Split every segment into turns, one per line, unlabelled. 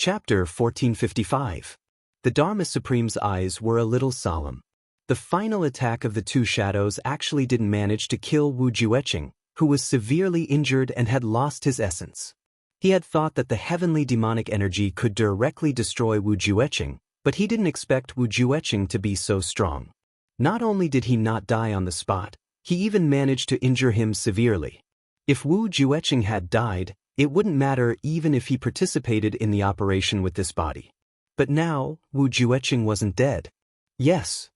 Chapter 1455. The Dharma Supreme's eyes were a little solemn. The final attack of the two shadows actually didn't manage to kill Wu Jueqing, who was severely injured and had lost his essence. He had thought that the heavenly demonic energy could directly destroy Wu Jueqing, but he didn't expect Wu Jueqing to be so strong. Not only did he not die on the spot, he even managed to injure him severely. If Wu Jueqing had died, it wouldn't matter even if he participated in the operation with this body. But now, Wu Jueqing wasn't dead. Yes.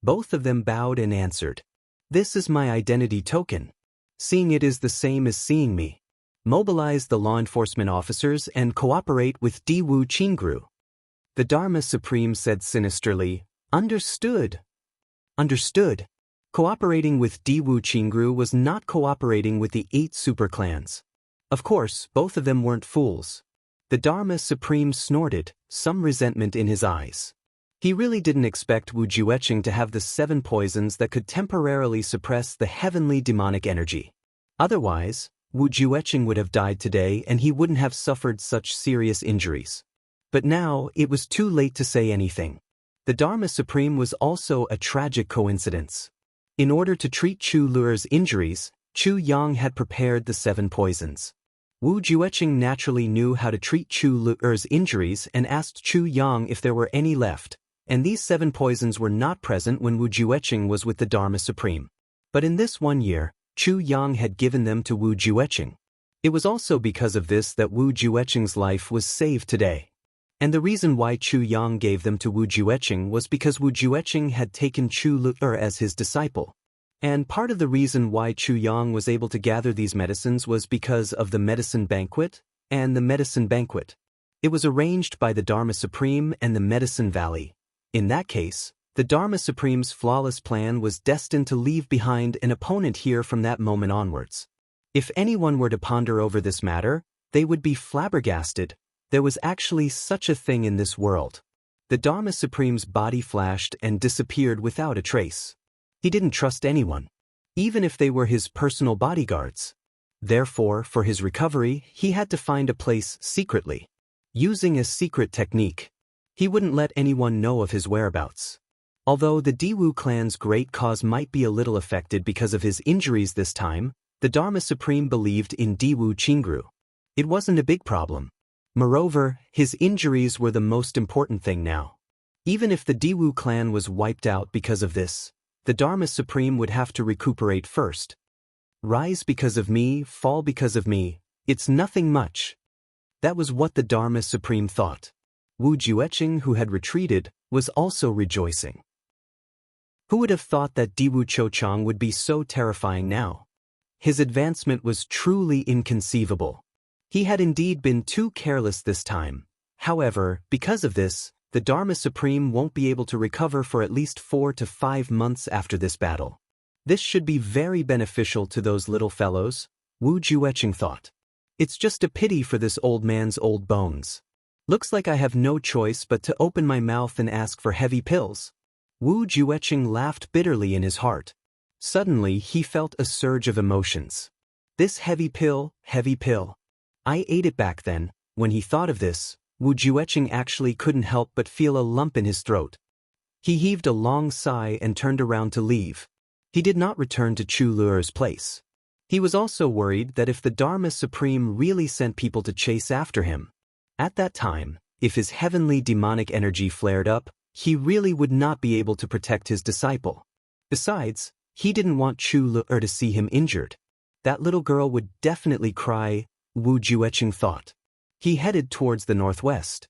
Both of them bowed and answered. This is my identity token. Seeing it is the same as seeing me. Mobilize the law enforcement officers and cooperate with Wu Qingru. The Dharma Supreme said sinisterly, Understood. Understood. Cooperating with Wu Qingru was not cooperating with the 8 superclans. Of course, both of them weren't fools. The Dharma Supreme snorted, some resentment in his eyes. He really didn't expect Wu Jueqing to have the 7 poisons that could temporarily suppress the heavenly demonic energy. Otherwise, Wu Jueqing would have died today and he wouldn't have suffered such serious injuries. But now, it was too late to say anything. The Dharma Supreme was also a tragic coincidence. In order to treat Chu Luer's injuries, Chu Yang had prepared the 7 poisons. Wu Jueqing naturally knew how to treat Chu Luer's injuries and asked Chu Yang if there were any left, and these 7 poisons were not present when Wu Jueqing was with the Dharma Supreme. But in this 1 year, Chu Yang had given them to Wu Jueqing. It was also because of this that Wu Jueqing's life was saved today. And the reason why Chu Yang gave them to Wu Jueqing was because Wu Jueqing had taken Chu Luer as his disciple. And part of the reason why Chu Yang was able to gather these medicines was because of the medicine banquet and the medicine banquet. It was arranged by the Dharma Supreme and the Medicine Valley. In that case, the Dharma Supreme's flawless plan was destined to leave behind an opponent here from that moment onwards. If anyone were to ponder over this matter, they would be flabbergasted. There was actually such a thing in this world. The Dharma Supreme's body flashed and disappeared without a trace. He didn't trust anyone, even if they were his personal bodyguards. Therefore, for his recovery, he had to find a place secretly. Using a secret technique, he wouldn't let anyone know of his whereabouts. Although the Wu clan's great cause might be a little affected because of his injuries this time, the Dharma Supreme believed in Wu Qingru. It wasn't a big problem. Moreover, his injuries were the most important thing now. Even if the Wu clan was wiped out because of this, the Dharma Supreme would have to recuperate first. Rise because of me, fall because of me, it's nothing much. That was what the Dharma Supreme thought. Wu Jueqing, who had retreated, was also rejoicing. Who would have thought that Wu Chouchang would be so terrifying now? His advancement was truly inconceivable. He had indeed been too careless this time. However, because of this, the Dharma Supreme won't be able to recover for at least 4 to 5 months after this battle. This should be very beneficial to those little fellows, Wu Jueqing thought. It's just a pity for this old man's old bones. Looks like I have no choice but to open my mouth and ask for heavy pills. Wu Jueqing laughed bitterly in his heart. Suddenly he felt a surge of emotions. This heavy pill. I ate it back then. When he thought of this, Wu Jueqing actually couldn't help but feel a lump in his throat. He heaved a long sigh and turned around to leave. He did not return to Chu Luer's place. He was also worried that if the Dharma Supreme really sent people to chase after him, at that time, if his heavenly demonic energy flared up, he really would not be able to protect his disciple. Besides, he didn't want Chu Luer to see him injured. That little girl would definitely cry, Wu Jueqing thought. He headed towards the northwest.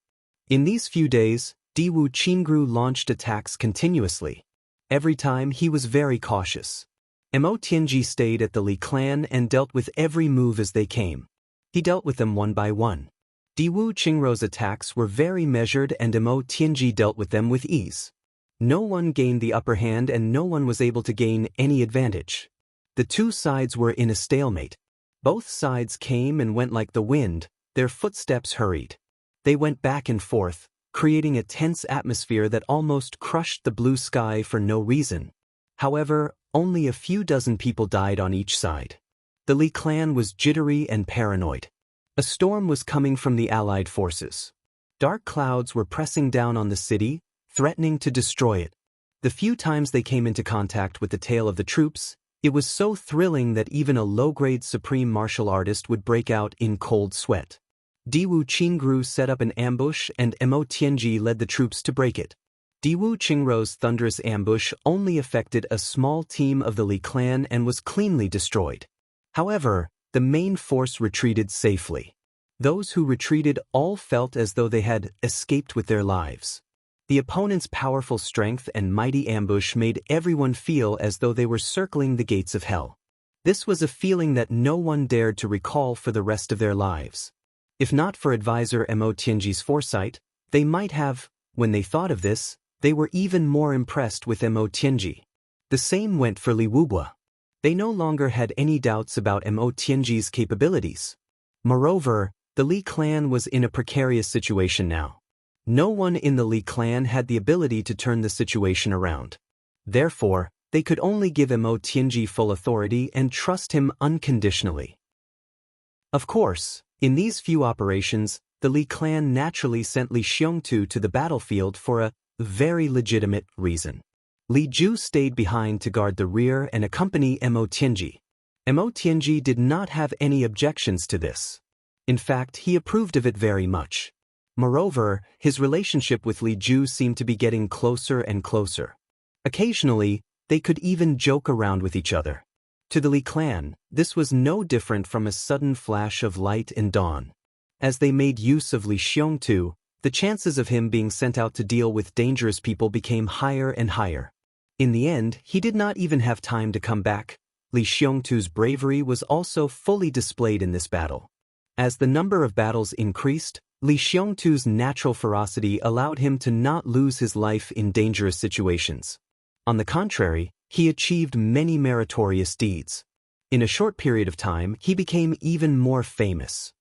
In these few days, Wu Qingru launched attacks continuously. Every time he was very cautious. Mo Tianji stayed at the Li clan and dealt with every move as they came. He dealt with them one by one. Wu Qingru's attacks were very measured and Mo Tianji dealt with them with ease. No one gained the upper hand and no one was able to gain any advantage. The two sides were in a stalemate. Both sides came and went like the wind. Their footsteps hurried. They went back and forth, creating a tense atmosphere that almost crushed the blue sky for no reason. However, only a few dozen people died on each side. The Li clan was jittery and paranoid. A storm was coming from the Allied forces. Dark clouds were pressing down on the city, threatening to destroy it. The few times they came into contact with the tail of the troops, it was so thrilling that even a low-grade supreme martial artist would break out in cold sweat. Diwu Qingru set up an ambush and Mo Tianji led the troops to break it. Diwu Qingru's thunderous ambush only affected a small team of the Li clan and was cleanly destroyed. However, the main force retreated safely. Those who retreated all felt as though they had escaped with their lives. The opponent's powerful strength and mighty ambush made everyone feel as though they were circling the gates of hell. This was a feeling that no one dared to recall for the rest of their lives. If not for advisor Mo Tianji's foresight, they might have, when they thought of this, they were even more impressed with Mo Tianji. The same went for Li Wubua. They no longer had any doubts about Mo Tianji's capabilities. Moreover, the Li clan was in a precarious situation now. No one in the Li clan had the ability to turn the situation around. Therefore, they could only give Mo Tianji full authority and trust him unconditionally. Of course, in these few operations, the Li clan naturally sent Li Xiongtu to the battlefield for a very legitimate reason. Li Ju stayed behind to guard the rear and accompany Mo Tianji. Mo Tianji did not have any objections to this. In fact, he approved of it very much. Moreover, his relationship with Li Ju seemed to be getting closer and closer. Occasionally, they could even joke around with each other. To the Li clan, this was no different from a sudden flash of light and dawn. As they made use of Li Xiongtu, the chances of him being sent out to deal with dangerous people became higher and higher. In the end, he did not even have time to come back. Li Xiongtu's bravery was also fully displayed in this battle. As the number of battles increased, Li Xiongtu's natural ferocity allowed him to not lose his life in dangerous situations. On the contrary, he achieved many meritorious deeds. In a short period of time, he became even more famous.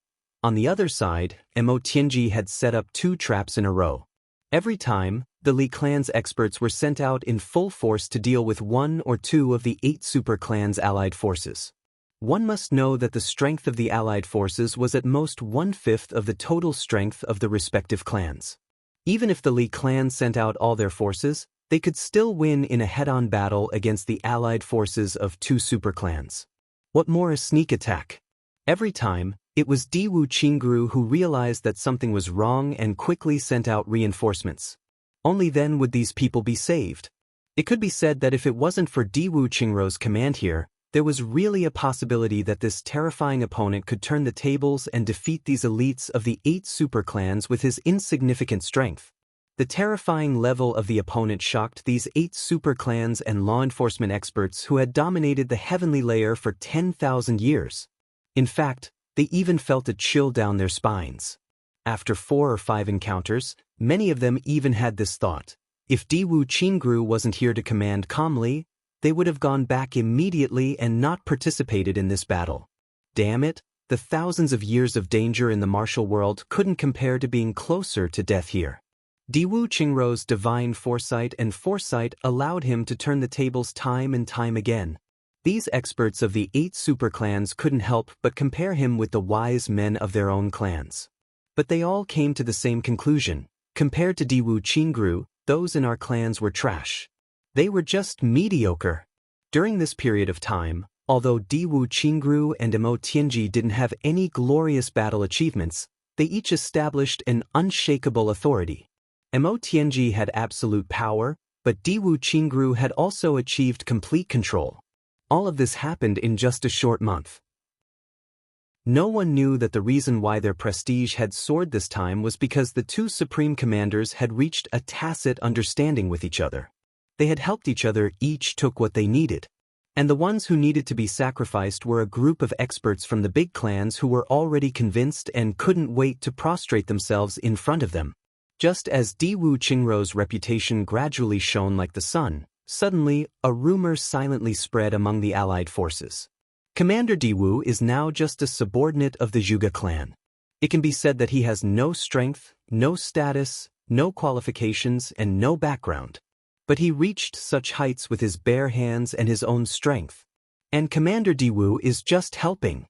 On the other side, Mo Tianji had set up 2 traps in a row. Every time, the Li clan's experts were sent out in full force to deal with 1 or 2 of the 8 super clans' allied forces. One must know that the strength of the allied forces was at most 1/5 of the total strength of the respective clans. Even if the Li clan sent out all their forces, they could still win in a head-on battle against the allied forces of 2 super clans. What more a sneak attack? Every time, it was Diwu Qingru who realized that something was wrong and quickly sent out reinforcements. Only then would these people be saved. It could be said that if it wasn't for Diwu Qingru's command here, there was really a possibility that this terrifying opponent could turn the tables and defeat these elites of the 8 super clans with his insignificant strength. The terrifying level of the opponent shocked these 8 super clans and law enforcement experts who had dominated the heavenly layer for 10,000 years. In fact, they even felt a chill down their spines. After 4 or 5 encounters, many of them even had this thought: if Diwu Qingru wasn't here to command calmly, they would have gone back immediately and not participated in this battle. Damn it, the thousands of years of danger in the martial world couldn't compare to being closer to death here. Diwu Qingru's divine foresight allowed him to turn the tables time and time again. These experts of the 8 super clans couldn't help but compare him with the wise men of their own clans. But they all came to the same conclusion: compared to Diwu Qingru, those in our clans were trash. They were just mediocre. During this period of time, although Diwu Qingru and Mo Tianji didn't have any glorious battle achievements, they each established an unshakable authority. Mo Tianji had absolute power, but Diwu Qingru had also achieved complete control. All of this happened in just a short month. No one knew that the reason why their prestige had soared this time was because the 2 supreme commanders had reached a tacit understanding with each other. They had helped each other, each took what they needed. And the ones who needed to be sacrificed were a group of experts from the big clans who were already convinced and couldn't wait to prostrate themselves in front of them. Just as Diwu Qingru's reputation gradually shone like the sun, suddenly, a rumor silently spread among the allied forces. Commander Diwu is now just a subordinate of the Zhuge clan. It can be said that he has no strength, no status, no qualifications, and no background. But he reached such heights with his bare hands and his own strength. And Commander Diwu is just helping.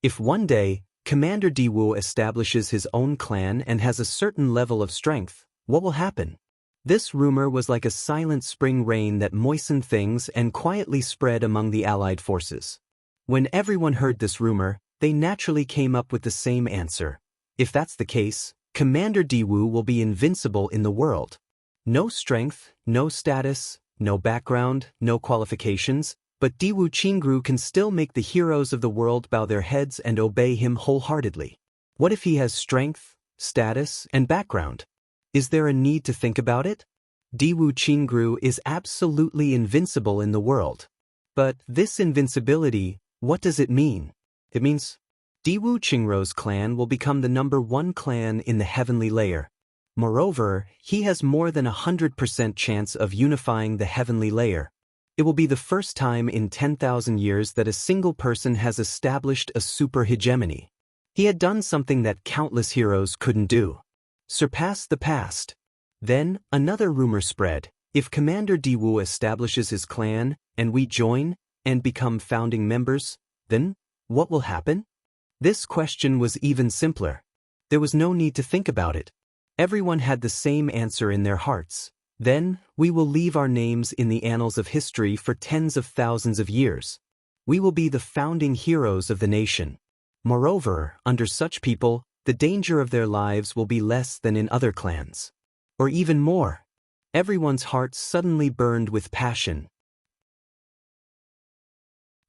If one day, Commander Diwu establishes his own clan and has a certain level of strength, what will happen? This rumor was like a silent spring rain that moistened things and quietly spread among the allied forces. When everyone heard this rumor, they naturally came up with the same answer. If that's the case, Commander Diwu will be invincible in the world. No strength, no status, no background, no qualifications, but Diwu Qingru can still make the heroes of the world bow their heads and obey him wholeheartedly. What if he has strength, status, and background? Is there a need to think about it? Diwu Qingru is absolutely invincible in the world. But this invincibility, what does it mean? It means Diwu Qingru's clan will become the #1 clan in the heavenly layer. Moreover, he has more than 100% chance of unifying the heavenly layer. It will be the first time in 10,000 years that a single person has established a super hegemony. He had done something that countless heroes couldn't do. Surpass the past. Then, another rumor spread. If Commander Diwu establishes his clan, and we join, and become founding members, then, what will happen? This question was even simpler. There was no need to think about it. Everyone had the same answer in their hearts. Then, we will leave our names in the annals of history for tens of thousands of years. We will be the founding heroes of the nation. Moreover, under such people, the danger of their lives will be less than in other clans. Or even more. Everyone's heart suddenly burned with passion.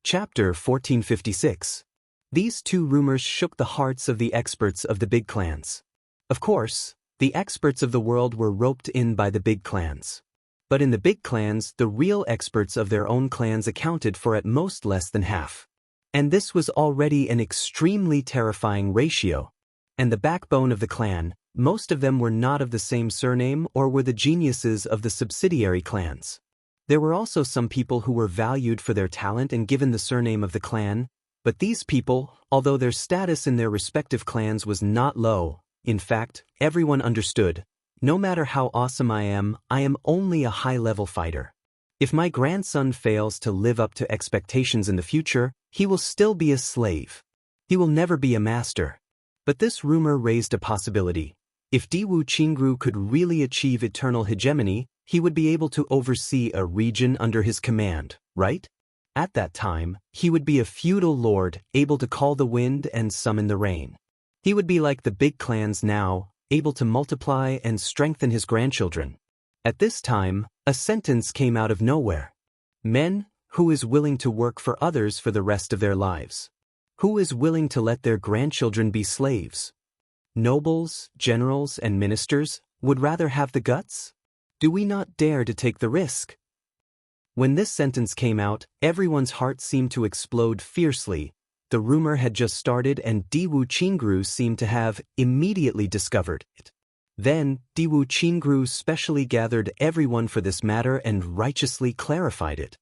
Chapter 1456. These two rumors shook the hearts of the experts of the big clans. Of course, the experts of the world were roped in by the big clans. But in the big clans, the real experts of their own clans accounted for at most less than half. And this was already an extremely terrifying ratio. And the backbone of the clan, most of them were not of the same surname or were the geniuses of the subsidiary clans. There were also some people who were valued for their talent and given the surname of the clan, but these people, although their status in their respective clans was not low, in fact, everyone understood, no matter how awesome I am only a high-level fighter. If my grandson fails to live up to expectations in the future, he will still be a slave. He will never be a master. But this rumor raised a possibility. If Diwu Qingru could really achieve eternal hegemony, he would be able to oversee a region under his command, right? At that time, he would be a feudal lord, able to call the wind and summon the rain. He would be like the big clans now, able to multiply and strengthen his grandchildren. At this time, a sentence came out of nowhere. Men, who is willing to work for others for the rest of their lives? Who is willing to let their grandchildren be slaves? Nobles, generals, and ministers would rather have the guts? Do we not dare to take the risk? When this sentence came out, everyone's heart seemed to explode fiercely. The rumor had just started and Diwu Qingru seemed to have immediately discovered it. Then, Diwu Qingru specially gathered everyone for this matter and righteously clarified it.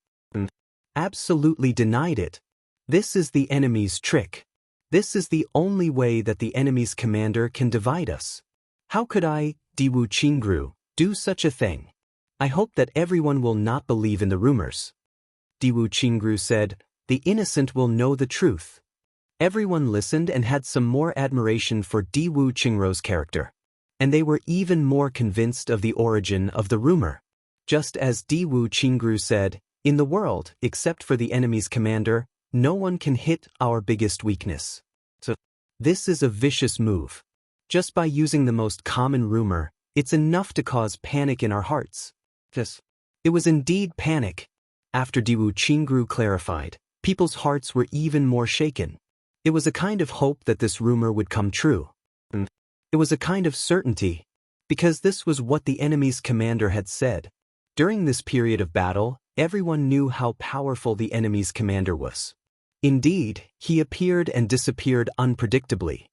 Absolutely denied it. This is the enemy's trick. This is the only way that the enemy's commander can divide us. How could I, Diwu Qingru, do such a thing? I hope that everyone will not believe in the rumors. Diwu Qingru said, "The innocent will know the truth." Everyone listened and had some more admiration for Diwu Qingru's character. And they were even more convinced of the origin of the rumor. Just as Diwu Qingru said, "In the world, except for the enemy's commander, no one can hit our biggest weakness." So, this is a vicious move. Just by using the most common rumor, it's enough to cause panic in our hearts. Yes, it was indeed panic. After Diwu Qingru clarified, people's hearts were even more shaken. It was a kind of hope that this rumor would come true. It was a kind of certainty, because this was what the enemy's commander had said. During this period of battle, everyone knew how powerful the enemy's commander was. Indeed, he appeared and disappeared unpredictably.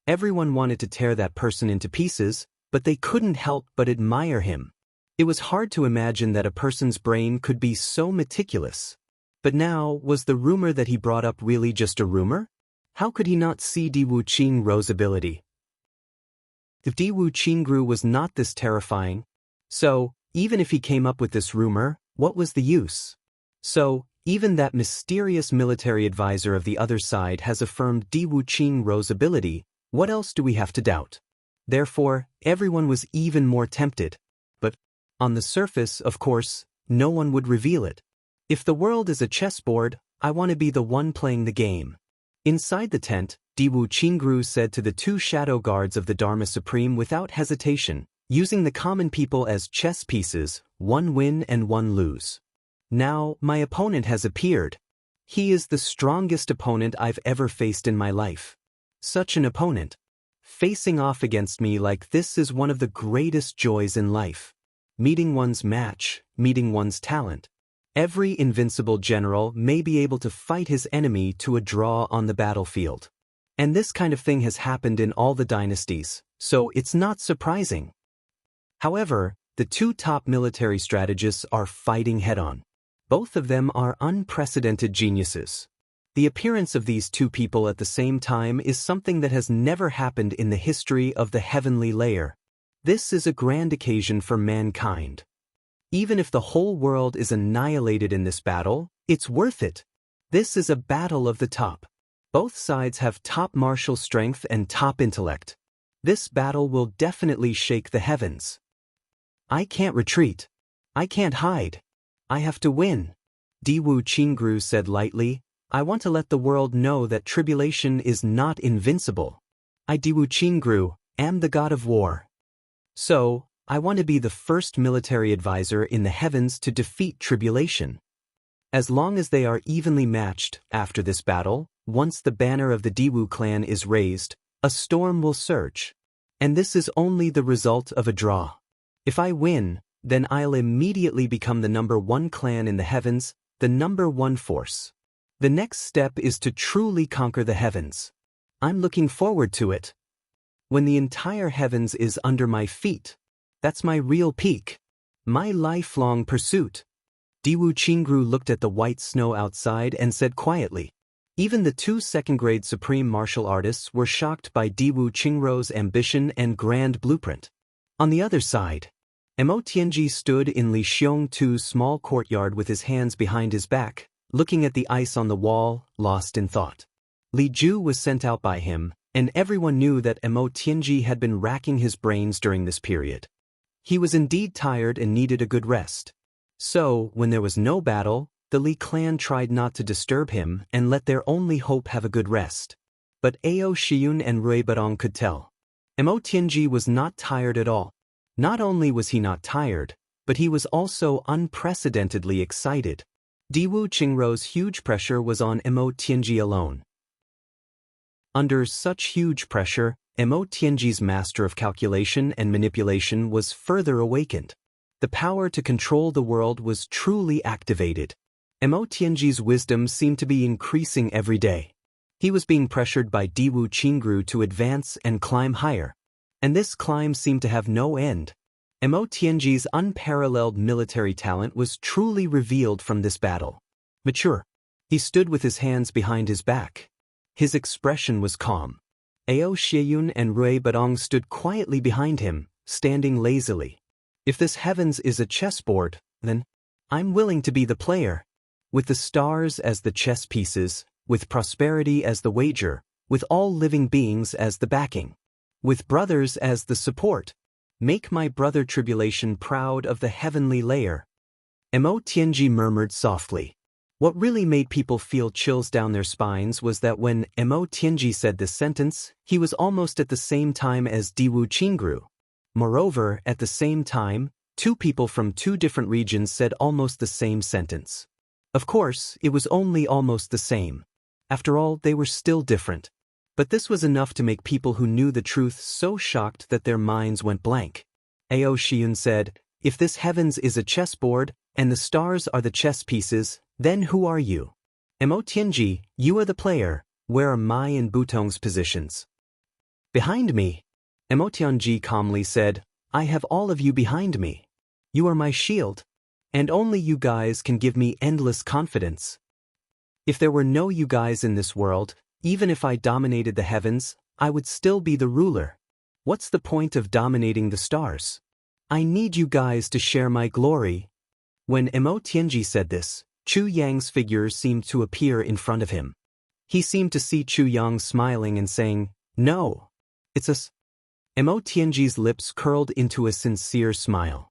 Everyone wanted to tear that person into pieces, but they couldn't help but admire him. It was hard to imagine that a person's brain could be so meticulous. But now, was the rumor that he brought up really just a rumor? How could he not see Diwu Qingru's ability? If Diwu Qingru was not this terrifying, so, even if he came up with this rumor, what was the use? So, Even that mysterious military advisor of the other side has affirmed Di Wuqingru's ability. What else do we have to doubt? Therefore, everyone was even more tempted. But, on the surface, of course, no one would reveal it. If the world is a chessboard, I want to be the one playing the game. Inside the tent, Di Wuqingru said to the two shadow guards of the Dharma Supreme without hesitation, using the common people as chess pieces, one win and one lose. Now, my opponent has appeared. He is the strongest opponent I've ever faced in my life. Such an opponent. Facing off against me like this is one of the greatest joys in life. Meeting one's match, meeting one's talent. Every invincible general may be able to fight his enemy to a draw on the battlefield. And this kind of thing has happened in all the dynasties, so it's not surprising. However, the two top military strategists are fighting head-on. Both of them are unprecedented geniuses. The appearance of these two people at the same time is something that has never happened in the history of the heavenly layer. This is a grand occasion for mankind. Even if the whole world is annihilated in this battle, it's worth it. This is a battle of the top. Both sides have top martial strength and top intellect. This battle will definitely shake the heavens. I can't retreat. I can't hide. I have to win. Di Wuqingru said lightly, I want to let the world know that tribulation is not invincible. I, Di Wuqingru, am the god of war. So, I want to be the first military advisor in the heavens to defeat tribulation. As long as they are evenly matched after this battle, once the banner of the Diwu clan is raised, a storm will surge. And this is only the result of a draw. If I win, then I'll immediately become the #1 clan in the heavens, the #1 force. The next step is to truly conquer the heavens. I'm looking forward to it. When the entire heavens is under my feet, that's my real peak. My lifelong pursuit. Di Wuqingru looked at the white snow outside and said quietly. Even the two second-grade supreme martial artists were shocked by Di Wuqingru's ambition and grand blueprint. On the other side, Emotianji stood in Li Xiongtu's small courtyard with his hands behind his back, looking at the ice on the wall, lost in thought. Li Ju was sent out by him, and everyone knew that Emotianji had been racking his brains during this period. He was indeed tired and needed a good rest. So, when there was no battle, the Li clan tried not to disturb him and let their only hope have a good rest. But Ao Shiyun and Rui Badong could tell. Emotianji was not tired at all. Not only was he not tired, but he was also unprecedentedly excited. Di Wuqingru's huge pressure was on Emotianji alone. Under such huge pressure, Emotianji's master of calculation and manipulation was further awakened. The power to control the world was truly activated. Emotianji's wisdom seemed to be increasing every day. He was being pressured by Di Wuqingru to advance and climb higher. And this climb seemed to have no end. Emotianji's unparalleled military talent was truly revealed from this battle. Mature. He stood with his hands behind his back. His expression was calm. Ao Shiyun and Rui Badong stood quietly behind him, standing lazily. If this heavens is a chessboard, then I'm willing to be the player. With the stars as the chess pieces, with prosperity as the wager, with all living beings as the backing, with brothers as the support. Make my brother Tribulation proud of the heavenly layer. Emotianji murmured softly. What really made people feel chills down their spines was that when Emotianji said this sentence, he was almost at the same time as Di Wuqingru. Moreover, at the same time, two people from two different regions said almost the same sentence. Of course, it was only almost the same. After all, they were still different. But this was enough to make people who knew the truth so shocked that their minds went blank. Ao Shiyun said, if this heavens is a chessboard, and the stars are the chess pieces, then who are you? Emotianji, you are the player. Where are my and Butong's positions? Behind me. Emotianji calmly said, I have all of you behind me. You are my shield. And only you guys can give me endless confidence. If there were no you guys in this world, even if I dominated the heavens, I would still be the ruler. What's the point of dominating the stars? I need you guys to share my glory. When Emotianji said this, Chu Yang's figure seemed to appear in front of him. He seemed to see Chu Yang smiling and saying, "No. It's us." Mo Tianji's lips curled into a sincere smile.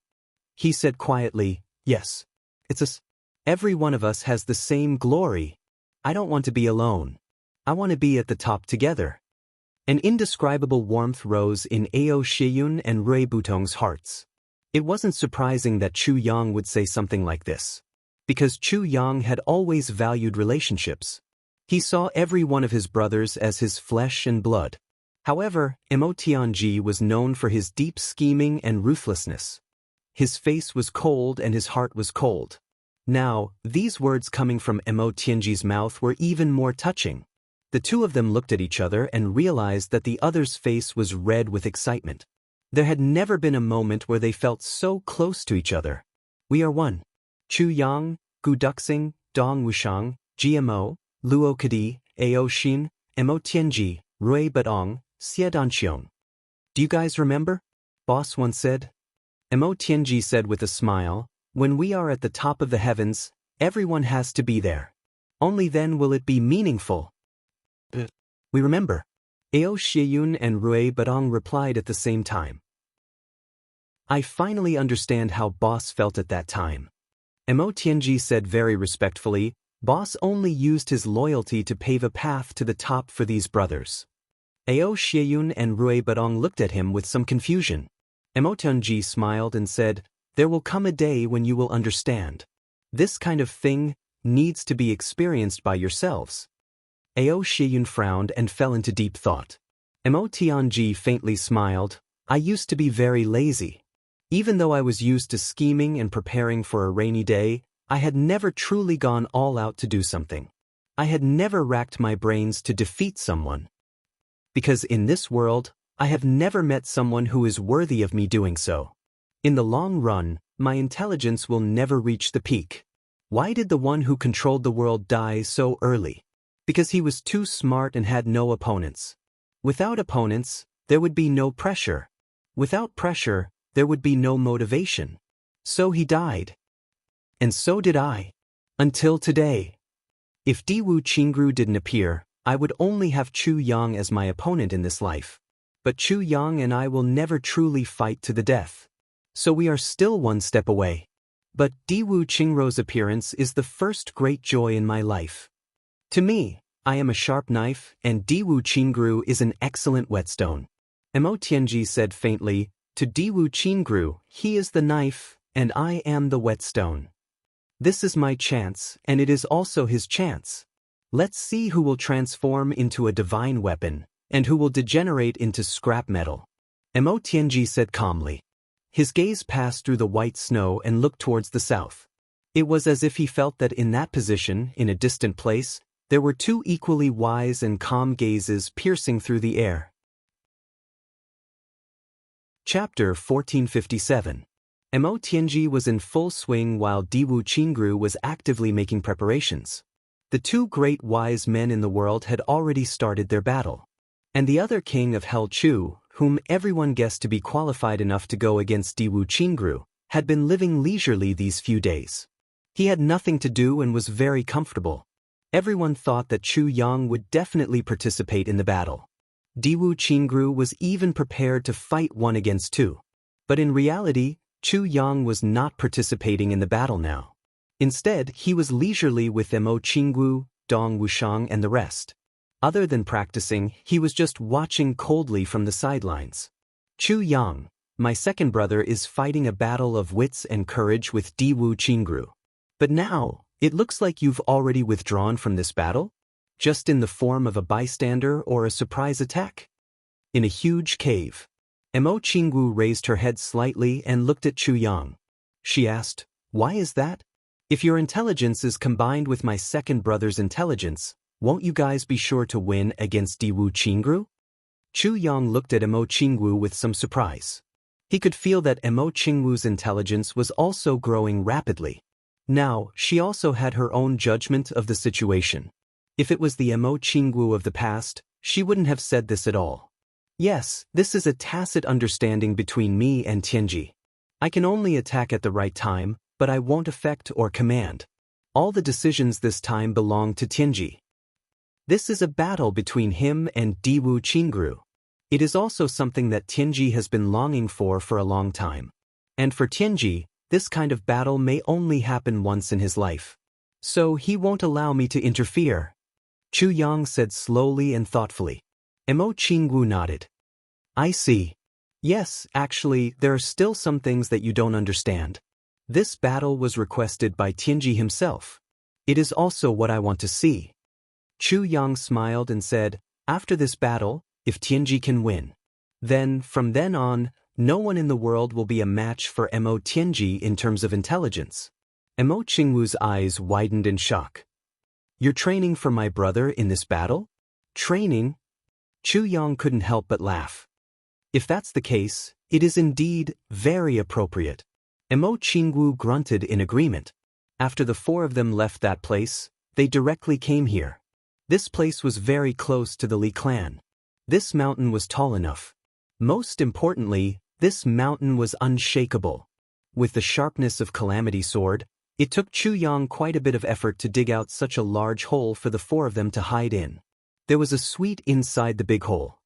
He said quietly, "Yes. It's us. Every one of us has the same glory. I don't want to be alone. I want to be at the top together." An indescribable warmth rose in Ao Shiyun and Rui Butong's hearts. It wasn't surprising that Chu Yang would say something like this, because Chu Yang had always valued relationships. He saw every one of his brothers as his flesh and blood. However, Mo Tianji was known for his deep scheming and ruthlessness. His face was cold and his heart was cold. Now, these words coming from Mo Tianji's mouth were even more touching. The two of them looked at each other and realized that the other's face was red with excitement. There had never been a moment where they felt so close to each other. "We are one. Chu Yang, Gu Duxing, Dong Wushang, GMO, Luo Kadi, Ao Xin, Mo Tianji, Rui Batong, Xie Danqiong. Do you guys remember?" Boss once said. Mo Tianji said with a smile, "When we are at the top of the heavens, everyone has to be there. Only then will it be meaningful." "We remember." Ao Shiyun and Rui Batong replied at the same time. "I finally understand how Boss felt at that time." Mo Tianji said very respectfully, "Boss only used his loyalty to pave a path to the top for these brothers." Ao Shiyun and Rui Batong looked at him with some confusion. Mo Tianji smiled and said, "There will come a day when you will understand. This kind of thing needs to be experienced by yourselves." Ao Shiyun frowned and fell into deep thought. Mo Tianji faintly smiled, "I used to be very lazy. Even though I was used to scheming and preparing for a rainy day, I had never truly gone all out to do something. I had never racked my brains to defeat someone. Because in this world, I have never met someone who is worthy of me doing so. In the long run, my intelligence will never reach the peak. Why did the one who controlled the world die so early? Because he was too smart and had no opponents. Without opponents, there would be no pressure. Without pressure, there would be no motivation. So he died. And so did I. Until today. If Diwu Qingru didn't appear, I would only have Chu Yang as my opponent in this life. But Chu Yang and I will never truly fight to the death. So we are still one step away. But Diwu Qingru's appearance is the first great joy in my life. To me, I am a sharp knife, and Diwu Qingru is an excellent whetstone." Mo Tianji said faintly, "To Diwu Qingru, he is the knife, and I am the whetstone. This is my chance, and it is also his chance. Let's see who will transform into a divine weapon, and who will degenerate into scrap metal." Mo Tianji said calmly. His gaze passed through the white snow and looked towards the south. It was as if he felt that in that position, in a distant place, there were two equally wise and calm gazes piercing through the air. Chapter 1457. Mo Tianji was in full swing while Diwu Qingru was actively making preparations. The two great wise men in the world had already started their battle. And the other king of Hell Chu, whom everyone guessed to be qualified enough to go against Diwu Qingru, had been living leisurely these few days. He had nothing to do and was very comfortable. Everyone thought that Chu Yang would definitely participate in the battle. Diwu Qingru was even prepared to fight one against two. But in reality, Chu Yang was not participating in the battle now. Instead, he was leisurely with Mo Qinggu, Dong Wushang and the rest. Other than practicing, he was just watching coldly from the sidelines. "Chu Yang, my second brother, is fighting a battle of wits and courage with Diwu Qingru. But now, it looks like you've already withdrawn from this battle? Just in the form of a bystander or a surprise attack?" In a huge cave. Mo Qinggu raised her head slightly and looked at Chu Yang. She asked, "Why is that? If your intelligence is combined with my second brother's intelligence, won't you guys be sure to win against Diwu Qingru?" Chu Yang looked at Mo Qinggu with some surprise. He could feel that Mo Qinggu's intelligence was also growing rapidly. Now, she also had her own judgment of the situation. If it was the Mo Qinggu of the past, she wouldn't have said this at all. "Yes, this is a tacit understanding between me and Tianji. I can only attack at the right time, but I won't affect or command. All the decisions this time belong to Tianji. This is a battle between him and Diwu Qingru. It is also something that Tianji has been longing for a long time. And for Tianji, this kind of battle may only happen once in his life. So he won't allow me to interfere. Chu Yang said slowly and thoughtfully. Mo Qingwu nodded. I see. Yes, actually, there are still some things that you don't understand. This battle was requested by Tianji himself. It is also what I want to see. Chu Yang smiled and said, after this battle, if Tianji can win, then, from then on, no one in the world will be a match for Mo Tianji in terms of intelligence. Mo Qingwu's eyes widened in shock. You're training for my brother in this battle? Training? Chu Yang couldn't help but laugh. If that's the case, it is indeed very appropriate. Mo Qingwu grunted in agreement. After the four of them left that place, they directly came here. This place was very close to the Li clan. This mountain was tall enough. Most importantly, this mountain was unshakable. With the sharpness of Calamity Sword, it took Chu Yang quite a bit of effort to dig out such a large hole for the four of them to hide in. There was a suite inside the big hole.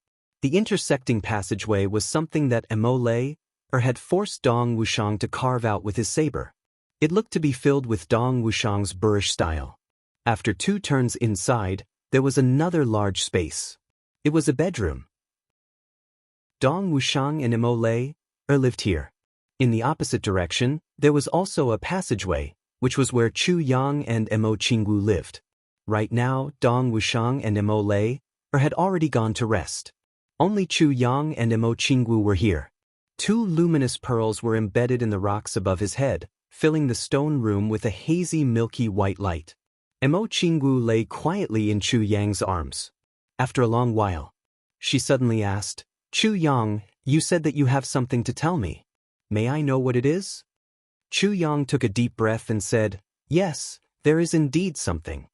The intersecting passageway was something that Mo Lei had forced Dong Wushang to carve out with his saber. It looked to be filled with Dong Wushang's boorish style. After 2 turns inside, there was another large space. It was a bedroom. Dong Wushang and Mo Lei lived here. In the opposite direction, there was also a passageway, which was where Chu Yang and Mo Qingwu lived. Right now, Dong Wushang and Mo Lei had already gone to rest. Only Chu Yang and Mo Qingwu were here. 2 luminous pearls were embedded in the rocks above his head, filling the stone room with a hazy milky white light. Mo Qingwu lay quietly in Chu Yang's arms. After a long while, she suddenly asked, Chu Yang, you said that you have something to tell me. May I know what it is? Chu Yang took a deep breath and said, yes, there is indeed something.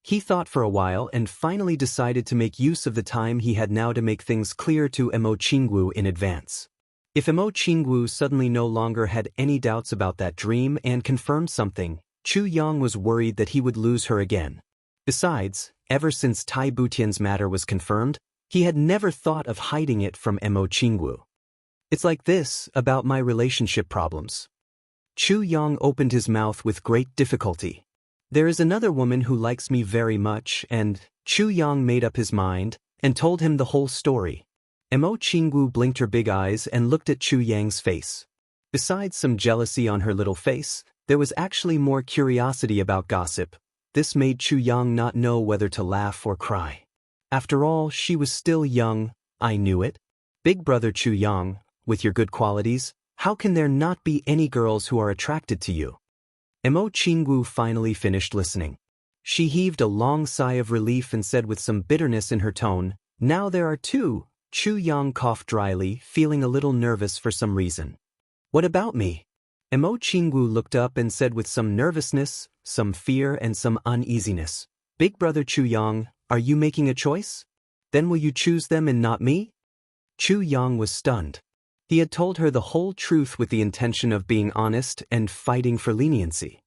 He thought for a while and finally decided to make use of the time he had now to make things clear to Mo Qingwu in advance. If Mo Qingwu suddenly no longer had any doubts about that dream and confirmed something, Chu Yang was worried that he would lose her again. Besides, ever since Tai Butian's matter was confirmed, he had never thought of hiding it from Mo Qingwu. It's like this about my relationship problems. Chu Yang opened his mouth with great difficulty. There is another woman who likes me very much, and Chu Yang made up his mind and told him the whole story. Mo Qingwu blinked her big eyes and looked at Chu Yang's face. Besides some jealousy on her little face, there was actually more curiosity about gossip. This made Chu Yang not know whether to laugh or cry. After all, she was still young, I knew it. Big brother Chu Yang, with your good qualities, how can there not be any girls who are attracted to you? Mo Qingwu finally finished listening. She heaved a long sigh of relief and said with some bitterness in her tone, now there are 2. Chu Yang coughed dryly, feeling a little nervous for some reason. What about me? Mo Qingwu looked up and said with some nervousness, some fear and some uneasiness, Big brother Chu Yang, are you making a choice? Then will you choose them and not me? Chu Yang was stunned. He had told her the whole truth with the intention of being honest and fighting for leniency.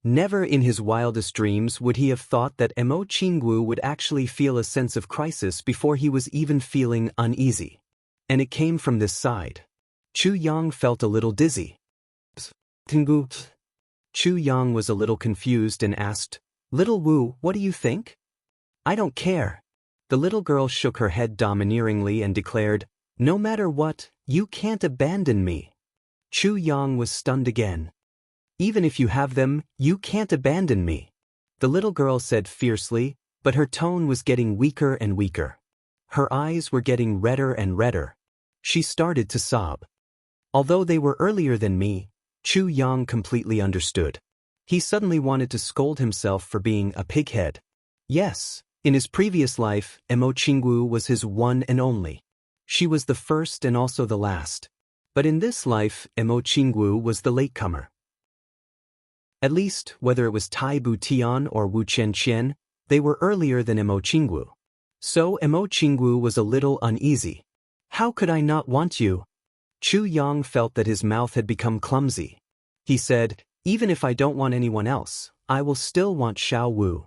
Never in his wildest dreams would he have thought that Mo Qingwu would actually feel a sense of crisis before he was even feeling uneasy. And it came from this side. Chu Yang felt a little dizzy. Chu Yang was a little confused and asked, Little Wu, what do you think? I don't care. The little girl shook her head domineeringly and declared, no matter what, you can't abandon me. Chu Yang was stunned again. Even if you have them, you can't abandon me. The little girl said fiercely, but her tone was getting weaker and weaker. Her eyes were getting redder and redder. She started to sob. Although they were earlier than me, Chu Yang completely understood. He suddenly wanted to scold himself for being a pighead. Yes, in his previous life, Mo Qingwu was his one and only. She was the first and also the last. But in this life, Mo Qingwu was the latecomer. At least, whether it was Tai Butian or Wu Qianqian, they were earlier than Mo Qingwu. So Mo Qingwu was a little uneasy. How could I not want you? Chu Yang felt that his mouth had become clumsy. He said, even if I don't want anyone else, I will still want Xiao Wu.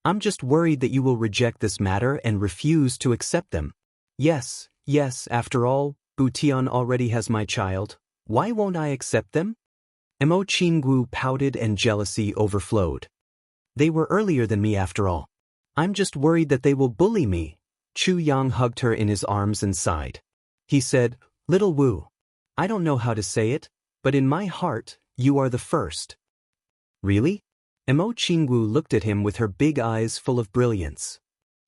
I'm just worried that you will reject this matter and refuse to accept them. Yes, after all, Butian already has my child. Why won't I accept them? Mo Qinggu pouted and jealousy overflowed. They were earlier than me after all. I'm just worried that they will bully me. Chu Yang hugged her in his arms and sighed. He said, Little Wu, I don't know how to say it, but in my heart, you are the first. Really? Mo Qinggu looked at him with her big eyes full of brilliance.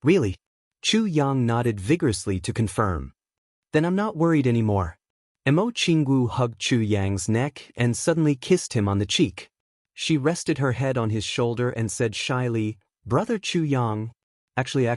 Really? Chu Yang nodded vigorously to confirm. Then I'm not worried anymore. Mo Qinggu hugged Chu Yang's neck and suddenly kissed him on the cheek. She rested her head on his shoulder and said shyly, Brother Chu Yang. Actually,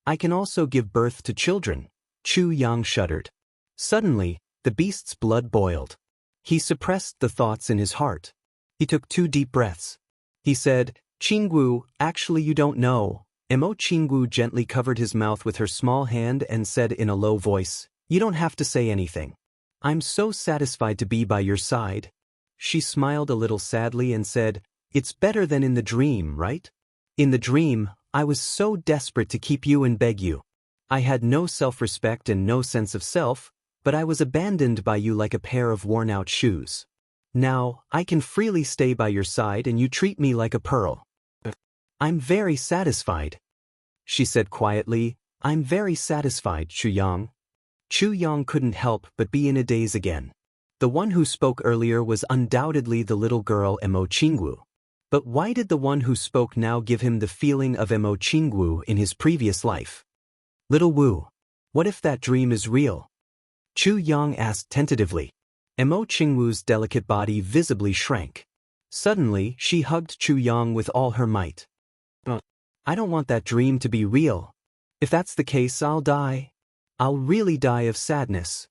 I can also give birth to children. Chu Yang shuddered. Suddenly, the beast's blood boiled. He suppressed the thoughts in his heart. He took 2 deep breaths. He said, Qinggu, actually you don't know. Mo Qinggu gently covered his mouth with her small hand and said in a low voice, You don't have to say anything. I'm so satisfied to be by your side. She smiled a little sadly and said, It's better than in the dream, right? In the dream, I was so desperate to keep you and beg you. I had no self-respect and no sense of self, but I was abandoned by you like a pair of worn-out shoes. Now, I can freely stay by your side and you treat me like a pearl. I'm very satisfied. She said quietly, I'm very satisfied, Chu Yang. Chu Yang couldn't help but be in a daze again. The one who spoke earlier was undoubtedly the little girl Mo Qinggu. But why did the one who spoke now give him the feeling of Mo Qinggu in his previous life? Little Wu, what if that dream is real? Chu Yang asked tentatively. Mo Qingwu's delicate body visibly shrank. Suddenly, she hugged Chu Yang with all her might. I don't want that dream to be real. If that's the case, I'll die. I'll really die of sadness.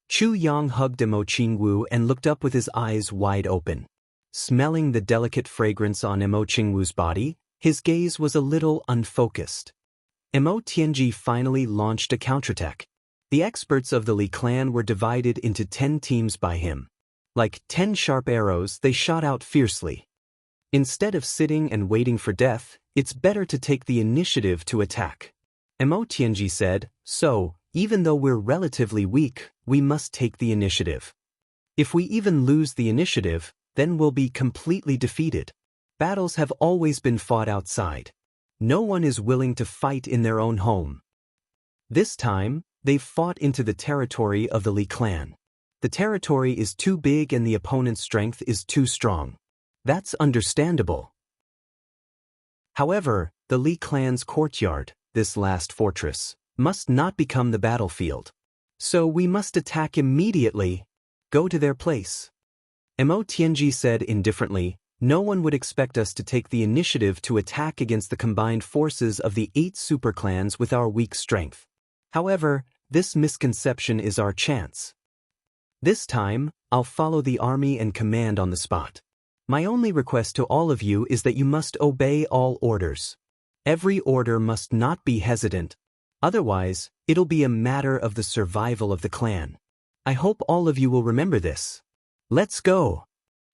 Chu Yang hugged Mo Qingwu and looked up with his eyes wide open. Smelling the delicate fragrance on Mo Qingwu's body, his gaze was a little unfocused. Mo Tianji finally launched a counterattack. The experts of the Li clan were divided into 10 teams by him. Like 10 sharp arrows, they shot out fiercely. Instead of sitting and waiting for death, it's better to take the initiative to attack. Mo Tianji said, So, even though we're relatively weak, we must take the initiative. If we even lose the initiative, then we'll be completely defeated. Battles have always been fought outside. No one is willing to fight in their own home. This time, they've fought into the territory of the Li clan. The territory is too big and the opponent's strength is too strong. That's understandable. However, the Li clan's courtyard, this last fortress, must not become the battlefield. So we must attack immediately. Go to their place. Mo Tianji said indifferently, No one would expect us to take the initiative to attack against the combined forces of the 8 superclans with our weak strength. However, this misconception is our chance. This time, I'll follow the army and command on the spot. My only request to all of you is that you must obey all orders. Every order must not be hesitant. Otherwise, it'll be a matter of the survival of the clan. I hope all of you will remember this. Let's go!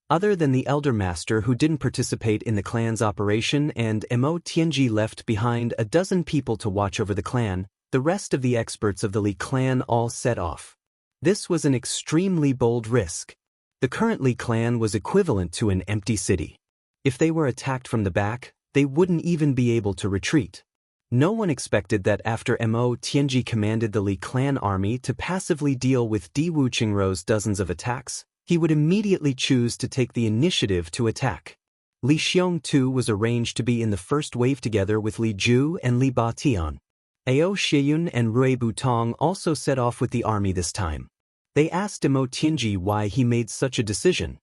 Other than the Elder Master who didn't participate in the clan's operation and Mo Tianji left behind a dozen people to watch over the clan, the rest of the experts of the Li clan all set off. This was an extremely bold risk. The current Li clan was equivalent to an empty city. If they were attacked from the back, they wouldn't even be able to retreat. No one expected that after Mo Tianji commanded the Li clan army to passively deal with Di Wu Qingrou's dozens of attacks, he would immediately choose to take the initiative to attack. Li Xiong too was arranged to be in the first wave together with Li Ju and Li Batian. Ao Shiyun and Rui Butong also set off with the army this time. They asked Mo Tianji why he made such a decision.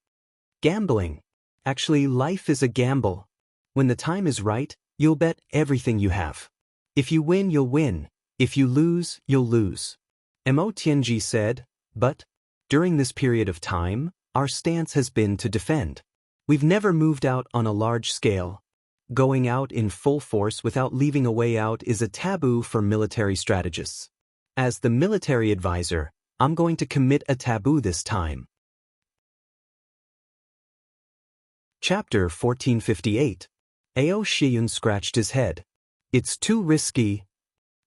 Gambling. Actually, life is a gamble. When the time is right, you'll bet everything you have. If you win, you'll win. If you lose, you'll lose. Mo Tianji said, But, during this period of time, our stance has been to defend. We've never moved out on a large scale. Going out in full force without leaving a way out is a taboo for military strategists. As the military advisor, I'm going to commit a taboo this time. Chapter 1458. Ao Shiyun scratched his head. It's too risky.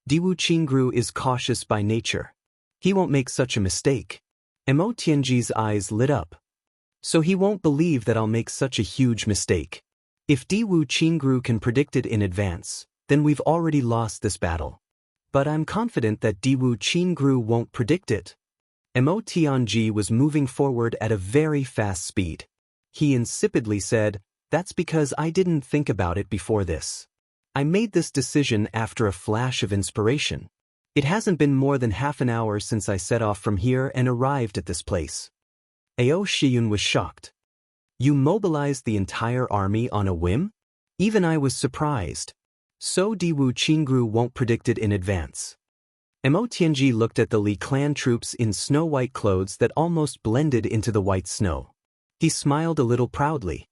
Diwu Qingru is cautious by nature. He won't make such a mistake. Mo Tianji's eyes lit up. So he won't believe that I'll make such a huge mistake. If Diwu Qingru can predict it in advance, then we've already lost this battle. But I'm confident that Diwu Qingru won't predict it. Mo Tianji was moving forward at a very fast speed. He insipidly said, "That's because I didn't think about it before this. I made this decision after a flash of inspiration. It hasn't been more than half an hour since I set off from here and arrived at this place." Ao Shiyun was shocked. "You mobilized the entire army on a whim?" Even I was surprised. So Diwu Qingru won't predict it in advance. Mo Tianji looked at the Li clan troops in snow-white clothes that almost blended into the white snow. He smiled a little proudly.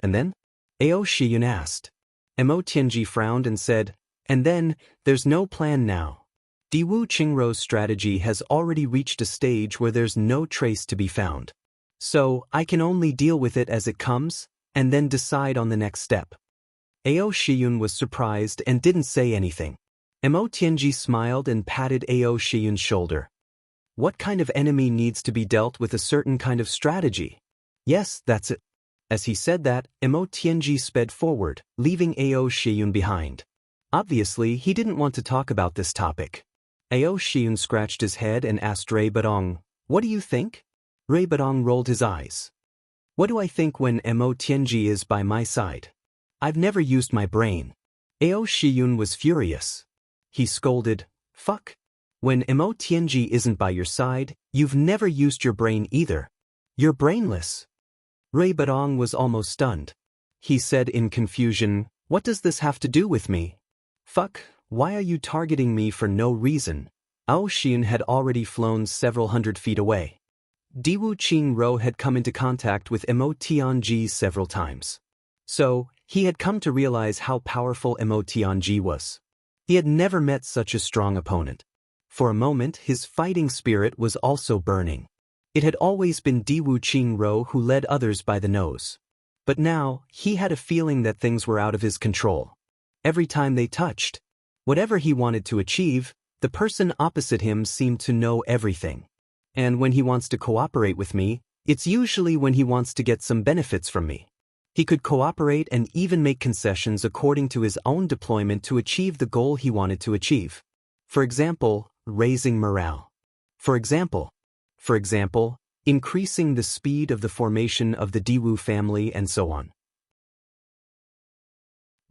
"And then?" Ao Shiyun asked. Mo Tianji frowned and said, "And then, there's no plan now. Diwu Qingru's strategy has already reached a stage where there's no trace to be found. So, I can only deal with it as it comes, and then decide on the next step." Ao Shiyun was surprised and didn't say anything. Mo Tianji smiled and patted Ao Shiyun's shoulder. "What kind of enemy needs to be dealt with a certain kind of strategy?" "Yes, that's it." As he said that, Mo Tianji sped forward, leaving Ao Shiyun behind. Obviously, he didn't want to talk about this topic. Ao Shiyun scratched his head and asked Ray Badong, "What do you think?" Ray Badong rolled his eyes. "What do I think when Mo Tianji is by my side? I've never used my brain." Ao Shiyun was furious. He scolded, "Fuck. When Mo Tianji isn't by your side, you've never used your brain either. You're brainless." Ray Badong was almost stunned. He said in confusion, "What does this have to do with me?" "Fuck, why are you targeting me for no reason?" Ao Shiyun had already flown several hundred feet away. Diwu Qingru had come into contact with Mo Tianji several times. So, he had come to realize how powerful Mo Tianji was. He had never met such a strong opponent. For a moment, his fighting spirit was also burning. It had always been Diwu Qingru who led others by the nose. But now, he had a feeling that things were out of his control. Every time they touched, whatever he wanted to achieve, the person opposite him seemed to know everything. And when he wants to cooperate with me, it's usually when he wants to get some benefits from me. He could cooperate and even make concessions according to his own deployment to achieve the goal he wanted to achieve. For example, raising morale. For example, increasing the speed of the formation of the Diwu family and so on.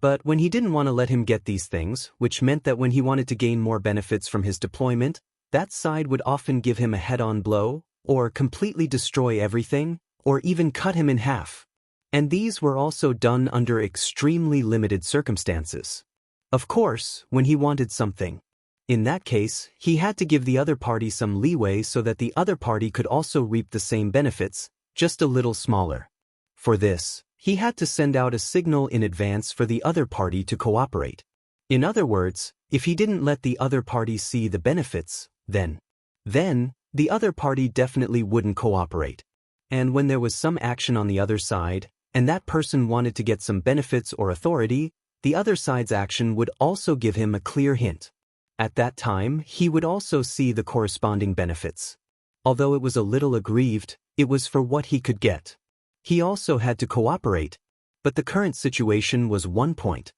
But when he didn't want to let him get these things, which meant that when he wanted to gain more benefits from his deployment, that side would often give him a head-on blow, or completely destroy everything, or even cut him in half. And these were also done under extremely limited circumstances. Of course, when he wanted something. In that case, he had to give the other party some leeway so that the other party could also reap the same benefits, just a little smaller. For this, he had to send out a signal in advance for the other party to cooperate. In other words, if he didn't let the other party see the benefits, then the other party definitely wouldn't cooperate. And when there was some action on the other side, and that person wanted to get some benefits or authority, the other side's action would also give him a clear hint. At that time, he would also see the corresponding benefits. Although it was a little aggrieved, it was for what he could get. He also had to cooperate, but the current situation was 1 point.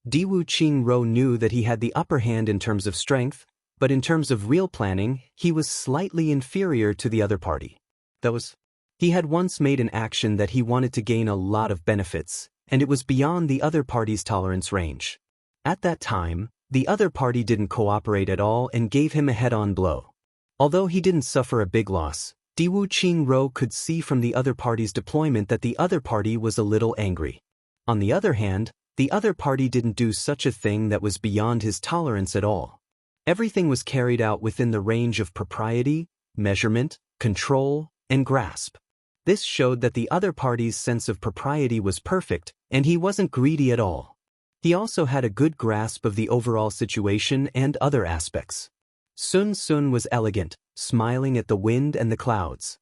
Diwu Qingru knew that he had the upper hand in terms of strength, but in terms of real planning, he was slightly inferior to the other party. He had once made an action that he wanted to gain a lot of benefits, and it was beyond the other party's tolerance range. At that time, the other party didn't cooperate at all and gave him a head-on blow. Although he didn't suffer a big loss, Diwu Qingru could see from the other party's deployment that the other party was a little angry. On the other hand, the other party didn't do such a thing that was beyond his tolerance at all. Everything was carried out within the range of propriety, measurement, control, and grasp. This showed that the other party's sense of propriety was perfect, and he wasn't greedy at all. He also had a good grasp of the overall situation and other aspects. Sun Sun was elegant, smiling at the wind and the clouds.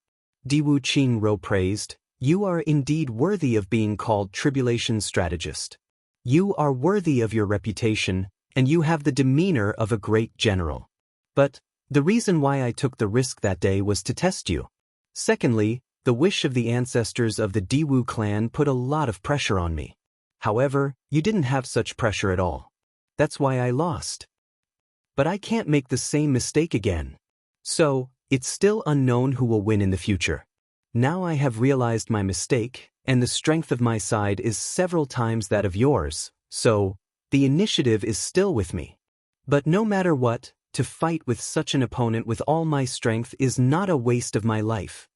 Diwu Qingru praised, You are indeed worthy of being called tribulation strategist. You are worthy of your reputation, and you have the demeanor of a great general. But the reason why I took the risk that day was to test you. Secondly, the wish of the ancestors of the Diwu clan put a lot of pressure on me. However, you didn't have such pressure at all. That's why I lost. But I can't make the same mistake again. So, it's still unknown who will win in the future. Now I have realized my mistake, and the strength of my side is several times that of yours, so the initiative is still with me. But no matter what, to fight with such an opponent with all my strength is not a waste of my life.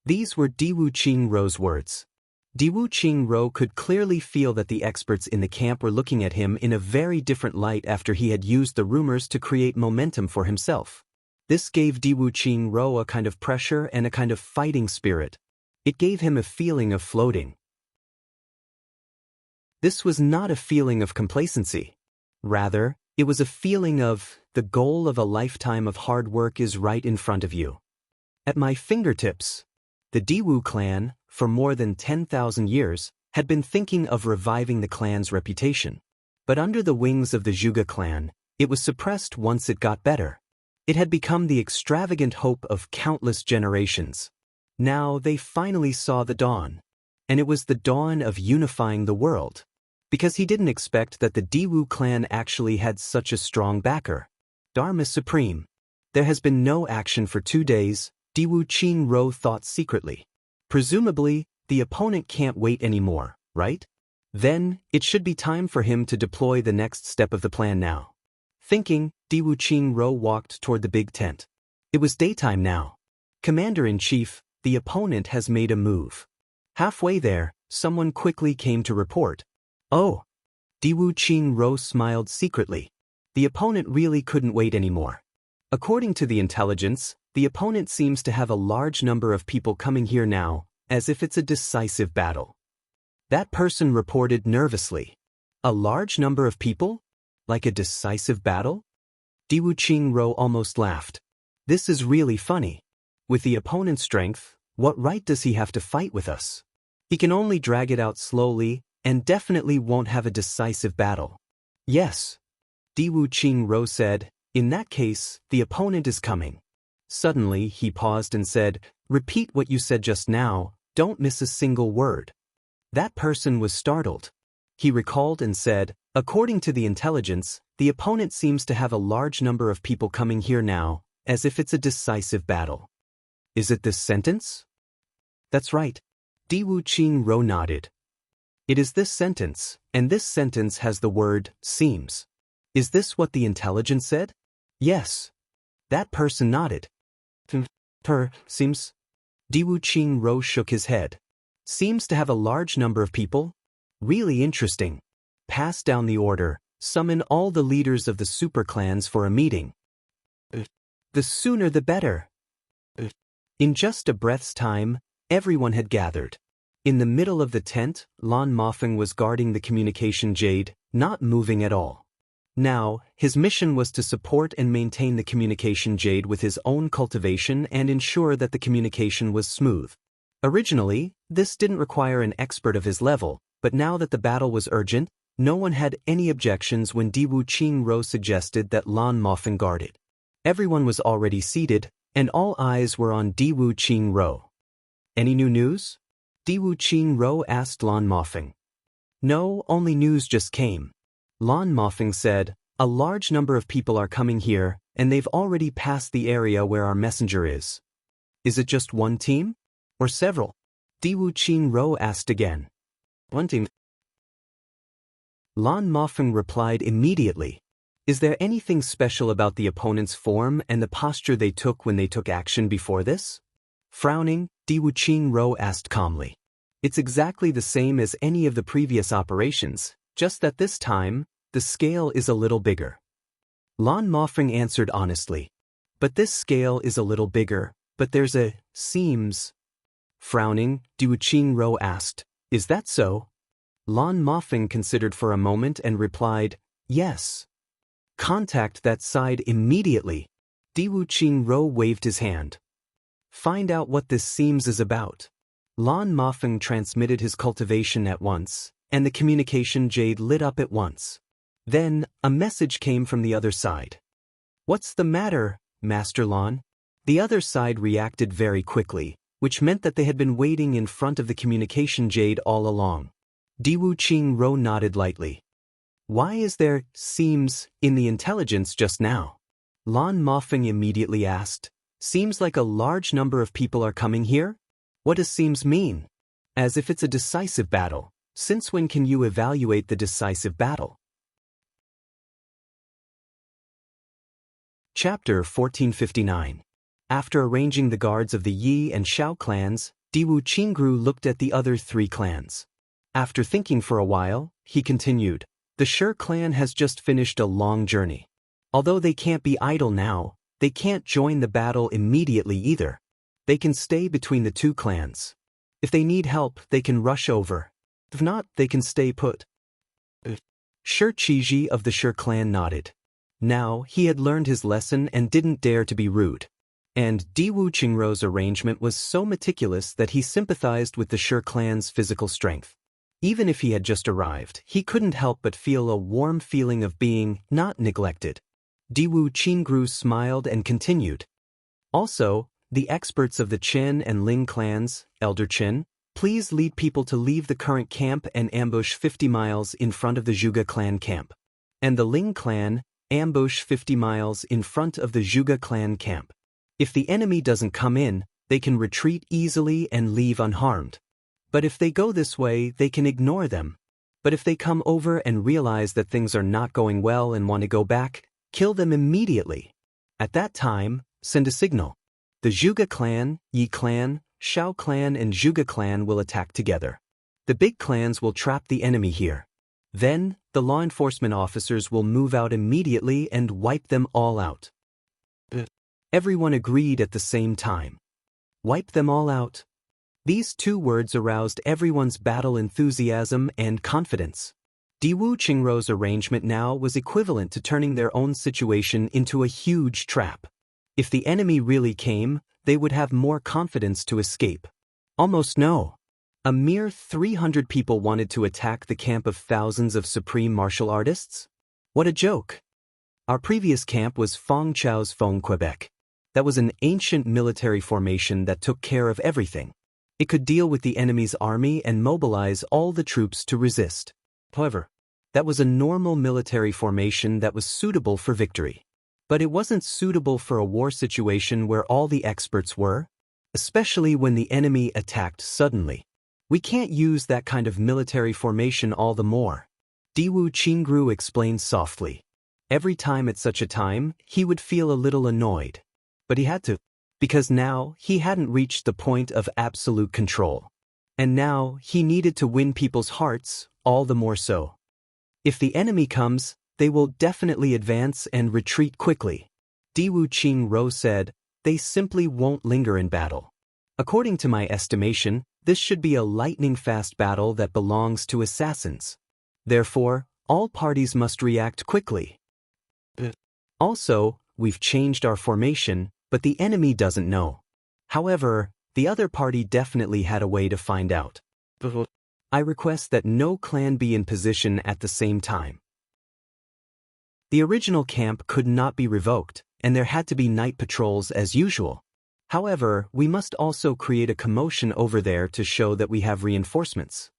These were Diwu Qingrou's words. Diwu Qingrou could clearly feel that the experts in the camp were looking at him in a very different light after he had used the rumors to create momentum for himself. This gave Diwu Qingrou a kind of pressure and a kind of fighting spirit. It gave him a feeling of floating. This was not a feeling of complacency. Rather, it was a feeling of, the goal of a lifetime of hard work is right in front of you. At my fingertips. The Diwu clan, for more than 10,000 years, had been thinking of reviving the clan's reputation. But under the wings of the Zhuge clan, it was suppressed once it got better. It had become the extravagant hope of countless generations. Now they finally saw the dawn. And it was the dawn of unifying the world. Because he didn't expect that the Diwu clan actually had such a strong backer. Dharma Supreme. There has been no action for 2 days, Diwu Qingrou thought secretly. Presumably, the opponent can't wait anymore, right? Then, it should be time for him to deploy the next step of the plan now. Thinking, Diwu Qingrou walked toward the big tent. It was daytime now. Commander-in-Chief, the opponent has made a move. Halfway there, someone quickly came to report. Oh! Diwu Qingrou smiled secretly. The opponent really couldn't wait anymore. According to the intelligence, the opponent seems to have a large number of people coming here now, as if it's a decisive battle. That person reported nervously. A large number of people? Like a decisive battle? Diwu Qingrou almost laughed. This is really funny. With the opponent's strength, what right does he have to fight with us? He can only drag it out slowly, and definitely won't have a decisive battle. Yes. Diwu Qingrou said, in that case, the opponent is coming. Suddenly, he paused and said, repeat what you said just now, don't miss a single word. That person was startled. He recalled and said, according to the intelligence, the opponent seems to have a large number of people coming here now, as if it's a decisive battle. Is it this sentence? That's right. Diwu Qingrou nodded. It is this sentence, and this sentence has the word, seems. Is this what the intelligence said? Yes. That person nodded. Seems. Diwu Qingrou shook his head. Seems to have a large number of people? Really interesting. Pass down the order, summon all the leaders of the super clans for a meeting. The sooner the better. In just a breath's time, everyone had gathered. In the middle of the tent, Lan Mofeng was guarding the communication jade, not moving at all. Now, his mission was to support and maintain the communication jade with his own cultivation and ensure that the communication was smooth. Originally, this didn't require an expert of his level, but now that the battle was urgent, no one had any objections when Diwu Qingrou suggested that Lan Mofeng guard it. Everyone was already seated, and all eyes were on Diwu Qingrou. Any new news? Diwu Qingrou asked Lan Mofeng. No, only news just came. Lan Mofeng said, a large number of people are coming here, and they've already passed the area where our messenger is. Is it just one team? Or several? Diwu Qingrou asked again. One team. Lan Mofeng replied immediately. Is there anything special about the opponent's form and the posture they took when they took action before this? Frowning, Diwu Qingrou asked calmly. It's exactly the same as any of the previous operations, just that this time, the scale is a little bigger. Lan Mofeng answered honestly. But this scale is a little bigger, but there's a, seems. Frowning, Diwu Qingrou asked, is that so? Lan Mofeng considered for a moment and replied, yes. Contact that side immediately. Diwu Qingrou waved his hand. Find out what this seems is about. Lan Mafeng transmitted his cultivation at once, and the communication jade lit up at once. Then, a message came from the other side. "What's the matter, Master Lan?" The other side reacted very quickly, which meant that they had been waiting in front of the communication jade all along. Diwu Qingro nodded lightly. "Why is there seems in the intelligence just now?" Lan Mafeng immediately asked. "Seems like a large number of people are coming here? What does seems mean?" "As if it's a decisive battle. Since when can you evaluate the decisive battle?" Chapter 1459. After arranging the guards of the Yi and Shao clans, Diwu Qingru looked at the other three clans. After thinking for a while, he continued, "The Shi clan has just finished a long journey. Although they can't be idle now, they can't join the battle immediately either. They can stay between the two clans. If they need help, they can rush over. If not, they can stay put." Shi Qiji of the Shi clan nodded. Now, he had learned his lesson and didn't dare to be rude. And Diwu Qingrou's arrangement was so meticulous that he sympathized with the Shi clan's physical strength. Even if he had just arrived, he couldn't help but feel a warm feeling of being not neglected. Diwu Qingru smiled and continued. "Also, the experts of the Chen and Ling clans, Elder Chen, please lead people to leave the current camp and ambush 50 miles in front of the Zhuge clan camp. And the Ling clan, ambush 50 miles in front of the Zhuge clan camp. If the enemy doesn't come in, they can retreat easily and leave unharmed. But if they go this way, they can ignore them. But if they come over and realize that things are not going well and want to go back, kill them immediately. At that time, send a signal. The Zhuge clan, Yi clan, Shao clan and Zhuge clan will attack together. The big clans will trap the enemy here. Then, the law enforcement officers will move out immediately and wipe them all out." Everyone agreed at the same time. Wipe them all out. These two words aroused everyone's battle enthusiasm and confidence. Diwu Qingrou's arrangement now was equivalent to turning their own situation into a huge trap. If the enemy really came, they would have more confidence to escape. Almost no. A mere 300 people wanted to attack the camp of thousands of supreme martial artists? What a joke. Our previous camp was Fong Chao's Fong Quebec. That was an ancient military formation that took care of everything. It could deal with the enemy's army and mobilize all the troops to resist. However, that was a normal military formation that was suitable for victory. But it wasn't suitable for a war situation where all the experts were, especially when the enemy attacked suddenly. We can't use that kind of military formation all the more. Diwu Qingru explained softly. Every time at such a time, he would feel a little annoyed. But he had to, because now he hadn't reached the point of absolute control. And now he needed to win people's hearts, all the more so. If the enemy comes, they will definitely advance and retreat quickly. Diwu Qingru said, they simply won't linger in battle. According to my estimation, this should be a lightning-fast battle that belongs to assassins. Therefore, all parties must react quickly. Also, we've changed our formation, but the enemy doesn't know. However, the other party definitely had a way to find out. I request that no clan be in position at the same time. The original camp could not be revoked, and there had to be night patrols as usual. However, we must also create a commotion over there to show that we have reinforcements.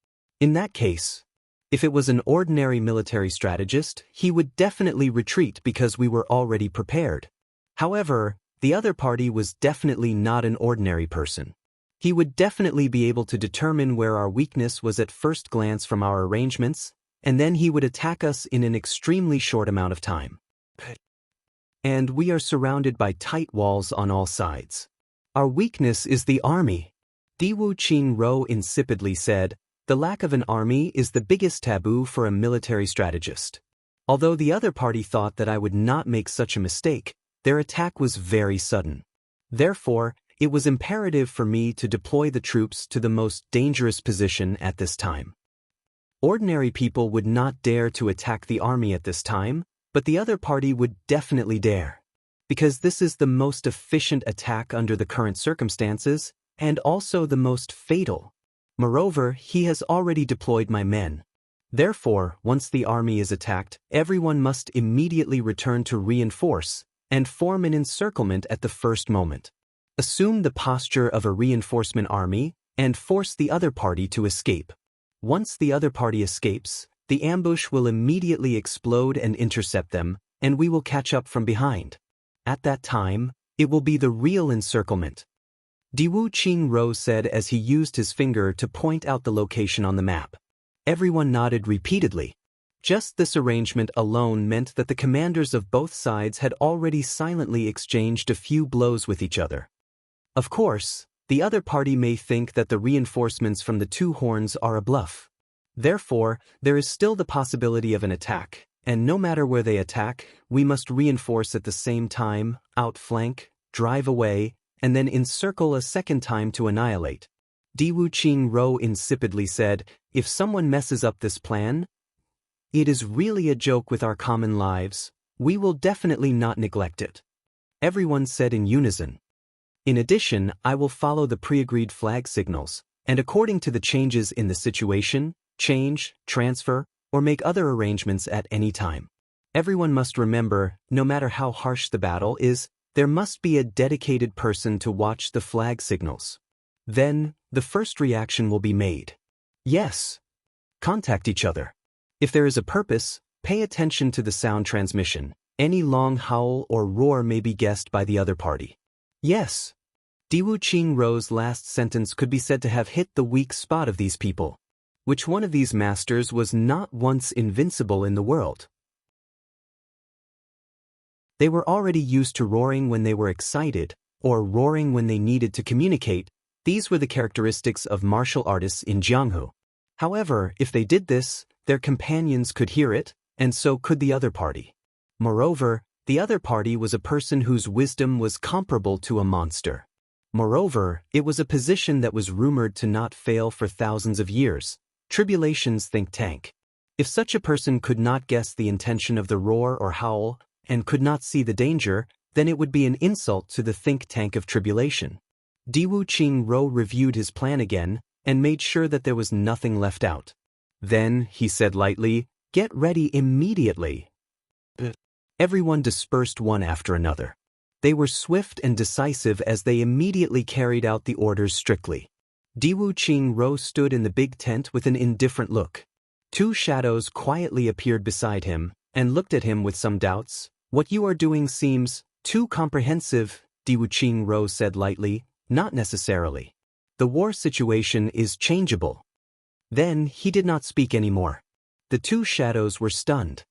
In that case, if it was an ordinary military strategist, he would definitely retreat because we were already prepared. However, the other party was definitely not an ordinary person. He would definitely be able to determine where our weakness was at first glance from our arrangements, and then he would attack us in an extremely short amount of time. And we are surrounded by tight walls on all sides. Our weakness is the army. Diwu Qingru insipidly said, the lack of an army is the biggest taboo for a military strategist. Although the other party thought that I would not make such a mistake, their attack was very sudden. Therefore, it was imperative for me to deploy the troops to the most dangerous position at this time. Ordinary people would not dare to attack the army at this time, but the other party would definitely dare. Because this is the most efficient attack under the current circumstances, and also the most fatal. Moreover, he has already deployed my men. Therefore, once the army is attacked, everyone must immediately return to reinforce and form an encirclement at the first moment. Assume the posture of a reinforcement army and force the other party to escape. Once the other party escapes, the ambush will immediately explode and intercept them, and we will catch up from behind. At that time, it will be the real encirclement. Diwu Qingro said as he used his finger to point out the location on the map. Everyone nodded repeatedly. Just this arrangement alone meant that the commanders of both sides had already silently exchanged a few blows with each other. Of course, the other party may think that the reinforcements from the two horns are a bluff. Therefore, there is still the possibility of an attack, and no matter where they attack, we must reinforce at the same time, outflank, drive away, and then encircle a second time to annihilate. Diwu Qingro insipidly said, "If someone messes up this plan, it is really a joke with our common lives. We will definitely not neglect it." Everyone said in unison. In addition, I will follow the pre-agreed flag signals, and according to the changes in the situation, change, transfer, or make other arrangements at any time. Everyone must remember, no matter how harsh the battle is, there must be a dedicated person to watch the flag signals. Then, the first reaction will be made. Yes. Contact each other. If there is a purpose, pay attention to the sound transmission. Any long howl or roar may be guessed by the other party. Yes. Diwu Qingro's last sentence could be said to have hit the weak spot of these people. Which one of these masters was not once invincible in the world? They were already used to roaring when they were excited, or roaring when they needed to communicate. These were the characteristics of martial artists in Jianghu. However, if they did this, their companions could hear it, and so could the other party. Moreover, the other party was a person whose wisdom was comparable to a monster. Moreover, it was a position that was rumored to not fail for thousands of years. Tribulation's think tank. If such a person could not guess the intention of the roar or howl, and could not see the danger, then it would be an insult to the think tank of tribulation. Diwu Qingro reviewed his plan again, and made sure that there was nothing left out. Then, he said lightly, "Get ready immediately." Everyone dispersed one after another. They were swift and decisive as they immediately carried out the orders strictly. Diwu Qingro stood in the big tent with an indifferent look. Two shadows quietly appeared beside him, and looked at him with some doubts. "What you are doing seems too comprehensive," Diwu Qingro said lightly. "Not necessarily. The war situation is changeable." Then he did not speak anymore. The two shadows were stunned.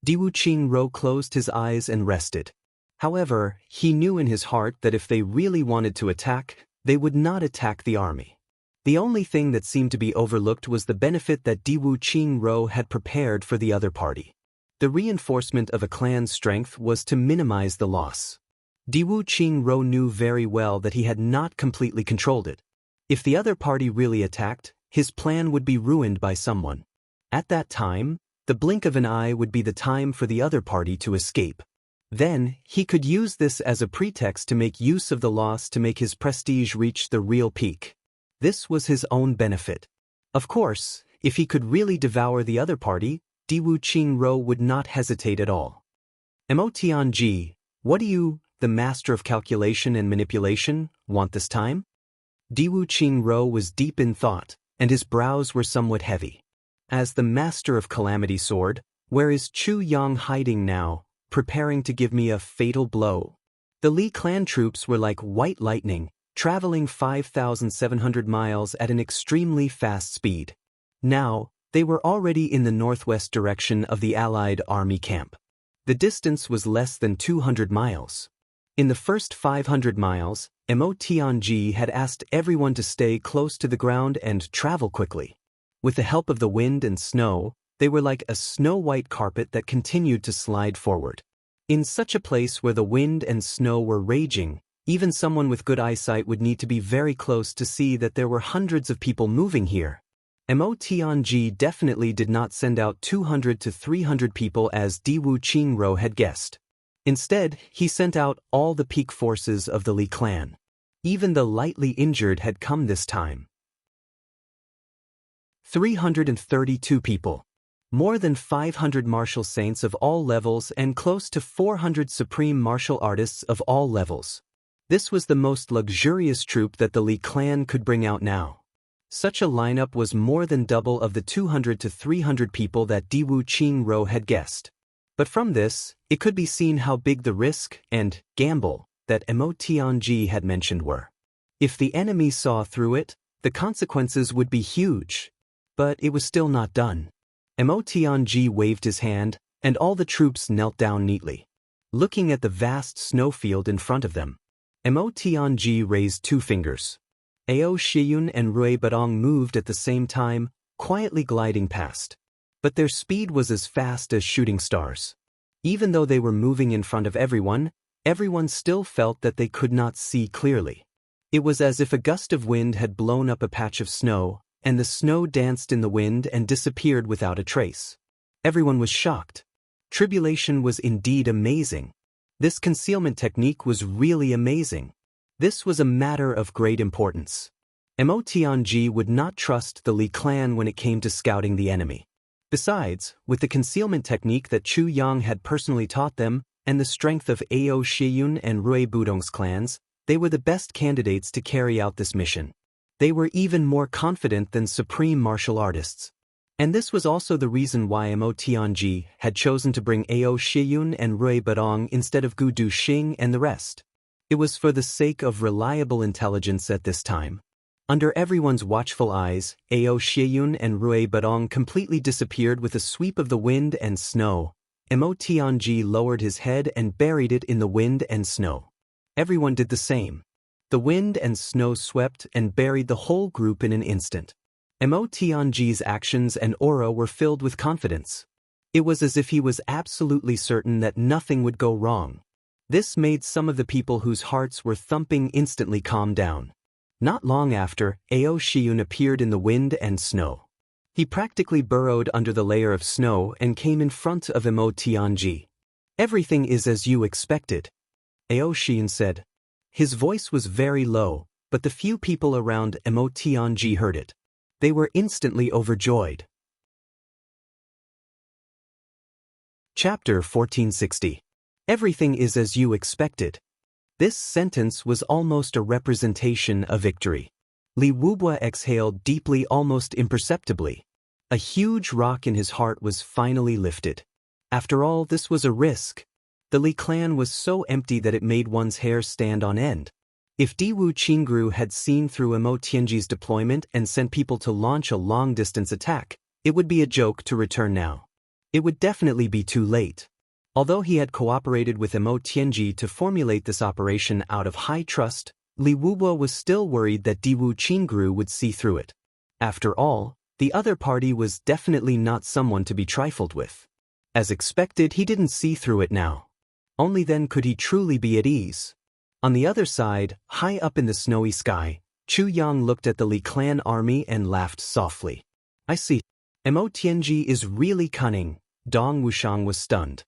Diwu Qingro closed his eyes and rested. However, he knew in his heart that if they really wanted to attack, they would not attack the army. The only thing that seemed to be overlooked was the benefit that Diwu Qingro had prepared for the other party. The reinforcement of a clan's strength was to minimize the loss. Diwu Qingro knew very well that he had not completely controlled it. If the other party really attacked, his plan would be ruined by someone. At that time, the blink of an eye would be the time for the other party to escape. Then, he could use this as a pretext to make use of the loss to make his prestige reach the real peak. This was his own benefit. Of course, if he could really devour the other party, Diwu Qingro would not hesitate at all. Emotianji, what do you, the master of calculation and manipulation, want this time? Diwu Qingro was deep in thought, and his brows were somewhat heavy. As the master of calamity sword, where is Chu Yang hiding now, preparing to give me a fatal blow? The Li clan troops were like white lightning, traveling 5,700 miles at an extremely fast speed. Now, they were already in the northwest direction of the Allied army camp. The distance was less than 200 miles. In the first 500 miles, Mo Tianji had asked everyone to stay close to the ground and travel quickly. With the help of the wind and snow, they were like a snow-white carpet that continued to slide forward. In such a place where the wind and snow were raging, even someone with good eyesight would need to be very close to see that there were hundreds of people moving here. Mo Tianji definitely did not send out 200 to 300 people as Diwu Qingro had guessed. Instead, he sent out all the peak forces of the Li clan. Even the lightly injured had come this time. 332 people. More than 500 martial saints of all levels and close to 400 supreme martial artists of all levels. This was the most luxurious troop that the Li clan could bring out now. Such a lineup was more than double of the 200 to 300 people that Diwu Qingro had guessed. But from this, it could be seen how big the risk and gamble that Mo Tianji had mentioned were. If the enemy saw through it, the consequences would be huge. But it was still not done. Mo Tianji waved his hand, and all the troops knelt down neatly, looking at the vast snowfield in front of them. Mo Tianji raised 2 fingers. Ao Shiyun and Rui Badong moved at the same time, quietly gliding past. But their speed was as fast as shooting stars. Even though they were moving in front of everyone still felt that they could not see clearly. It was as if a gust of wind had blown up a patch of snow, and the snow danced in the wind and disappeared without a trace. Everyone was shocked. Tribulation was indeed amazing. This concealment technique was really amazing. This was a matter of great importance. Mo Tianji would not trust the Li clan when it came to scouting the enemy. Besides, with the concealment technique that Chu Yang had personally taught them, and the strength of Ao Shiyun and Rui Budong's clans, they were the best candidates to carry out this mission. They were even more confident than supreme martial artists. And this was also the reason why Mo Tianji had chosen to bring Ao Shiyun and Rui Badong instead of Gu Duxing and the rest. It was for the sake of reliable intelligence at this time. Under everyone's watchful eyes, Ao Shiyun and Rui Badong completely disappeared with a sweep of the wind and snow. Mo Tianji lowered his head and buried it in the wind and snow. Everyone did the same. The wind and snow swept and buried the whole group in an instant. Mo Tianji's actions and aura were filled with confidence. It was as if he was absolutely certain that nothing would go wrong. This made some of the people whose hearts were thumping instantly calm down. Not long after, Ao Shiyun appeared in the wind and snow. He practically burrowed under the layer of snow and came in front of Mo Tianji. "Everything is as you expected," Ao Shiyun said. His voice was very low, but the few people around Mo Tianji heard it. They were instantly overjoyed. Chapter 1460. Everything is as you expected. This sentence was almost a representation of victory. Li Wubua exhaled deeply, almost imperceptibly. A huge rock in his heart was finally lifted. After all, this was a risk. The Li clan was so empty that it made one's hair stand on end. If Diwu Qingru had seen through Mo Tianji's deployment and sent people to launch a long-distance attack, it would be a joke to return now. It would definitely be too late. Although he had cooperated with Mo Tianji to formulate this operation out of high trust, Li Wubua was still worried that Diwu Qingru would see through it. After all, the other party was definitely not someone to be trifled with. As expected, he didn't see through it now. Only then could he truly be at ease. On the other side, high up in the snowy sky, Chu Yang looked at the Li clan army and laughed softly. "I see. Mo Tianji is really cunning." Dong Wushang was stunned.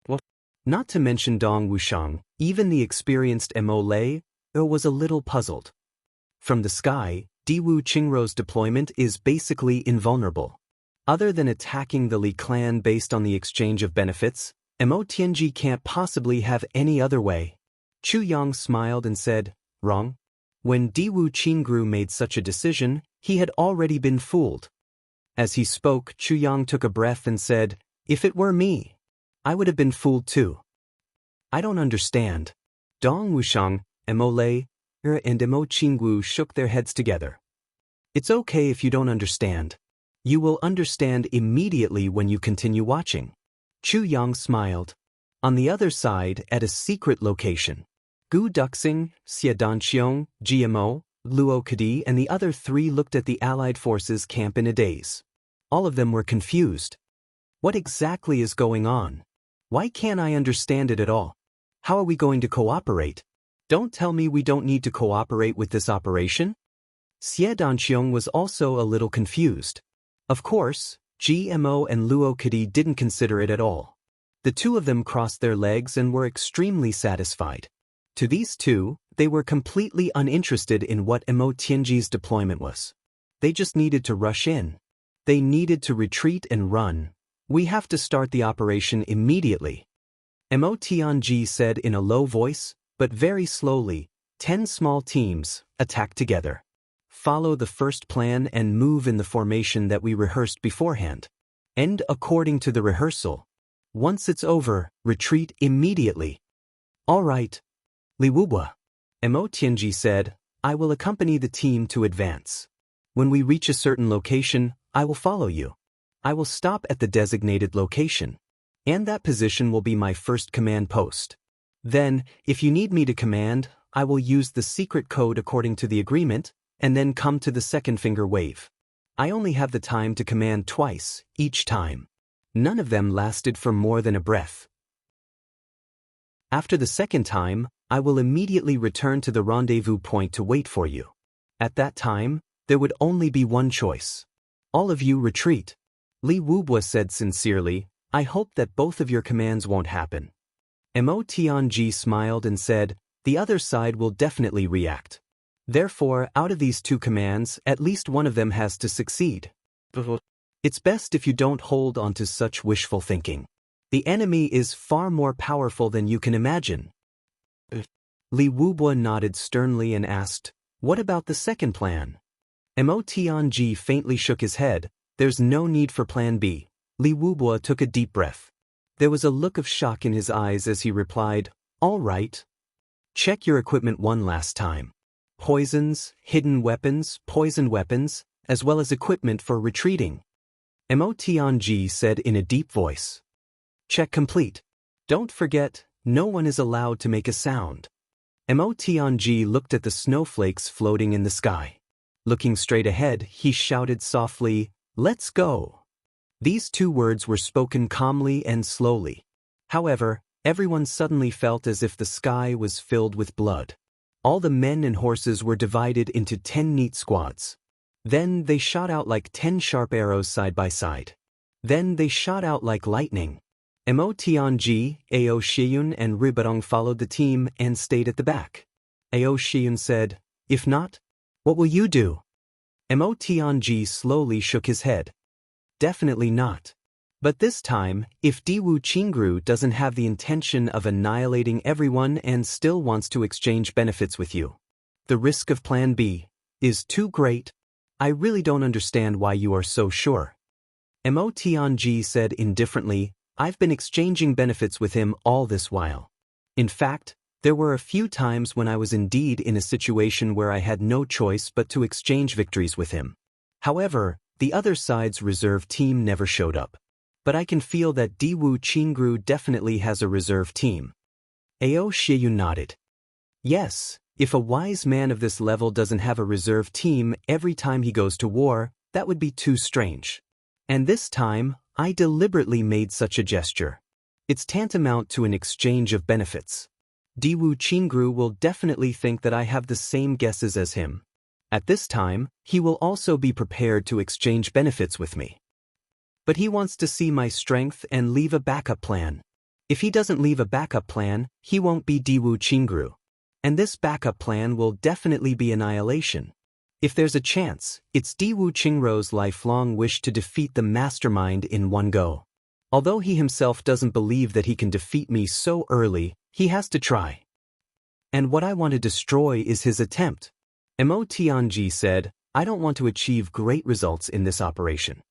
What? Not to mention Dong Wushang, even the experienced Mo Lei was a little puzzled. From the sky, Diwu Qingrou's deployment is basically invulnerable. Other than attacking the Li clan based on the exchange of benefits, Mo Tianji can't possibly have any other way. Chu Yang smiled and said, "Wrong." When Diwu Qingru made such a decision, he had already been fooled. As he spoke, Chu Yang took a breath and said, "If it were me, I would have been fooled too." "I don't understand." Dong Wushang, Mo Lei, and Mo Qinggu shook their heads together. "It's okay if you don't understand. You will understand immediately when you continue watching." Chu Yang smiled. On the other side, at a secret location, Gu Duxing, Xie Danqiong, GMO, Luo Kadi and the other 3 looked at the Allied forces camp in a daze. All of them were confused. What exactly is going on? Why can't I understand it at all? How are we going to cooperate? Don't tell me we don't need to cooperate with this operation? Xie Danqiong was also a little confused. Of course, GMO and Luo Kadi didn't consider it at all. The 2 of them crossed their legs and were extremely satisfied. To these two, they were completely uninterested in what Mo Tianji's deployment was. They just needed to rush in. They needed to retreat and run. We have to start the operation immediately. Mo Tianji said in a low voice, but very slowly, 10 small teams, attack together. Follow the first plan and move in the formation that we rehearsed beforehand. End according to the rehearsal. Once it's over, retreat immediately. All right. Li Wubwa. Mo Tianji said, I will accompany the team to advance. When we reach a certain location, I will follow you. I will stop at the designated location. And that position will be my first command post. Then, if you need me to command, I will use the secret code according to the agreement, and then come to the second finger wave. I only have the time to command twice, each time. None of them lasted for more than a breath. After the second time, I will immediately return to the rendezvous point to wait for you. At that time, there would only be one choice. All of you retreat. Li Wubwa said sincerely, I hope that both of your commands won't happen. Mo Tianji smiled and said, the other side will definitely react. Therefore, out of these two commands, at least one of them has to succeed. It's best if you don't hold on to such wishful thinking. The enemy is far more powerful than you can imagine. Li Wubwa nodded sternly and asked, what about the second plan? Mo Tianji faintly shook his head. There's no need for plan B. Li Wubwa took a deep breath. There was a look of shock in his eyes as he replied, all right. Check your equipment one last time. Poisons, hidden weapons, poisoned weapons, as well as equipment for retreating. Mo Tianji said in a deep voice. Check complete. Don't forget, no one is allowed to make a sound. Mo Tianji looked at the snowflakes floating in the sky. Looking straight ahead, he shouted softly, let's go. These two words were spoken calmly and slowly. However, everyone suddenly felt as if the sky was filled with blood. All the men and horses were divided into 10 neat squads. Then they shot out like 10 sharp arrows side by side. Then they shot out like lightning. Mo Tianji, Ao Shiyun and Ribarong followed the team and stayed at the back. Ao Shiyun said, if not, what will you do? Mo Tianji slowly shook his head. Definitely not. But this time, if Diwu Qingru doesn't have the intention of annihilating everyone and still wants to exchange benefits with you, the risk of plan B is too great. I really don't understand why you are so sure. Mo Tianji said indifferently, I've been exchanging benefits with him all this while. In fact, there were a few times when I was indeed in a situation where I had no choice but to exchange victories with him. However, the other side's reserve team never showed up. But I can feel that Diwu Qingru definitely has a reserve team. Ao Shiyun nodded. Yes, if a wise man of this level doesn't have a reserve team every time he goes to war, that would be too strange. And this time, I deliberately made such a gesture. It's tantamount to an exchange of benefits. Diwu Qingru will definitely think that I have the same guesses as him. At this time, he will also be prepared to exchange benefits with me. But he wants to see my strength and leave a backup plan. If he doesn't leave a backup plan, he won't be Diwu Qingru. And this backup plan will definitely be annihilation. If there's a chance, it's Diwu Qingru's lifelong wish to defeat the mastermind in one go. Although he himself doesn't believe that he can defeat me so early, he has to try. And what I want to destroy is his attempt. Mo Tianji said, I don't want to achieve great results in this operation.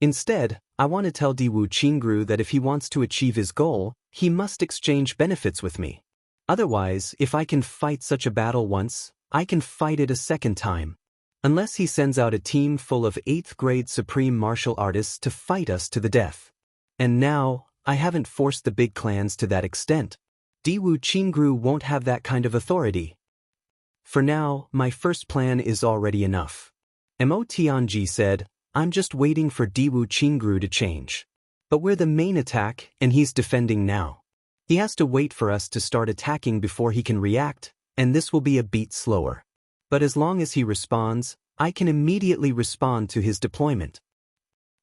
Instead, I want to tell Diwu Qingru that if he wants to achieve his goal, he must exchange benefits with me. Otherwise, if I can fight such a battle once, I can fight it a second time. Unless he sends out a team full of 8th grade supreme martial artists to fight us to the death. And now, I haven't forced the big clans to that extent. Diwu Qingru won't have that kind of authority. For now, my first plan is already enough. Mo Tianji said, I'm just waiting for Diwu Qingru to change. But we're the main attack, and he's defending now. He has to wait for us to start attacking before he can react, and this will be a beat slower. But as long as he responds, I can immediately respond to his deployment.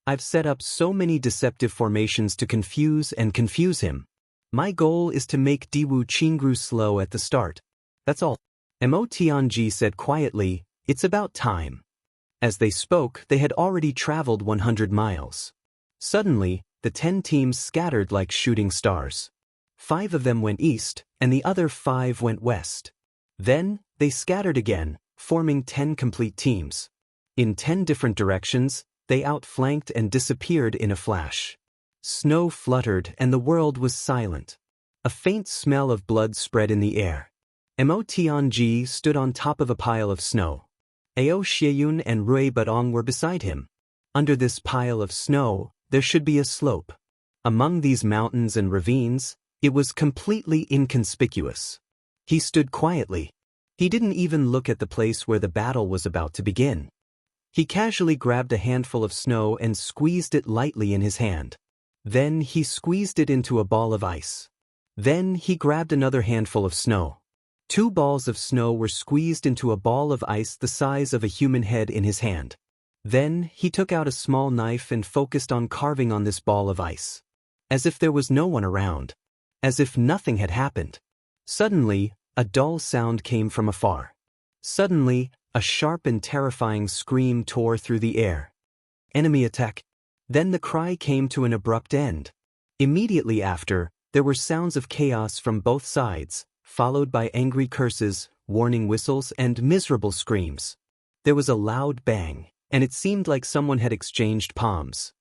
I've set up so many deceptive formations to confuse him. My goal is to make Diwu Qingru slow at the start. That's all. Mo Tianji said quietly, "It's about time." As they spoke, they had already traveled 100 miles. Suddenly, the 10 teams scattered like shooting stars. 5 of them went east, and the other 5 went west. Then, they scattered again, forming 10 complete teams. In 10 different directions, they outflanked and disappeared in a flash. Snow fluttered and the world was silent. A faint smell of blood spread in the air. Mo Tianji stood on top of a pile of snow. Ao Xieyun and Rui Badong were beside him. Under this pile of snow, there should be a slope. Among these mountains and ravines, it was completely inconspicuous. He stood quietly. He didn't even look at the place where the battle was about to begin. He casually grabbed a handful of snow and squeezed it lightly in his hand. Then he squeezed it into a ball of ice. Then he grabbed another handful of snow. 2 balls of snow were squeezed into a ball of ice the size of a human head in his hand. Then he took out a small knife and focused on carving on this ball of ice. As if there was no one around. As if nothing had happened. Suddenly, a dull sound came from afar. Suddenly, a sharp and terrifying scream tore through the air. Enemy attack. Then the cry came to an abrupt end. Immediately after, there were sounds of chaos from both sides, followed by angry curses, warning whistles, and miserable screams. There was a loud bang, and it seemed like someone had exchanged palms.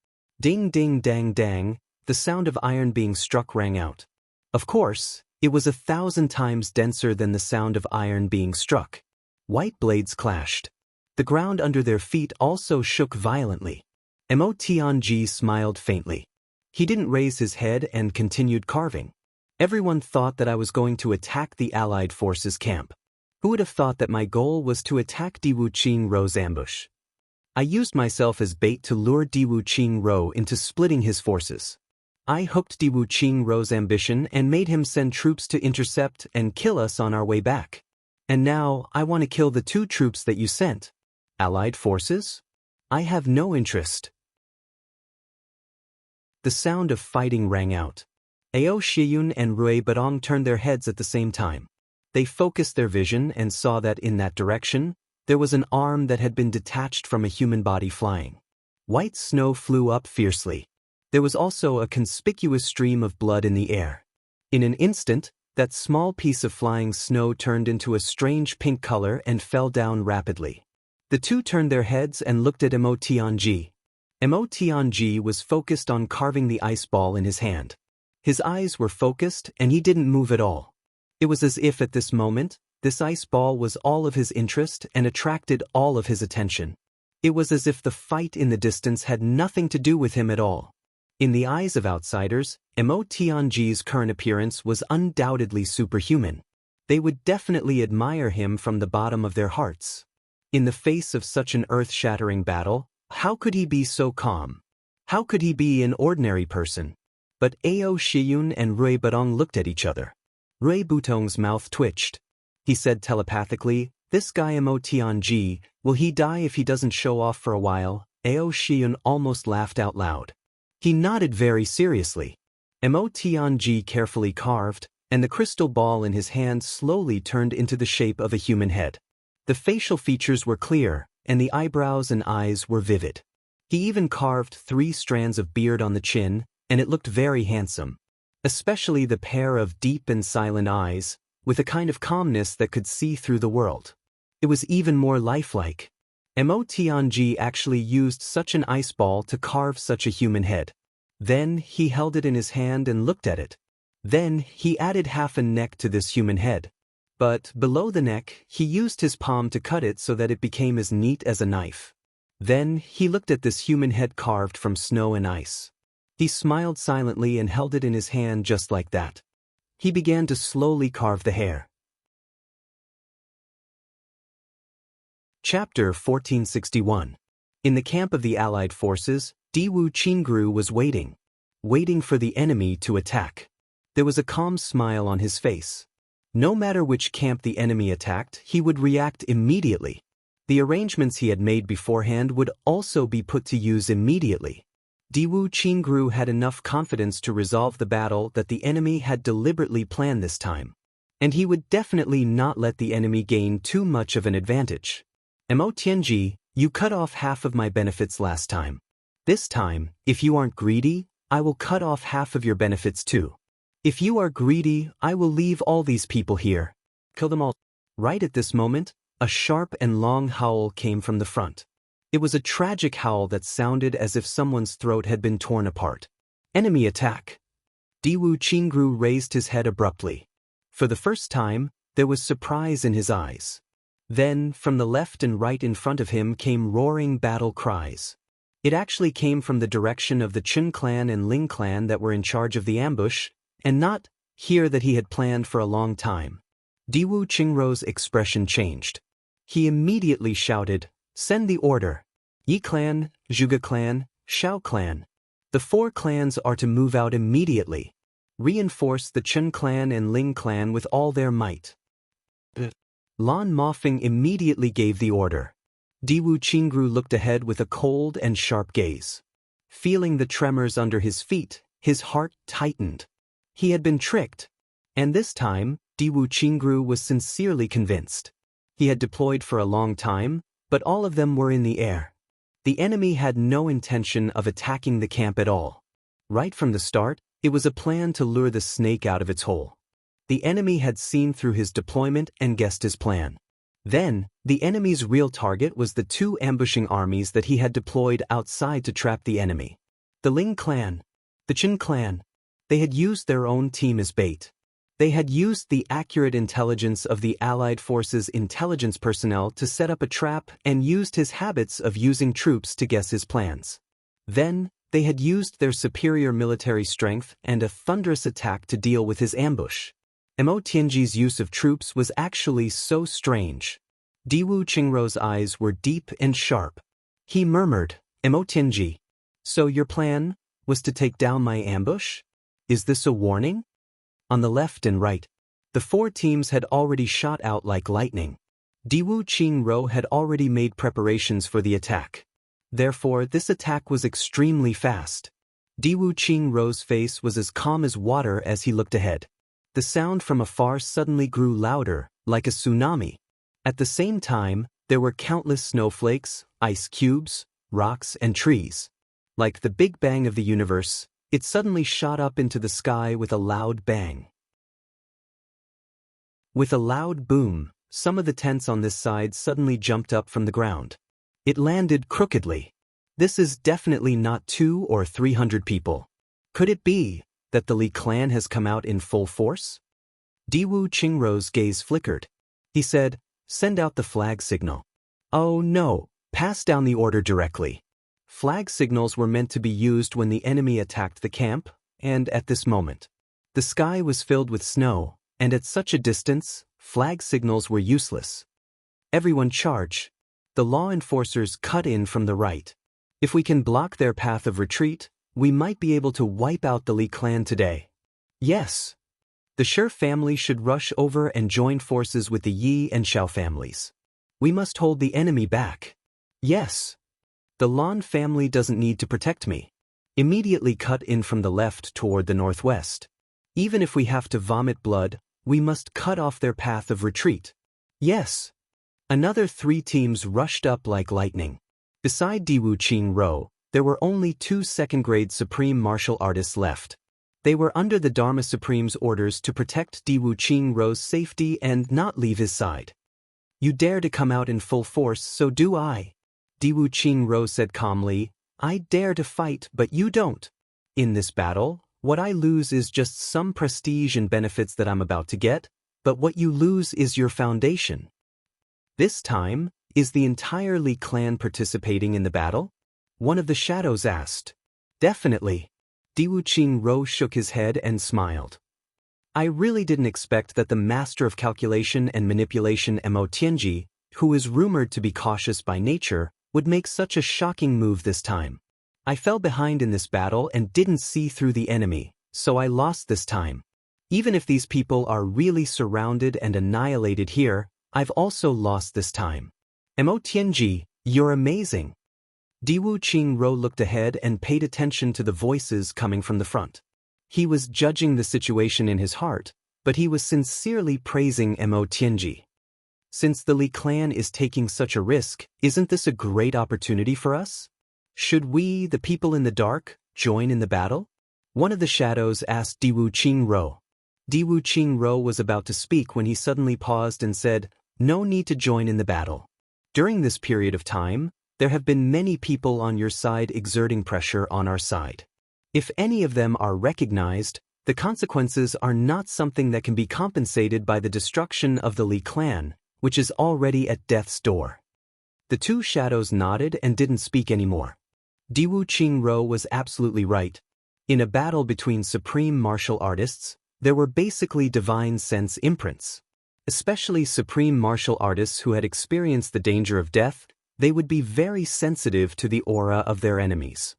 Ding ding dang dang, the sound of iron being struck rang out. Of course, it was 1,000 times denser than the sound of iron being struck. White blades clashed. The ground under their feet also shook violently. Mo Tianji smiled faintly. He didn't raise his head and continued carving. Everyone thought that I was going to attack the Allied forces' camp. Who would have thought that my goal was to attack Diwu Qingrou's ambush? I used myself as bait to lure Diwu Qingrou into splitting his forces. I hooked Diwu Qingrou's ambition and made him send troops to intercept and kill us on our way back. And now, I want to kill the 2 troops that you sent. Allied forces? I have no interest. The sound of fighting rang out. Ao Xieyun and Rui Badong turned their heads at the same time. They focused their vision and saw that in that direction, there was an arm that had been detached from a human body flying. White snow flew up fiercely. There was also a conspicuous stream of blood in the air. In an instant, that small piece of flying snow turned into a strange pink color and fell down rapidly. The 2 turned their heads and looked at Mo Tianji. Mo Tianji was focused on carving the ice ball in his hand. His eyes were focused and he didn't move at all. It was as if at this moment, this ice ball was all of his interest and attracted all of his attention. It was as if the fight in the distance had nothing to do with him at all. In the eyes of outsiders, Mo Tianji's current appearance was undoubtedly superhuman. They would definitely admire him from the bottom of their hearts. In the face of such an earth-shattering battle, how could he be so calm? How could he be an ordinary person? But Ao Xieyun and Rui Badong looked at each other. Rui Butong's mouth twitched. He said telepathically, "This guy Mo Tianji, will he die if he doesn't show off for a while?" Ao Xieyun almost laughed out loud. He nodded very seriously. Mo Tianji carefully carved, and the crystal ball in his hand slowly turned into the shape of a human head. The facial features were clear, and the eyebrows and eyes were vivid. He even carved 3 strands of beard on the chin, and it looked very handsome. Especially the pair of deep and silent eyes, with a kind of calmness that could see through the world. It was even more lifelike. Mo Tianji actually used such an ice ball to carve such a human head. Then he held it in his hand and looked at it. Then he added half a neck to this human head. But below the neck, he used his palm to cut it so that it became as neat as a knife. Then he looked at this human head carved from snow and ice. He smiled silently and held it in his hand just like that. He began to slowly carve the hair. Chapter 1461. In the camp of the Allied forces, Diwu Qingru was waiting for the enemy to attack. There was a calm smile on his face. No matter which camp the enemy attacked, he would react immediately. The arrangements he had made beforehand would also be put to use immediately. Diwu Qingru had enough confidence to resolve the battle that the enemy had deliberately planned this time. And he would definitely not let the enemy gain too much of an advantage. Mo Tianji, you cut off half of my benefits last time. This time, if you aren't greedy, I will cut off half of your benefits too. If you are greedy, I will leave all these people here. Kill them all. Right at this moment, a sharp and long howl came from the front. It was a tragic howl that sounded as if someone's throat had been torn apart. Enemy attack. Diwu Qingru raised his head abruptly. For the first time, there was surprise in his eyes. Then, from the left and right in front of him came roaring battle cries. It actually came from the direction of the Chun clan and Ling clan that were in charge of the ambush, and not here that he had planned for a long time. Diwu Qingru's expression changed. He immediately shouted, "Send the order. Yi clan, Zhuge clan, Shao clan. The 4 clans are to move out immediately. Reinforce the Chun clan and Ling clan with all their might." Lan Mofeng immediately gave the order. Diwu Qingru looked ahead with a cold and sharp gaze. Feeling the tremors under his feet, his heart tightened. He had been tricked. And this time, Diwu Qingru was sincerely convinced. He had deployed for a long time, but all of them were in the air. The enemy had no intention of attacking the camp at all. Right from the start, it was a plan to lure the snake out of its hole. The enemy had seen through his deployment and guessed his plan. Then, the enemy's real target was the 2 ambushing armies that he had deployed outside to trap the enemy. The Ling clan, the Chun clan, they had used their own team as bait. They had used the accurate intelligence of the Allied forces' intelligence personnel to set up a trap and used his habits of using troops to guess his plans. Then, they had used their superior military strength and a thunderous attack to deal with his ambush. Mo Tianji's use of troops was actually so strange. Diwu Qingru's eyes were deep and sharp. He murmured, "Mo Tianji, so your plan was to take down my ambush? Is this a warning?" On the left and right, the 4 teams had already shot out like lightning. Diwu Qingru had already made preparations for the attack. Therefore, this attack was extremely fast. Diwu Qingru's face was as calm as water as he looked ahead. The sound from afar suddenly grew louder, like a tsunami. At the same time, there were countless snowflakes, ice cubes, rocks, and trees. Like the Big Bang of the universe, it suddenly shot up into the sky with a loud bang. With a loud boom, some of the tents on this side suddenly jumped up from the ground. It landed crookedly. This is definitely not 200 or 300 people. Could it be that the Li clan has come out in full force? Diwu Qingru's gaze flickered. He said, "Send out the flag signal." Oh no, pass down the order directly. Flag signals were meant to be used when the enemy attacked the camp, and at this moment. The sky was filled with snow, and at such a distance, flag signals were useless. Everyone charge. The law enforcers cut in from the right. If we can block their path of retreat, we might be able to wipe out the Li clan today. Yes. The Shi family should rush over and join forces with the Yi and Xiao families. We must hold the enemy back. Yes. The Lan family doesn't need to protect me. Immediately cut in from the left toward the northwest. Even if we have to vomit blood, we must cut off their path of retreat. Yes. Another 3 teams rushed up like lightning. Beside Diwu Qingru, there were only 2 second-grade supreme martial artists left. They were under the Dharma Supreme's orders to protect Diwu Qingru's safety and not leave his side. "You dare to come out in full force, so do I." Diwu Qingru said calmly, "I dare to fight, but you don't. In this battle, what I lose is just some prestige and benefits that I'm about to get, but what you lose is your foundation." This time, is the entire Li clan participating in the battle? One of the shadows asked. Definitely. Diwu Qingru shook his head and smiled. I really didn't expect that the master of calculation and manipulation Mo Tianji, who is rumored to be cautious by nature, would make such a shocking move this time. I fell behind in this battle and didn't see through the enemy, so I lost this time. Even if these people are really surrounded and annihilated here, I've also lost this time. Mo Tianji, you're amazing. Diwu Qingro looked ahead and paid attention to the voices coming from the front. He was judging the situation in his heart, but he was sincerely praising Mo Tianji. Since the Li clan is taking such a risk, isn't this a great opportunity for us? Should we, the people in the dark, join in the battle? One of the shadows asked Diwu Qingro. Diwu Qingro was about to speak when he suddenly paused and said, "No need to join in the battle. During this period of time, there have been many people on your side exerting pressure on our side. If any of them are recognized, the consequences are not something that can be compensated by the destruction of the Li clan, which is already at death's door." The two shadows nodded and didn't speak anymore. Diwu Qingro was absolutely right. In a battle between supreme martial artists, there were basically divine sense imprints. Especially supreme martial artists who had experienced the danger of death, they would be very sensitive to the aura of their enemies.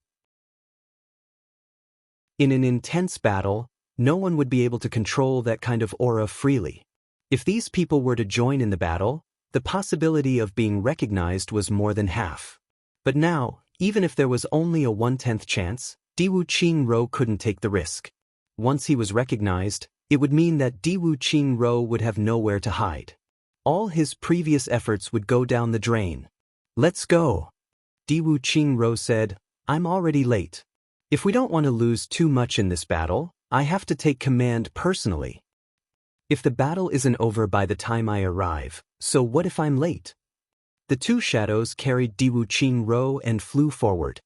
In an intense battle, no one would be able to control that kind of aura freely. If these people were to join in the battle, the possibility of being recognized was more than half. But now, even if there was only a 1/10 chance, Diwu Qingro couldn't take the risk. Once he was recognized, it would mean that Diwu Qingro would have nowhere to hide. All his previous efforts would go down the drain. "Let's go," Diwu Qingro said. "I'm already late. If we don't want to lose too much in this battle, I have to take command personally. If the battle isn't over by the time I arrive, so what if I'm late?" The two shadows carried Diwu Qingro and flew forward.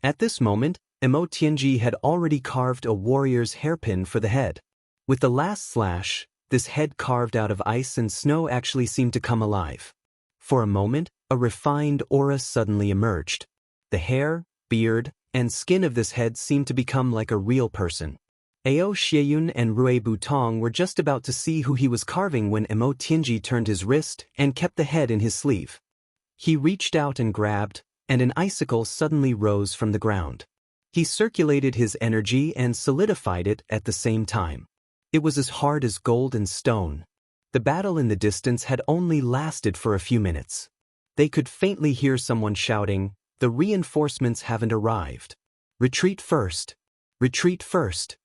At this moment, Mo Tianji had already carved a warrior's hairpin for the head. With the last slash, this head carved out of ice and snow actually seemed to come alive. For a moment, a refined aura suddenly emerged. The hair, beard, and skin of this head seemed to become like a real person. Ao Xieyun and Rui Butong were just about to see who he was carving when Mo Tianji turned his wrist and kept the head in his sleeve. He reached out and grabbed, and an icicle suddenly rose from the ground. He circulated his energy and solidified it at the same time. It was as hard as gold and stone. The battle in the distance had only lasted for a few minutes. They could faintly hear someone shouting, "The reinforcements haven't arrived. Retreat first. Retreat first."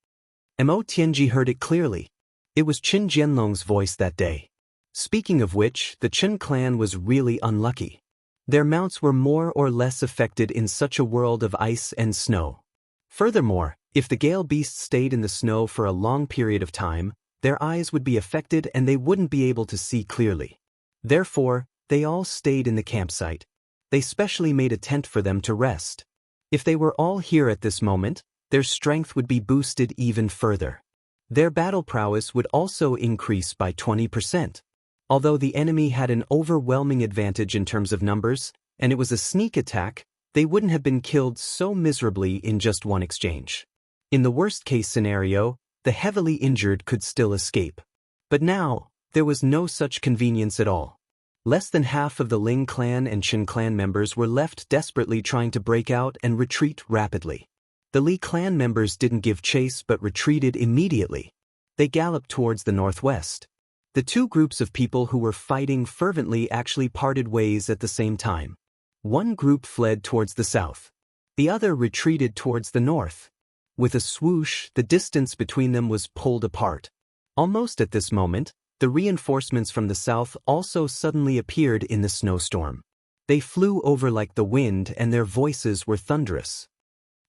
Mo Tianji heard it clearly. It was Qin Jianlong's voice that day. Speaking of which, the Qin clan was really unlucky. Their mounts were more or less affected in such a world of ice and snow. Furthermore, if the gale beasts stayed in the snow for a long period of time, their eyes would be affected and they wouldn't be able to see clearly. Therefore, they all stayed in the campsite. They specially made a tent for them to rest. If they were all here at this moment, their strength would be boosted even further. Their battle prowess would also increase by 20%. Although the enemy had an overwhelming advantage in terms of numbers, and it was a sneak attack, they wouldn't have been killed so miserably in just one exchange. In the worst-case scenario, the heavily injured could still escape. But now, there was no such convenience at all. Less than half of the Ling clan and Qin clan members were left desperately trying to break out and retreat rapidly. The Li clan members didn't give chase but retreated immediately. They galloped towards the northwest. The two groups of people who were fighting fervently actually parted ways at the same time. One group fled towards the south. The other retreated towards the north. With a swoosh, the distance between them was pulled apart. Almost at this moment, the reinforcements from the south also suddenly appeared in the snowstorm. They flew over like the wind and their voices were thunderous.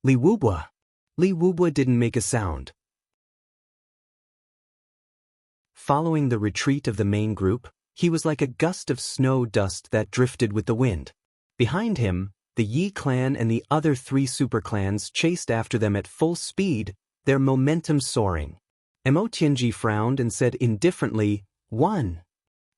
"Li Wubwa." Li Wubwa didn't make a sound. Following the retreat of the main group, he was like a gust of snow dust that drifted with the wind. Behind him, the Yi clan and the other three superclans chased after them at full speed, their momentum soaring. Mo Tianji frowned and said indifferently, "One."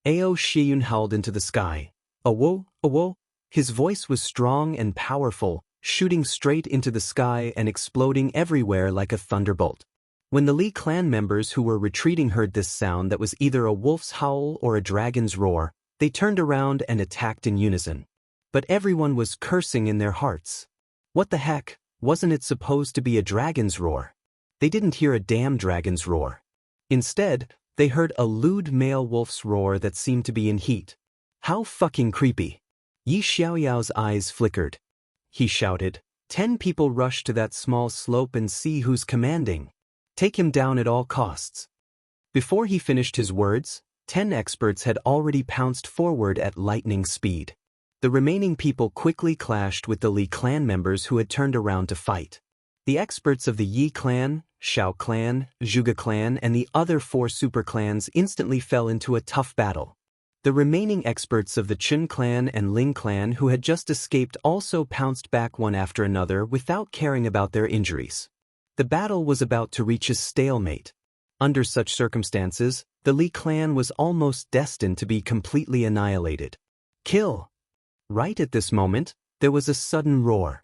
Ao Shiyun howled into the sky. "Awo, awo." His voice was strong and powerful, shooting straight into the sky and exploding everywhere like a thunderbolt. When the Li clan members who were retreating heard this sound that was either a wolf's howl or a dragon's roar, they turned around and attacked in unison. But everyone was cursing in their hearts. What the heck, wasn't it supposed to be a dragon's roar? They didn't hear a damn dragon's roar. Instead, they heard a lewd male wolf's roar that seemed to be in heat. How fucking creepy. Yi Xiaoyao's eyes flickered. he shouted. 10 people rushed to that small slope and see who's commanding. Take him down at all costs. Before he finished his words, 10 experts had already pounced forward at lightning speed. The remaining people quickly clashed with the Li clan members who had turned around to fight. The experts of the Yi clan, Shao clan, Zhuge clan, and the other 4 super clans instantly fell into a tough battle. The remaining experts of the Chun clan and Ling clan who had just escaped also pounced back one after another without caring about their injuries. The battle was about to reach a stalemate. Under such circumstances, the Li clan was almost destined to be completely annihilated. Kill! Right at this moment, there was a sudden roar.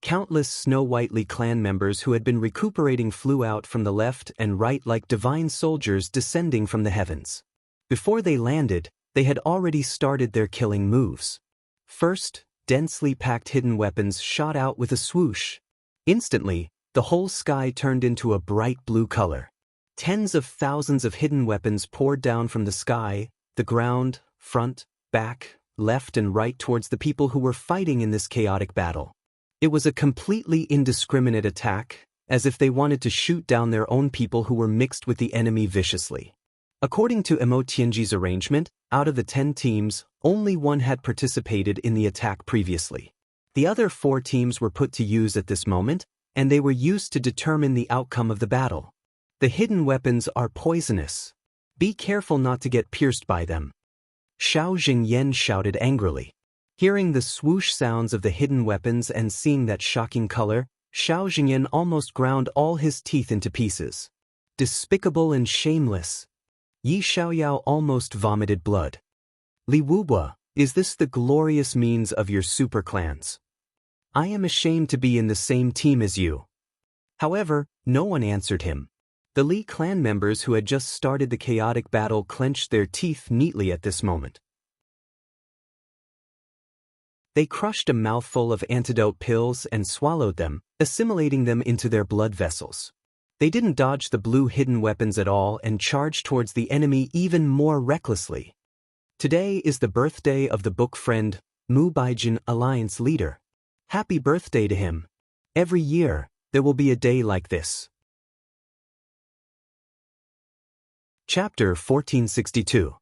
Countless snow-white Li clan members who had been recuperating flew out from the left and right like divine soldiers descending from the heavens. Before they landed, they had already started their killing moves. First, densely packed hidden weapons shot out with a swoosh. Instantly, the whole sky turned into a bright blue color. Tens of thousands of hidden weapons poured down from the sky, the ground, front, back, left and right towards the people who were fighting in this chaotic battle. It was a completely indiscriminate attack, as if they wanted to shoot down their own people who were mixed with the enemy viciously. According to Tianji's arrangement, out of the 10 teams, only one had participated in the attack previously. The other 4 teams were put to use at this moment, and they were used to determine the outcome of the battle. The hidden weapons are poisonous. Be careful not to get pierced by them. Xiao Jingyan shouted angrily. Hearing the swoosh sounds of the hidden weapons and seeing that shocking color, Xiao Jingyan almost ground all his teeth into pieces. Despicable and shameless. Yi Xiaoyao almost vomited blood. Li Wubua, is this the glorious means of your super clans? I am ashamed to be in the same team as you. However, no one answered him. The Li clan members who had just started the chaotic battle clenched their teeth neatly at this moment. They crushed a mouthful of antidote pills and swallowed them, assimilating them into their blood vessels. They didn't dodge the blue hidden weapons at all and charged towards the enemy even more recklessly. Today is the birthday of the book friend, Mu Baijin Alliance leader. Happy birthday to him. Every year, there will be a day like this. Chapter 1462.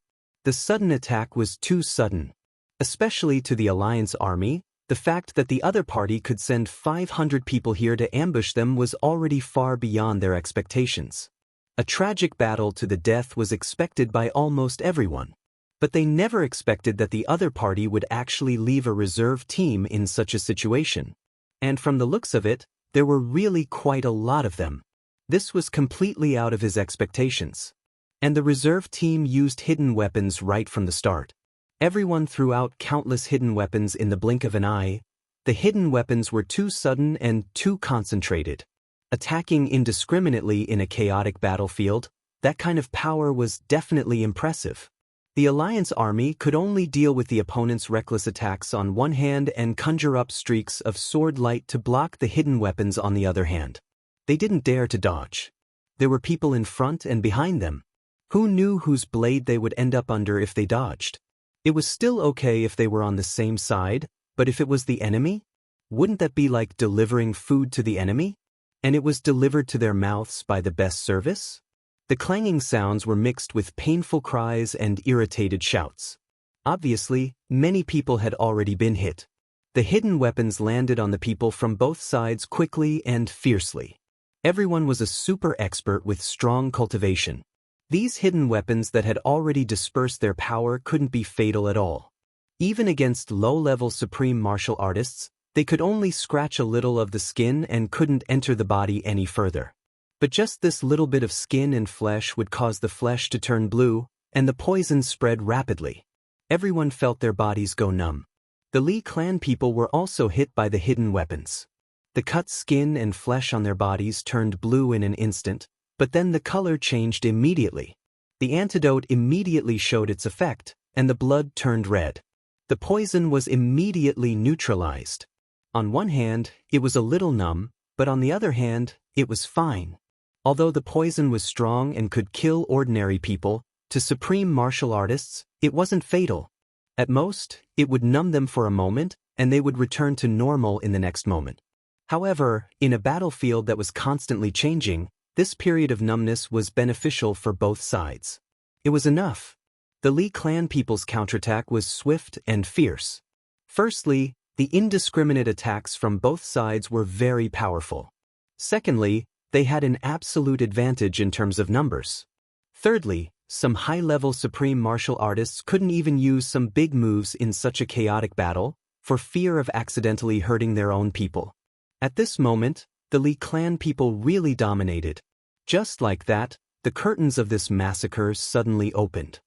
The sudden attack was too sudden. Especially to the Alliance army, the fact that the other party could send 500 people here to ambush them was already far beyond their expectations. A tragic battle to the death was expected by almost everyone. But they never expected that the other party would actually leave a reserve team in such a situation. And from the looks of it, there were really quite a lot of them. This was completely out of his expectations. And the reserve team used hidden weapons right from the start. Everyone threw out countless hidden weapons in the blink of an eye. The hidden weapons were too sudden and too concentrated. Attacking indiscriminately in a chaotic battlefield, that kind of power was definitely impressive. The Alliance army could only deal with the opponent's reckless attacks on one hand and conjure up streaks of sword light to block the hidden weapons on the other hand. They didn't dare to dodge. There were people in front and behind them. Who knew whose blade they would end up under if they dodged? It was still okay if they were on the same side, but if it was the enemy? Wouldn't that be like delivering food to the enemy? And it was delivered to their mouths by the best service? The clanging sounds were mixed with painful cries and irritated shouts. Obviously, many people had already been hit. The hidden weapons landed on the people from both sides quickly and fiercely. Everyone was a super expert with strong cultivation. These hidden weapons that had already dispersed their power couldn't be fatal at all. Even against low-level supreme martial artists, they could only scratch a little of the skin and couldn't enter the body any further. But just this little bit of skin and flesh would cause the flesh to turn blue, and the poison spread rapidly. Everyone felt their bodies go numb. The Li clan people were also hit by the hidden weapons. The cut skin and flesh on their bodies turned blue in an instant, but then the color changed immediately. The antidote immediately showed its effect, and the blood turned red. The poison was immediately neutralized. On one hand, it was a little numb, but on the other hand, it was fine. Although the poison was strong and could kill ordinary people, to supreme martial artists, it wasn't fatal. At most, it would numb them for a moment, and they would return to normal in the next moment. However, in a battlefield that was constantly changing, this period of numbness was beneficial for both sides. It was enough. The Li clan people's counterattack was swift and fierce. Firstly, the indiscriminate attacks from both sides were very powerful. Secondly, they had an absolute advantage in terms of numbers. Thirdly, some high-level supreme martial artists couldn't even use some big moves in such a chaotic battle, for fear of accidentally hurting their own people. At this moment, the Li clan people really dominated. Just like that, the curtains of this massacre suddenly opened.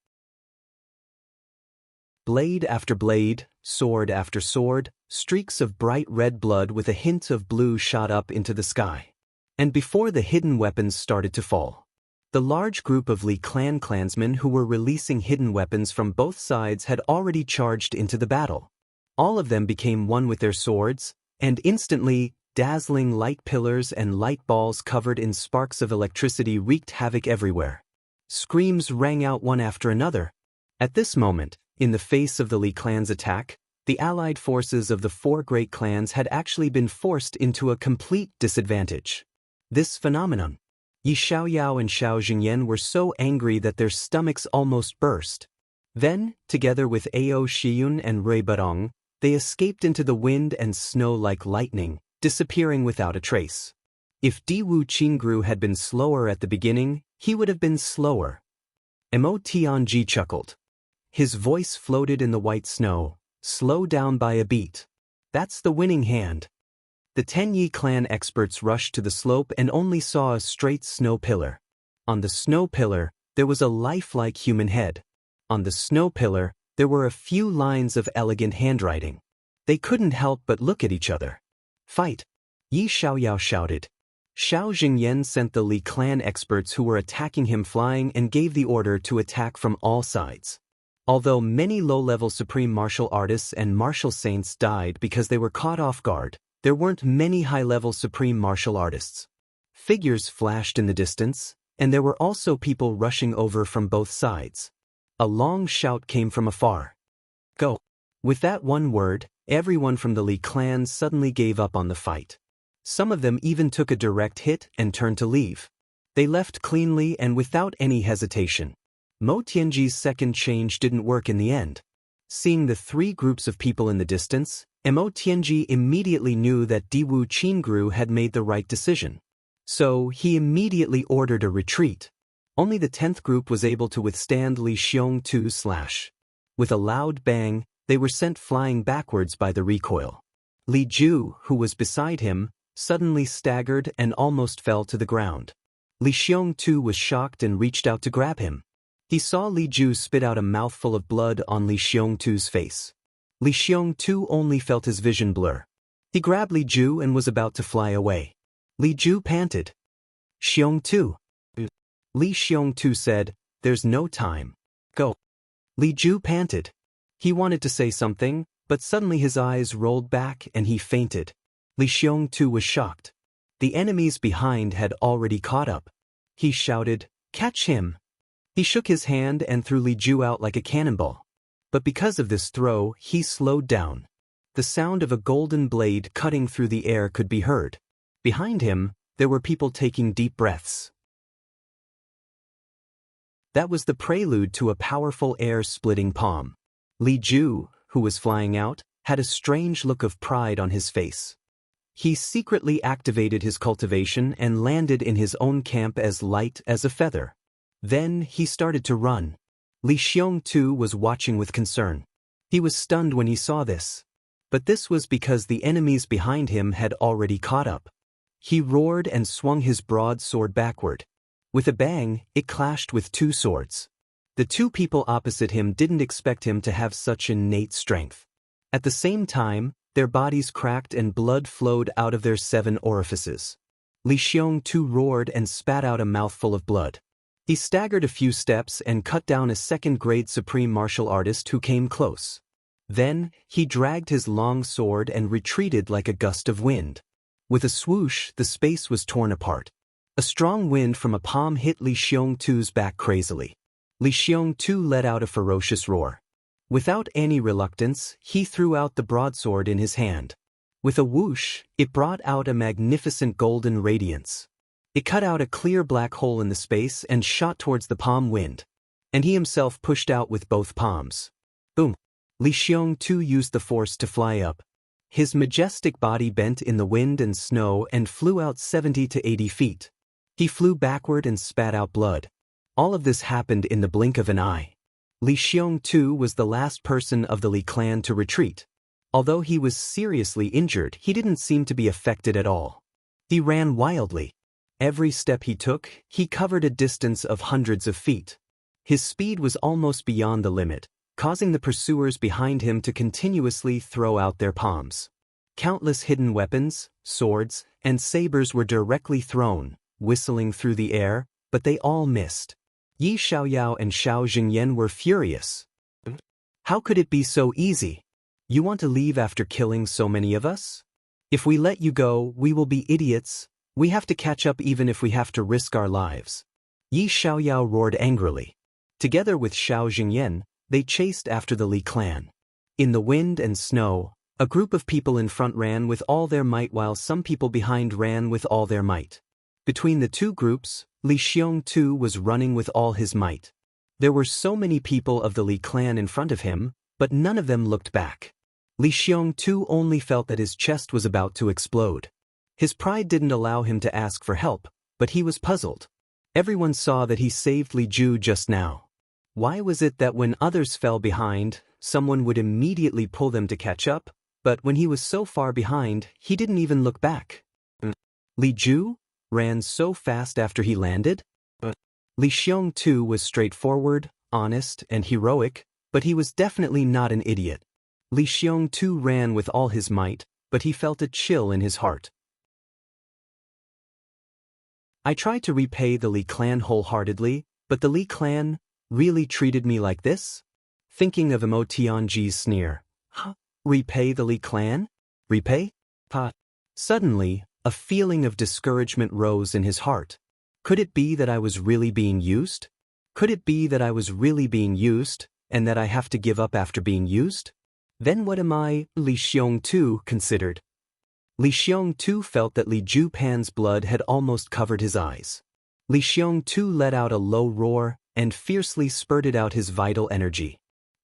Blade after blade, sword after sword, streaks of bright red blood with a hint of blue shot up into the sky. And before the hidden weapons started to fall, the large group of Li clan clansmen who were releasing hidden weapons from both sides had already charged into the battle. All of them became one with their swords, and instantly, dazzling light pillars and light balls covered in sparks of electricity wreaked havoc everywhere. Screams rang out one after another. At this moment, in the face of the Li clan's attack, the allied forces of the four great clans had actually been forced into a complete disadvantage. This phenomenon, Yi Xiaoyao and Xiao Jingyan were so angry that their stomachs almost burst. Then, together with Ao Shiyun and Rui Barong, they escaped into the wind and snow like lightning, disappearing without a trace. If Diwu Qingru had been slower at the beginning, he would have been slower. Mo Tianji chuckled. His voice floated in the white snow, slow down by a beat. That's the winning hand. The Tenyi clan experts rushed to the slope and only saw a straight snow pillar. On the snow pillar, there was a lifelike human head. On the snow pillar, there were a few lines of elegant handwriting. They couldn't help but look at each other. Fight! Yi Xiaoyao shouted. Xiao Jingyan sent the Li clan experts who were attacking him flying and gave the order to attack from all sides. Although many low-level supreme martial artists and martial saints died because they were caught off guard, there weren't many high-level supreme martial artists. Figures flashed in the distance, and there were also people rushing over from both sides. A long shout came from afar. Go! With that one word, everyone from the Li clan suddenly gave up on the fight. Some of them even took a direct hit and turned to leave. They left cleanly and without any hesitation. Mo Tianji's second change didn't work in the end. Seeing the three groups of people in the distance, Mo Tianji immediately knew that Diwu Qingru had made the right decision. So he immediately ordered a retreat. Only the 10th group was able to withstand Li Xiongtu's slash. With a loud bang, they were sent flying backwards by the recoil. Li Ju, who was beside him, suddenly staggered and almost fell to the ground. Li Xiongtu was shocked and reached out to grab him. He saw Li Ju spit out a mouthful of blood on Li Xiongtu's face. Li Xiongtu only felt his vision blur. He grabbed Li Ju and was about to fly away. Li Ju panted. Xiongtu. Li Xiongtu said, "There's no time. Go." Li Ju panted. He wanted to say something, but suddenly his eyes rolled back and he fainted. Li Xiongtu was shocked. The enemies behind had already caught up. He shouted, "Catch him!" He shook his hand and threw Li Ju out like a cannonball. But because of this throw, he slowed down. The sound of a golden blade cutting through the air could be heard. Behind him, there were people taking deep breaths. That was the prelude to a powerful air-splitting palm. Li Ju, who was flying out, had a strange look of pride on his face. He secretly activated his cultivation and landed in his own camp as light as a feather. Then he started to run. Li Xiongtu was watching with concern. He was stunned when he saw this. But this was because the enemies behind him had already caught up. He roared and swung his broad sword backward. With a bang, it clashed with two swords. The two people opposite him didn't expect him to have such innate strength. At the same time, their bodies cracked and blood flowed out of their 7 orifices. Li Xiongtu roared and spat out a mouthful of blood. He staggered a few steps and cut down a second-grade supreme martial artist who came close. Then, he dragged his long sword and retreated like a gust of wind. With a swoosh, the space was torn apart. A strong wind from a palm hit Li Xiongtu's back crazily. Li Xiongtu let out a ferocious roar. Without any reluctance, he threw out the broadsword in his hand. With a whoosh, it brought out a magnificent golden radiance. It cut out a clear black hole in the space and shot towards the palm wind. And he himself pushed out with both palms. Boom! Li Xiong-tu used the force to fly up. His majestic body bent in the wind and snow and flew out 70 to 80 feet. He flew backward and spat out blood. All of this happened in the blink of an eye. Li Xiong-tu was the last person of the Li clan to retreat. Although he was seriously injured, he didn't seem to be affected at all. He ran wildly. Every step he took, he covered a distance of hundreds of feet. His speed was almost beyond the limit, causing the pursuers behind him to continuously throw out their palms. Countless hidden weapons, swords, and sabers were directly thrown, whistling through the air, but they all missed. Yi Xiaoyao and Xiao Jingyan were furious. How could it be so easy? You want to leave after killing so many of us? If we let you go, we will be idiots. We have to catch up even if we have to risk our lives. Yi Xiaoyao roared angrily. Together with Xiao Jingyan, they chased after the Li clan. In the wind and snow, a group of people in front ran with all their might while some people behind ran with all their might. Between the two groups, Li Xiong-tu was running with all his might. There were so many people of the Li clan in front of him, but none of them looked back. Li Xiong-tu only felt that his chest was about to explode. His pride didn't allow him to ask for help, but he was puzzled. Everyone saw that he saved Li Ju just now. Why was it that when others fell behind, someone would immediately pull them to catch up, but when he was so far behind, he didn't even look back? Li Ju ran so fast after he landed? Li Xiong-tu was straightforward, honest, and heroic, but he was definitely not an idiot. Li Xiong-tu ran with all his might, but he felt a chill in his heart. I tried to repay the Li clan wholeheartedly, but the Li clan really treated me like this? Thinking of Mo Tianji's sneer. Huh? Repay the Li clan? Repay? Pa. Suddenly, a feeling of discouragement rose in his heart. Could it be that I was really being used? Could it be that I was really being used, and that I have to give up after being used? Then what am I? Li Xiong-tu considered. Li Xiong-tu felt that Li Jupan's blood had almost covered his eyes. Li Xiong-tu let out a low roar and fiercely spurted out his vital energy.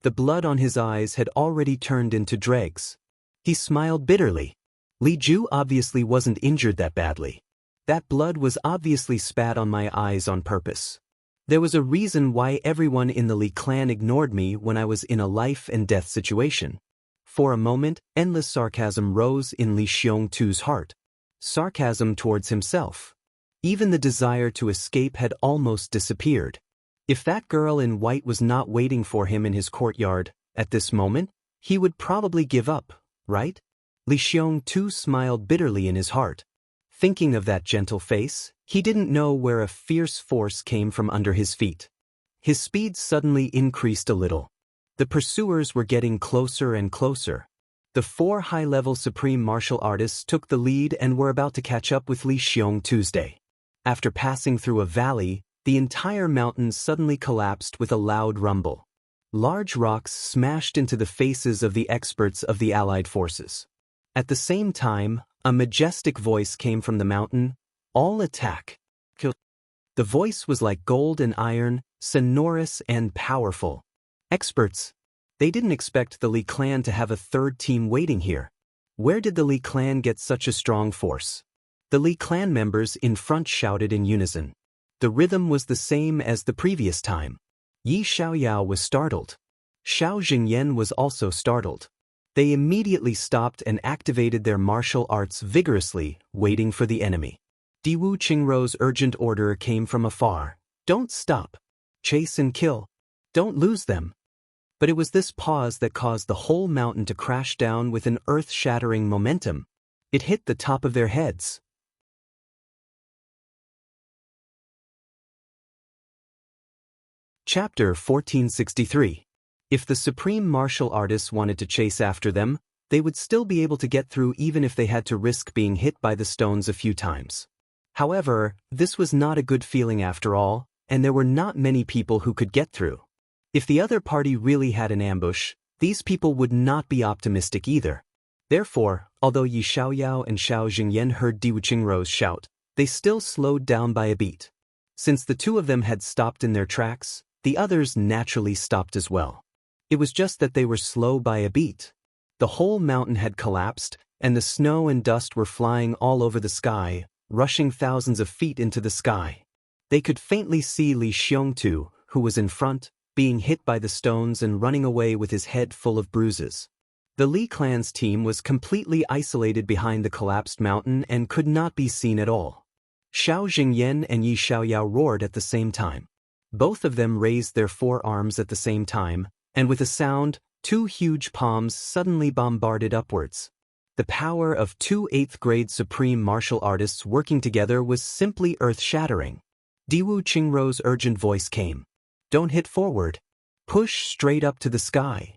The blood on his eyes had already turned into dregs. He smiled bitterly. Li Ju obviously wasn't injured that badly. That blood was obviously spat on my eyes on purpose. There was a reason why everyone in the Li clan ignored me when I was in a life-and-death situation. For a moment, endless sarcasm rose in Li Xiong-tu's heart. Sarcasm towards himself. Even the desire to escape had almost disappeared. If that girl in white was not waiting for him in his courtyard, at this moment, he would probably give up, right? Li Xiong-tu smiled bitterly in his heart. Thinking of that gentle face, he didn't know where a fierce force came from under his feet. His speed suddenly increased a little. The pursuers were getting closer and closer. The 4 high-level supreme martial artists took the lead and were about to catch up with Li Xiong-tu's. After passing through a valley, the entire mountain suddenly collapsed with a loud rumble. Large rocks smashed into the faces of the experts of the allied forces. At the same time, a majestic voice came from the mountain. All attack. Kill. The voice was like gold and iron, sonorous and powerful. Experts. They didn't expect the Li clan to have a third team waiting here. Where did the Li clan get such a strong force? The Li clan members in front shouted in unison. The rhythm was the same as the previous time. Yi Xiaoyao was startled. Xiao Jingyan was also startled. They immediately stopped and activated their martial arts vigorously, waiting for the enemy. Diwu Qingrou's urgent order came from afar. Don't stop. Chase and kill. Don't lose them. But it was this pause that caused the whole mountain to crash down with an earth-shattering momentum. It hit the top of their heads. Chapter 1463. If the supreme martial artists wanted to chase after them, they would still be able to get through even if they had to risk being hit by the stones a few times. However, this was not a good feeling after all, and there were not many people who could get through. If the other party really had an ambush, these people would not be optimistic either. Therefore, although Yi Xiaoyao and Xiao Jingyan heard Di Wuqingrou's shout, they still slowed down by a beat. Since the two of them had stopped in their tracks, the others naturally stopped as well. It was just that they were slow by a beat. The whole mountain had collapsed, and the snow and dust were flying all over the sky, rushing thousands of feet into the sky. They could faintly see Li Xiongtu, who was in front, being hit by the stones and running away with his head full of bruises. The Li clan's team was completely isolated behind the collapsed mountain and could not be seen at all. Xiao Jingyan and Yi Xiaoyao roared at the same time. Both of them raised their forearms at the same time, and with a sound, two huge palms suddenly bombarded upwards. The power of two 8th-grade supreme martial artists working together was simply earth-shattering. Di Wuqingrou's urgent voice came. Don't hit forward. Push straight up to the sky.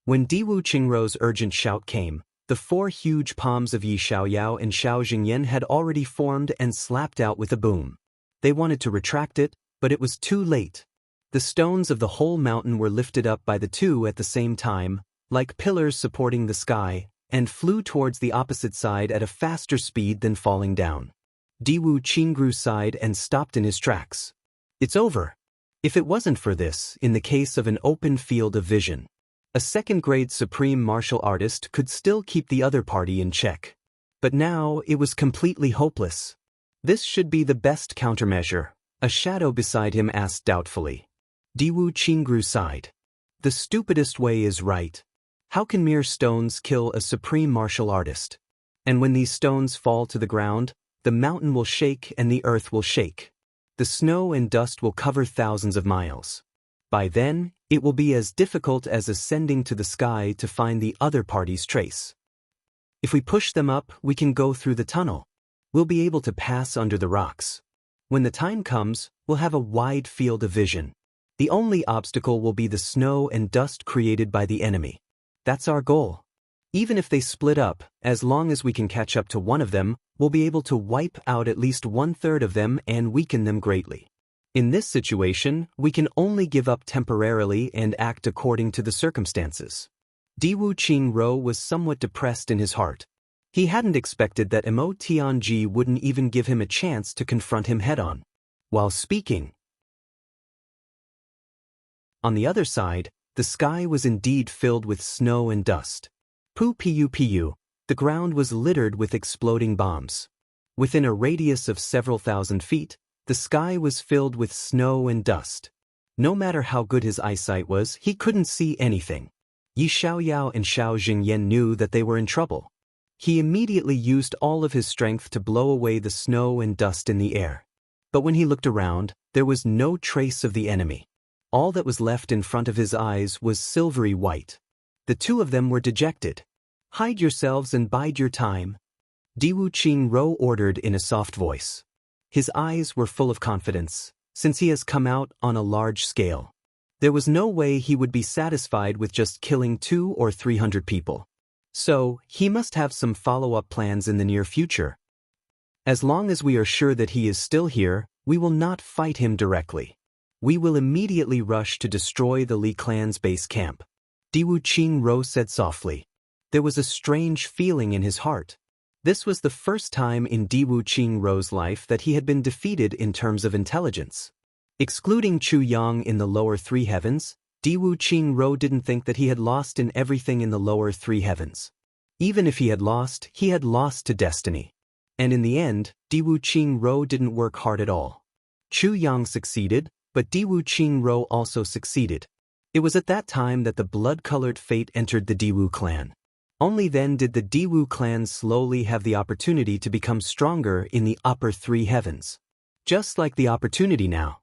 When Di Wuqingrou's urgent shout came, the four huge palms of Yi Xiaoyao and Xiao Jingyan had already formed and slapped out with a boom. They wanted to retract it, but it was too late. The stones of the whole mountain were lifted up by the two at the same time, like pillars supporting the sky, and flew towards the opposite side at a faster speed than falling down. Di Wuqingrou sighed and stopped in his tracks. It's over. If it wasn't for this, in the case of an open field of vision, a 2nd-grade supreme martial artist could still keep the other party in check. But now it was completely hopeless. This should be the best countermeasure, a shadow beside him asked doubtfully. Di Wuqingrou sighed. The stupidest way is right. How can mere stones kill a supreme martial artist? And when these stones fall to the ground, the mountain will shake and the earth will shake. The snow and dust will cover thousands of miles. By then, it will be as difficult as ascending to the sky to find the other party's trace. If we push them up, we can go through the tunnel. We'll be able to pass under the rocks. When the time comes, we'll have a wide field of vision. The only obstacle will be the snow and dust created by the enemy. That's our goal. Even if they split up, as long as we can catch up to one of them, we'll be able to wipe out at least 1/3 of them and weaken them greatly. In this situation, we can only give up temporarily and act according to the circumstances. Di Wuqingrou was somewhat depressed in his heart. He hadn't expected that Mo Tianji wouldn't even give him a chance to confront him head-on. While speaking, on the other side, the sky was indeed filled with snow and dust. Pu, the ground was littered with exploding bombs. Within a radius of several thousand feet, the sky was filled with snow and dust. No matter how good his eyesight was, he couldn't see anything. Yi Xiaoyao and Xiao Jingyan knew that they were in trouble. He immediately used all of his strength to blow away the snow and dust in the air. But when he looked around, there was no trace of the enemy. All that was left in front of his eyes was silvery white. The two of them were dejected. Hide yourselves and bide your time, Di Wuqingrou ordered in a soft voice. His eyes were full of confidence, since he has come out on a large scale. There was no way he would be satisfied with just killing 200 or 300 people. So, he must have some follow-up plans in the near future. As long as we are sure that he is still here, we will not fight him directly. We will immediately rush to destroy the Li clan's base camp. Di Wuqingrou said softly. There was a strange feeling in his heart. This was the first time in Di Wuqingrou's life that he had been defeated in terms of intelligence. Excluding Chu Yang in the lower 3 heavens, Di Wuqingrou's didn't think that he had lost in everything in the lower 3 heavens. Even if he had lost to destiny. And in the end, Di Wuqingrou's didn't work hard at all. Chu Yang succeeded, but Di Wuqingrou's also succeeded. It was at that time that the blood-colored fate entered the Diwu clan. Only then did the Diwu clan slowly have the opportunity to become stronger in the upper 3 heavens. Just like the opportunity now.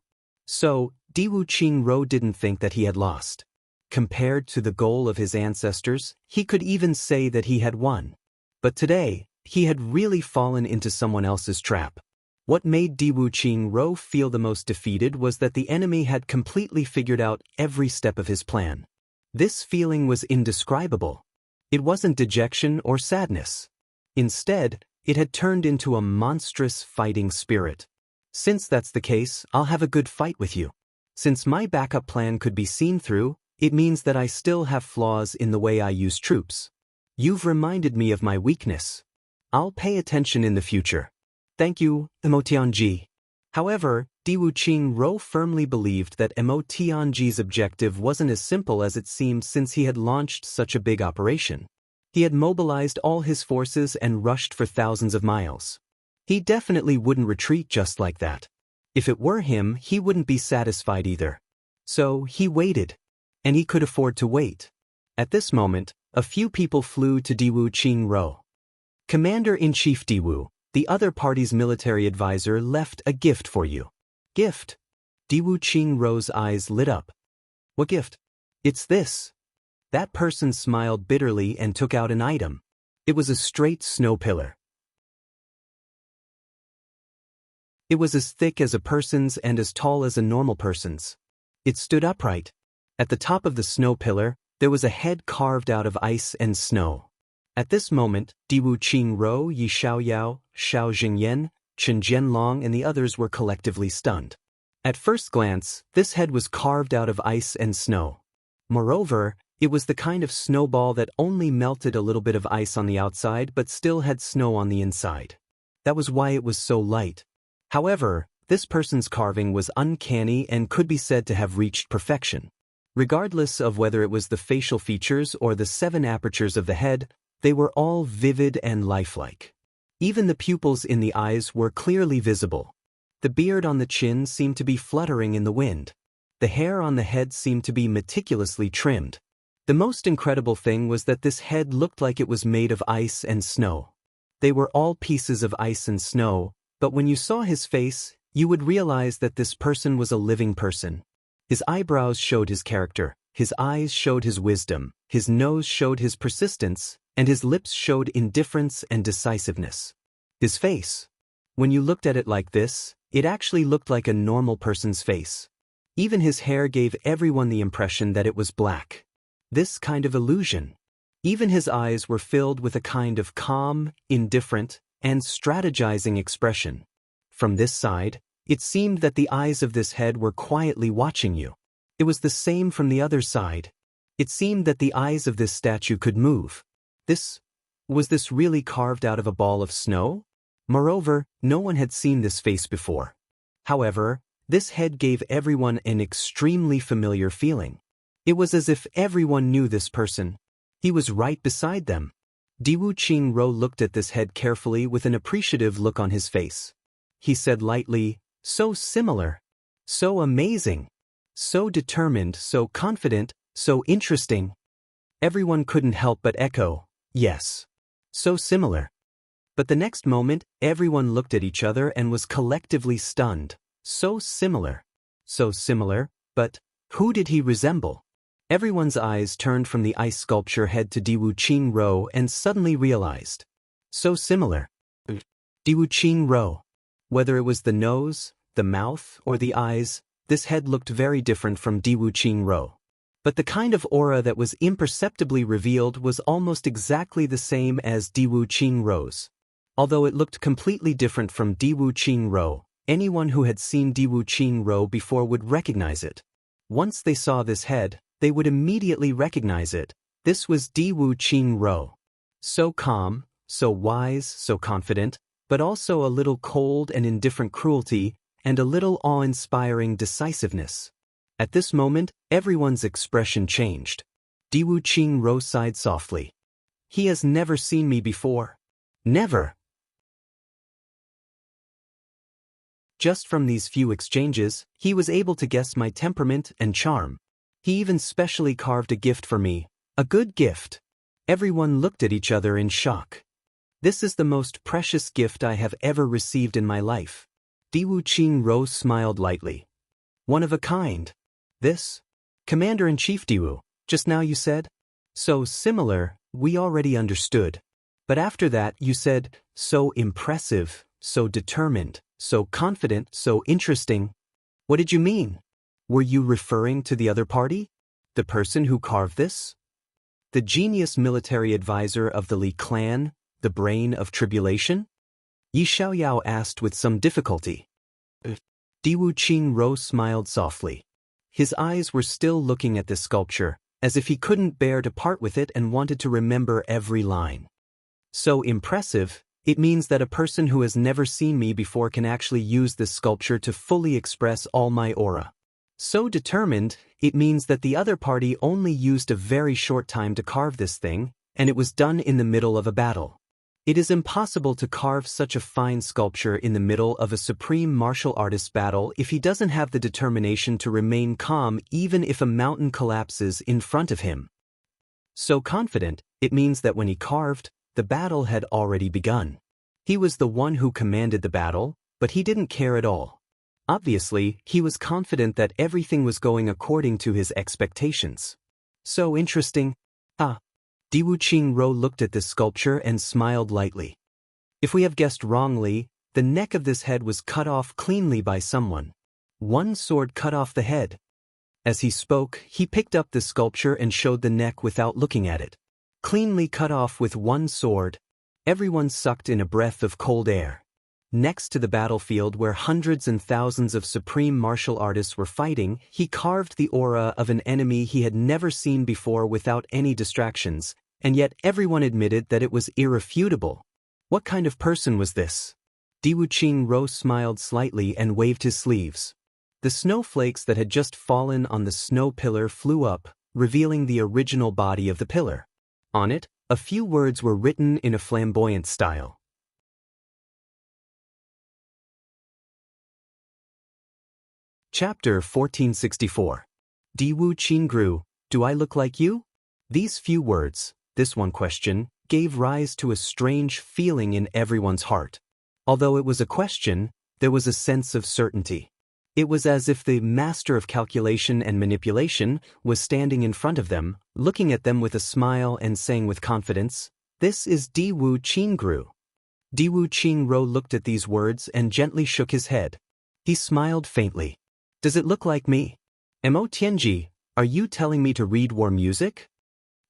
So, Di Wuqingrou's didn't think that he had lost. Compared to the goal of his ancestors, he could even say that he had won. But today, he had really fallen into someone else's trap. What made Di Wuqingrou's feel the most defeated was that the enemy had completely figured out every step of his plan. This feeling was indescribable. It wasn't dejection or sadness. Instead, it had turned into a monstrous fighting spirit. Since that's the case, I'll have a good fight with you. Since my backup plan could be seen through, it means that I still have flaws in the way I use troops. You've reminded me of my weakness. I'll pay attention in the future. Thank you, Emotianji. However, Diwu-Qing-ro firmly believed that Emotianji's objective wasn't as simple as it seemed since he had launched such a big operation. He had mobilized all his forces and rushed for thousands of miles. He definitely wouldn't retreat just like that. If it were him, he wouldn't be satisfied either. So he waited. And he could afford to wait. At this moment, a few people flew to Diwu-Qing-ro. Commander-in-Chief Diwu, the other party's military advisor, left a gift for you. Gift? Diwu-Qing-ro's eyes lit up. What gift? It's this. That person smiled bitterly and took out an item. It was a straight snow pillar. It was as thick as a person's and as tall as a normal person's. It stood upright. At the top of the snow pillar, there was a head carved out of ice and snow. At this moment, Diwu-Qing-ro, Yi Xiaoyao, Xiao Jingyan, Chen Jianlong and the others were collectively stunned. At first glance, this head was carved out of ice and snow. Moreover, it was the kind of snowball that only melted a little bit of ice on the outside but still had snow on the inside. That was why it was so light. However, this person's carving was uncanny and could be said to have reached perfection. Regardless of whether it was the facial features or the 7 apertures of the head, they were all vivid and lifelike. Even the pupils in the eyes were clearly visible. The beard on the chin seemed to be fluttering in the wind. The hair on the head seemed to be meticulously trimmed. The most incredible thing was that this head looked like it was made of ice and snow. They were all pieces of ice and snow, but when you saw his face, you would realize that this person was a living person. His eyebrows showed his character, his eyes showed his wisdom, his nose showed his persistence, and his lips showed indifference and decisiveness. His face. When you looked at it like this, it actually looked like a normal person's face. Even his hair gave everyone the impression that it was black. This kind of illusion. Even his eyes were filled with a kind of calm, indifferent, and strategizing expression. From this side, it seemed that the eyes of this head were quietly watching you. It was the same from the other side. It seemed that the eyes of this statue could move. Was this really carved out of a ball of snow? Moreover, no one had seen this face before. However, this head gave everyone an extremely familiar feeling. It was as if everyone knew this person. He was right beside them. Diwu-Qing-ro looked at this head carefully with an appreciative look on his face. He said lightly, "So similar. So amazing. So determined, so confident, so interesting." Everyone couldn't help but echo, "Yes. So similar." But the next moment, everyone looked at each other and was collectively stunned. So similar. So similar, but who did he resemble? Everyone's eyes turned from the ice sculpture head to Diwu-Qing-ro and suddenly realized. So similar. Diwu-Qing-ro. Whether it was the nose, the mouth, or the eyes, this head looked very different from Diwu-Qing-ro. But the kind of aura that was imperceptibly revealed was almost exactly the same as Diwu-Qing-ro's. Although it looked completely different from Diwu-Qing-ro, anyone who had seen Diwu-Qing-ro before would recognize it. Once they saw this head, they would immediately recognize it. This was Diwu-Qing-ro. So calm, so wise, so confident, but also a little cold and indifferent cruelty, and a little awe-inspiring decisiveness. At this moment, everyone's expression changed. Diwu-Qing-ro sighed softly. He has never seen me before. Never. Just from these few exchanges, he was able to guess my temperament and charm. He even specially carved a gift for me, a good gift. Everyone looked at each other in shock. This is the most precious gift I have ever received in my life. Diwu-Qing-ro smiled lightly. One of a kind. This? Commander-in-Chief Diwu, just now you said? So similar, we already understood. But after that you said, so impressive, so determined, so confident, so interesting. What did you mean? Were you referring to the other party? The person who carved this? The genius military advisor of the Li clan, the brain of tribulation? Yi Xiaoyao asked with some difficulty. Diwu-Qing-ro smiled softly. his eyes were still looking at this sculpture, as if he couldn't bear to part with it and wanted to remember every line. So impressive, it means that a person who has never seen me before can actually use this sculpture to fully express all my aura. So determined, it means that the other party only used a very short time to carve this thing, and it was done in the middle of a battle. It is impossible to carve such a fine sculpture in the middle of a supreme martial artist's battle if he doesn't have the determination to remain calm even if a mountain collapses in front of him. So confident, it means that when he carved, the battle had already begun. He was the one who commanded the battle, but he didn't care at all. Obviously, he was confident that everything was going according to his expectations. So interesting. Diwu Qingro looked at this sculpture and smiled lightly. If we have guessed wrongly, the neck of this head was cut off cleanly by someone. One sword cut off the head. As he spoke, he picked up the sculpture and showed the neck without looking at it. Cleanly cut off with one sword. Everyone sucked in a breath of cold air. Next to the battlefield where hundreds and thousands of supreme martial artists were fighting, he carved the aura of an enemy he had never seen before without any distractions, and yet everyone admitted that it was irrefutable. What kind of person was this? Diwu Qingro smiled slightly and waved his sleeves. The snowflakes that had just fallen on the snow pillar flew up, revealing the original body of the pillar. On it, a few words were written in a flamboyant style. Chapter 1464. Diwu Qingru, do I look like you? These few words, this one question, gave rise to a strange feeling in everyone's heart. Although it was a question, there was a sense of certainty. It was as if the master of calculation and manipulation was standing in front of them, looking at them with a smile and saying with confidence, "This is Diwu Qingru." Diwu Qingro looked at these words and gently shook his head. He smiled faintly. Does it look like me? Mo Tianji, are you telling me to read war music?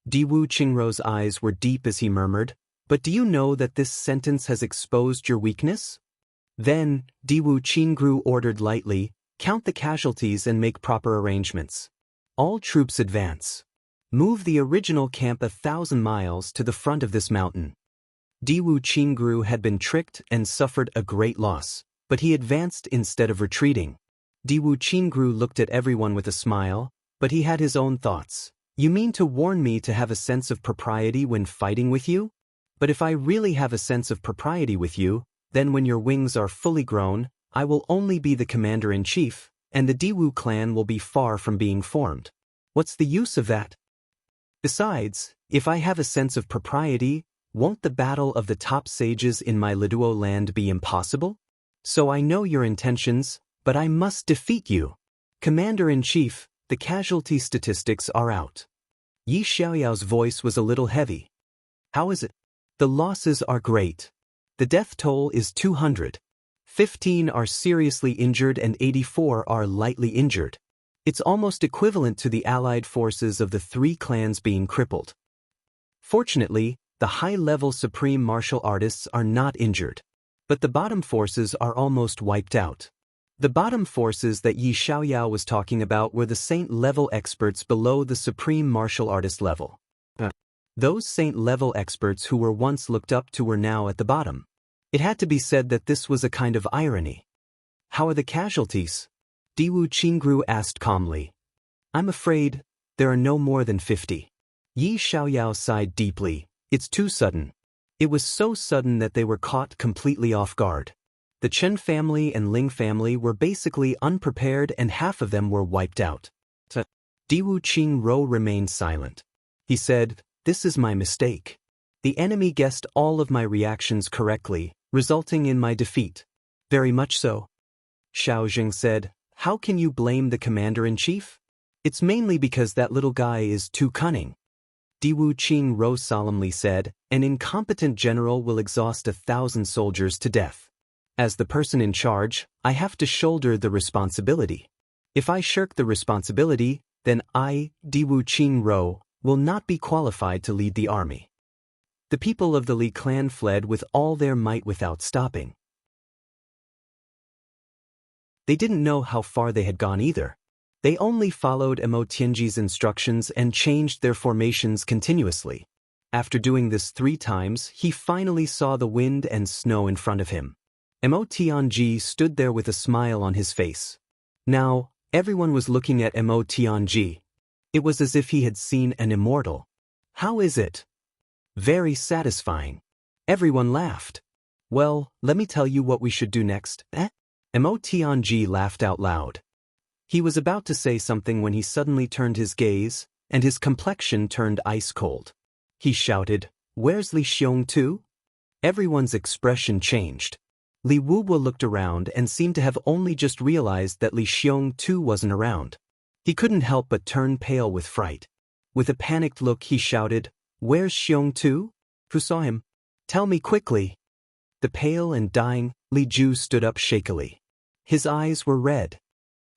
Diwu Qingrou's eyes were deep as he murmured, but do you know that this sentence has exposed your weakness? Then, Diwu Qingru ordered lightly, count the casualties and make proper arrangements. All troops advance. Move the original camp 1,000 miles to the front of this mountain. Diwu Qingru had been tricked and suffered a great loss, but he advanced instead of retreating. Diwu Qingru looked at everyone with a smile, but he had his own thoughts. You mean to warn me to have a sense of propriety when fighting with you? But if I really have a sense of propriety with you, then when your wings are fully grown, I will only be the commander-in-chief, and the Diwu clan will be far from being formed. What's the use of that? Besides, if I have a sense of propriety, won't the battle of the top sages in my Leduo land be impossible? So I know your intentions, but I must defeat you. Commander-in-chief, the casualty statistics are out. Yi Xiaoyao's voice was a little heavy. How is it? The losses are great. The death toll is 200. 15 are seriously injured and 84 are lightly injured. It's almost equivalent to the allied forces of the 3 clans being crippled. Fortunately, the high-level supreme martial artists are not injured. But the bottom forces are almost wiped out. The bottom forces that Yi Xiaoyao was talking about were the saint-level experts below the supreme martial artist level. Those saint-level experts who were once looked up to were now at the bottom. It had to be said that this was a kind of irony. How are the casualties? Diwu Qingru asked calmly. I'm afraid there are no more than 50. Yi Xiaoyao sighed deeply. It's too sudden. It was so sudden that they were caught completely off guard. The Chen family and Ling family were basically unprepared and half of them were wiped out. Diwu Qingro remained silent. He said, "This is my mistake. The enemy guessed all of my reactions correctly, resulting in my defeat." Very much so. Xiao Jing said, "How can you blame the commander-in-chief? It's mainly because that little guy is too cunning." Diwu Qingro solemnly said, "An incompetent general will exhaust 1,000 soldiers to death. As the person in charge, I have to shoulder the responsibility. If I shirk the responsibility, then I, Diwu Qingro, will not be qualified to lead the army." The people of the Li clan fled with all their might without stopping. They didn't know how far they had gone either. They only followed Mo Tianji's instructions and changed their formations continuously. After doing this 3 times, he finally saw the wind and snow in front of him. Mo Tianji stood there with a smile on his face. Now, everyone was looking at Mo Tianji. It was as if he had seen an immortal. How is it? Very satisfying. Everyone laughed. Well, let me tell you what we should do next. Mo Tianji laughed out loud. He was about to say something when he suddenly turned his gaze, and his complexion turned ice cold. He shouted, "Where's Li Xiongtu?" Everyone's expression changed. Li Wubo looked around and seemed to have only just realized that Li Xiongtu wasn't around. He couldn't help but turn pale with fright. With a panicked look he shouted, "Where's Xiongtu? Who saw him? Tell me quickly." The pale and dying Li Ju stood up shakily. His eyes were red.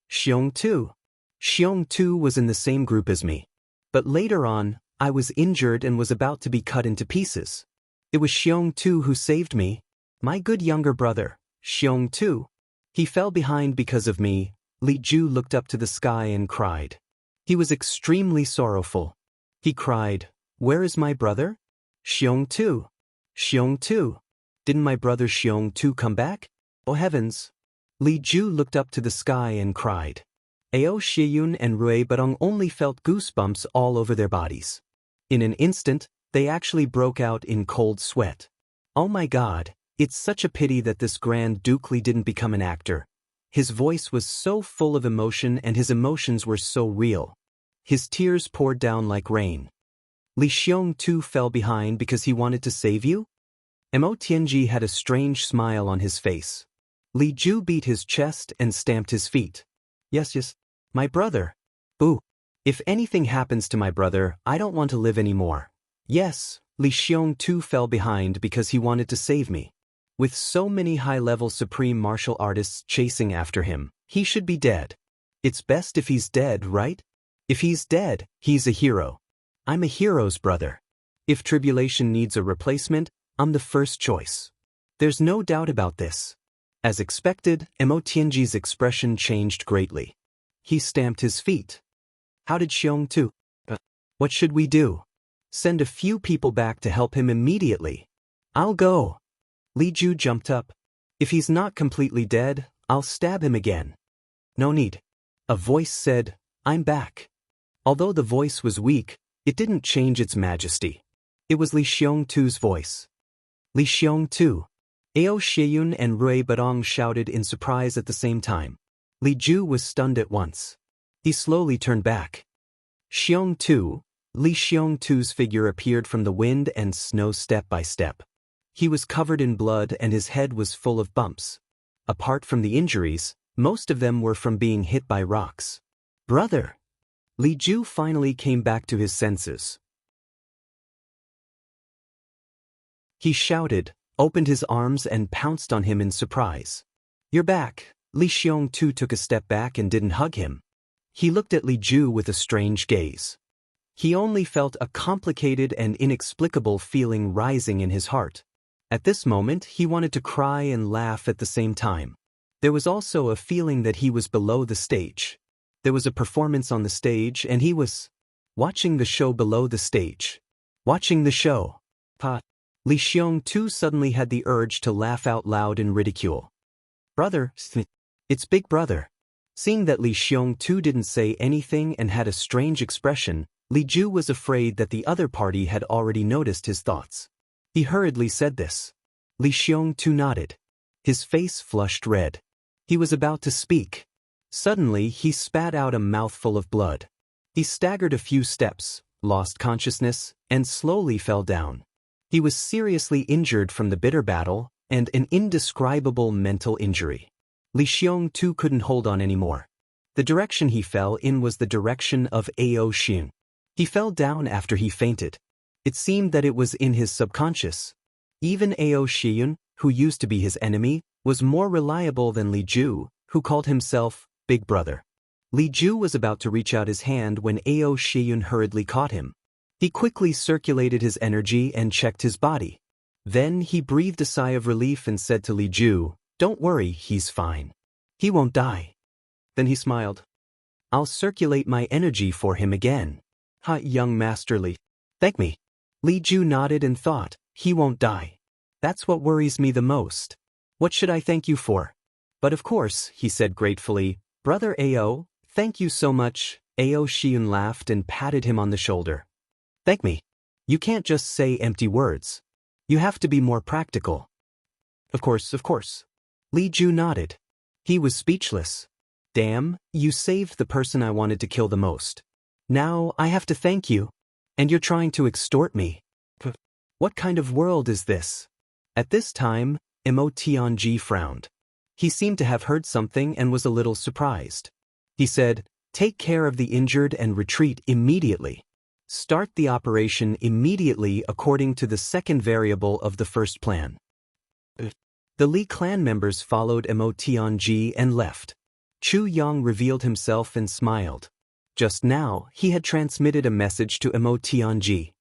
Xiongtu. Xiongtu was in the same group as me. But later on, I was injured and was about to be cut into pieces. It was Xiongtu who saved me. My good younger brother, Xiongtu. He fell behind because of me. Li Ju looked up to the sky and cried. He was extremely sorrowful. He cried, "Where is my brother? Xiongtu. Xiongtu. Didn't my brother Xiongtu come back? Oh heavens." Li Ju looked up to the sky and cried. Ao Shiyun and Rui Badong only felt goosebumps all over their bodies. In an instant, they actually broke out in cold sweat. Oh my God, it's such a pity that this Grand Duke Li didn't become an actor. His voice was so full of emotion and his emotions were so real. His tears poured down like rain. Li Xiongtu fell behind because he wanted to save you? Mo Tianji had a strange smile on his face. Li Ju beat his chest and stamped his feet. Yes, my brother. Boo. If anything happens to my brother, I don't want to live anymore. Yes, Li Xiongtu fell behind because he wanted to save me. With so many high-level supreme martial artists chasing after him, he should be dead. It's best if he's dead, right? If he's dead, he's a hero. I'm a hero's brother. If tribulation needs a replacement, I'm the first choice. There's no doubt about this. As expected, Mo Tianji's expression changed greatly. He stamped his feet. How did Xiongtu? What should we do? Send a few people back to help him immediately. I'll go. Li Ju jumped up. If he's not completely dead, I'll stab him again. No need. A voice said, I'm back. Although the voice was weak, it didn't change its majesty. It was Li Xiongtu's voice. Li Xiongtu. Ao Shiyun and Rui Badong shouted in surprise at the same time. Li Ju was stunned at once. He slowly turned back. Xiongtu. Li Xiongtu's figure appeared from the wind and snow step by step. He was covered in blood and his head was full of bumps. Apart from the injuries, most of them were from being hit by rocks. Brother! Li Ju finally came back to his senses. He shouted, opened his arms and pounced on him in surprise. You're back. Li Xiongtu took a step back and didn't hug him. He looked at Li Ju with a strange gaze. He only felt a complicated and inexplicable feeling rising in his heart. At this moment, he wanted to cry and laugh at the same time. There was also a feeling that he was below the stage. There was a performance on the stage and he was watching the show below the stage. Watching the show. Li Xiongtu suddenly had the urge to laugh out loud in ridicule. Brother, it's Big Brother. Seeing that Li Xiongtu didn't say anything and had a strange expression, Li Ju was afraid that the other party had already noticed his thoughts. He hurriedly said this. Li Xiongtu nodded. His face flushed red. He was about to speak. Suddenly, he spat out a mouthful of blood. He staggered a few steps, lost consciousness, and slowly fell down. He was seriously injured from the bitter battle and an indescribable mental injury. Li Xiongtu couldn't hold on anymore. The direction he fell in was the direction of Ao Xin. He fell down after he fainted. It seemed that it was in his subconscious. Even Ao Shiyun, who used to be his enemy, was more reliable than Li Ju, who called himself Big Brother. Li Ju was about to reach out his hand when Ao Shiyun hurriedly caught him. He quickly circulated his energy and checked his body. Then he breathed a sigh of relief and said to Li Ju, Don't worry, he's fine. He won't die. Then he smiled. I'll circulate my energy for him again. Ha, young Master Li. Thank me. Li Ju nodded and thought, he won't die. That's what worries me the most. What should I thank you for? But of course, he said gratefully, Brother Ao, thank you so much. Ao Xian laughed and patted him on the shoulder. Thank me. You can't just say empty words. You have to be more practical. Of course, of course. Li Ju nodded. He was speechless. Damn, you saved the person I wanted to kill the most. Now I have to thank you. And you're trying to extort me. What kind of world is this? At this time, Mo Tianji frowned. He seemed to have heard something and was a little surprised. He said, take care of the injured and retreat immediately. Start the operation immediately according to the second variable of the first plan. The Li clan members followed Mo Tianji and left. Chu Yang revealed himself and smiled. Just now, he had transmitted a message to Mo Tianji.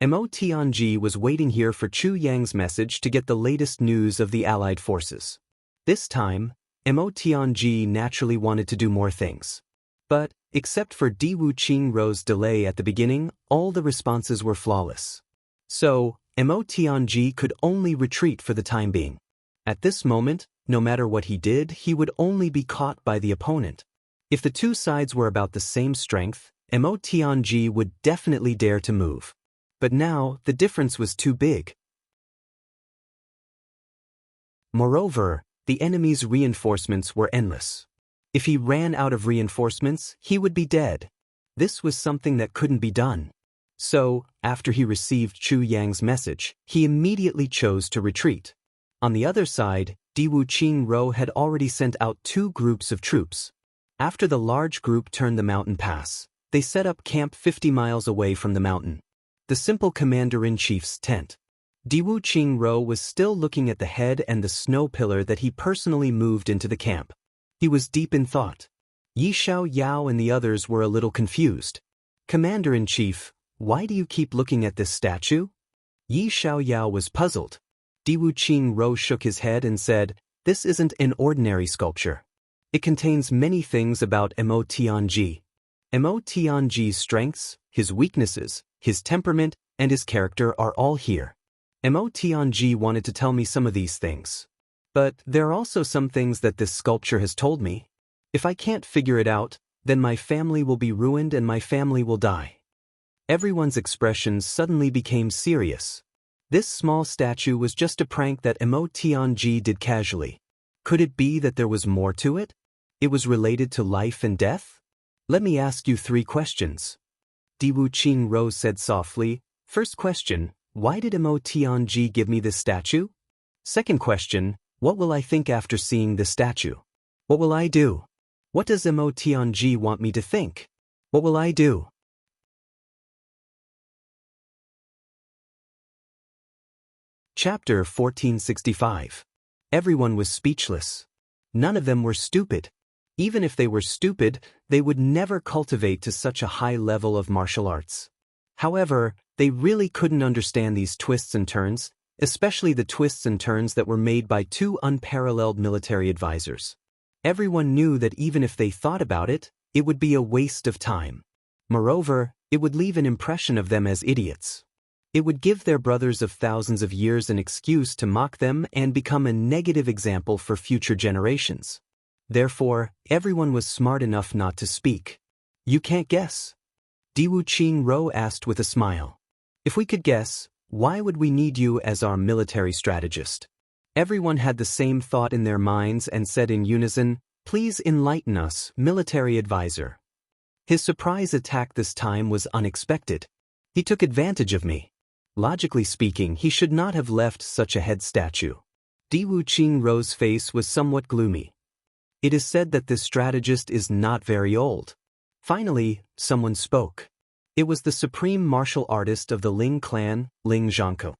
Mo Tianji was waiting here for Chu Yang's message to get the latest news of the Allied forces. This time, Mo Tianji naturally wanted to do more things. But, except for Di Wuqingrou's delay at the beginning, all the responses were flawless. So, Mo Tianji could only retreat for the time being. At this moment, no matter what he did, he would only be caught by the opponent. If the two sides were about the same strength, Mo Tianji would definitely dare to move. But now, the difference was too big. Moreover, the enemy's reinforcements were endless. If he ran out of reinforcements, he would be dead. This was something that couldn't be done. So, after he received Chu Yang's message, he immediately chose to retreat. On the other side, Di Wuqingrou had already sent out 2 groups of troops. After the large group turned the mountain pass, they set up camp 50 miles away from the mountain. The simple commander-in-chief's tent. Di Wuqingrou was still looking at the head and the snow pillar that he personally moved into the camp. He was deep in thought. Yi Xiao Yao and the others were a little confused. Commander-in-chief, why do you keep looking at this statue? Yi Xiao Yao was puzzled. Di Wuqingrou shook his head and said, this isn't an ordinary sculpture. It contains many things about Mo Tianji. Mo Tianji's strengths, his weaknesses, his temperament, and his character are all here. Mo Tianji wanted to tell me some of these things. But there are also some things that this sculpture has told me. If I can't figure it out, then my family will be ruined and my family will die. Everyone's expressions suddenly became serious. This small statue was just a prank that Mo Tianji did casually. Could it be that there was more to it? It was related to life and death? Let me ask you 3 questions. Di Wuqingrou said softly. First question, why did Mo Tianji give me this statue? Second question, what will I think after seeing the statue? What will I do? What does Mo Tianji want me to think? What will I do? Chapter 1465. Everyone was speechless. None of them were stupid. Even if they were stupid, they would never cultivate to such a high level of martial arts. However, they really couldn't understand these twists and turns, especially the twists and turns that were made by 2 unparalleled military advisors. Everyone knew that even if they thought about it, it would be a waste of time. Moreover, it would leave an impression of them as idiots. It would give their brothers of thousands of years an excuse to mock them and become a negative example for future generations. Therefore, everyone was smart enough not to speak. You can't guess? Di Wuqingrou asked with a smile. If we could guess, why would we need you as our military strategist? Everyone had the same thought in their minds and said in unison, please enlighten us, military advisor. His surprise attack this time was unexpected. He took advantage of me. Logically speaking, he should not have left such a head statue. Di Wuqingrou's face was somewhat gloomy. It is said that this strategist is not very old. Finally, someone spoke. It was the supreme martial artist of the Ling clan, Ling Jianghu.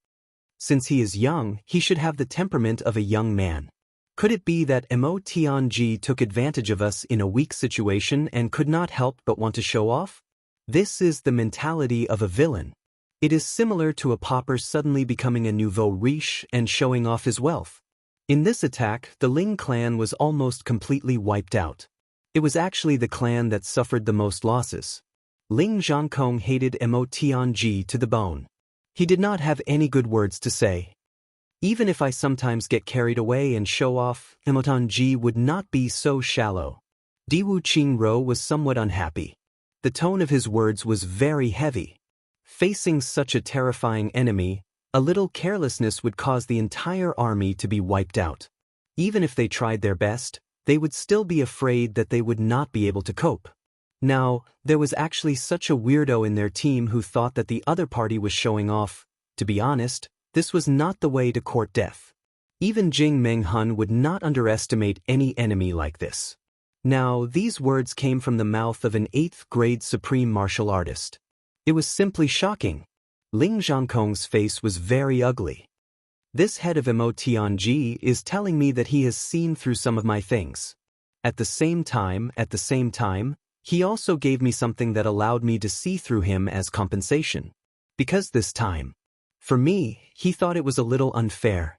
Since he is young, he should have the temperament of a young man. Could it be that Mo Tianji took advantage of us in a weak situation and could not help but want to show off? This is the mentality of a villain. It is similar to a pauper suddenly becoming a nouveau riche and showing off his wealth. In this attack, the Ling clan was almost completely wiped out. It was actually the clan that suffered the most losses. Ling Zhangkong hated Emotianji to the bone. He did not have any good words to say. Even if I sometimes get carried away and show off, Emotianji would not be so shallow. Diwu Qingro was somewhat unhappy. The tone of his words was very heavy. Facing such a terrifying enemy, a little carelessness would cause the entire army to be wiped out. Even if they tried their best, they would still be afraid that they would not be able to cope. Now, there was actually such a weirdo in their team who thought that the other party was showing off. To be honest, this was not the way to court death. Even Jing Menghun would not underestimate any enemy like this. Now, these words came from the mouth of an 8th-grade supreme martial artist. It was simply shocking. Ling Zhangkong's face was very ugly. This head of Emotianji is telling me that he has seen through some of my things. At the same time, he also gave me something that allowed me to see through him as compensation. Because this time, for me, he thought it was a little unfair.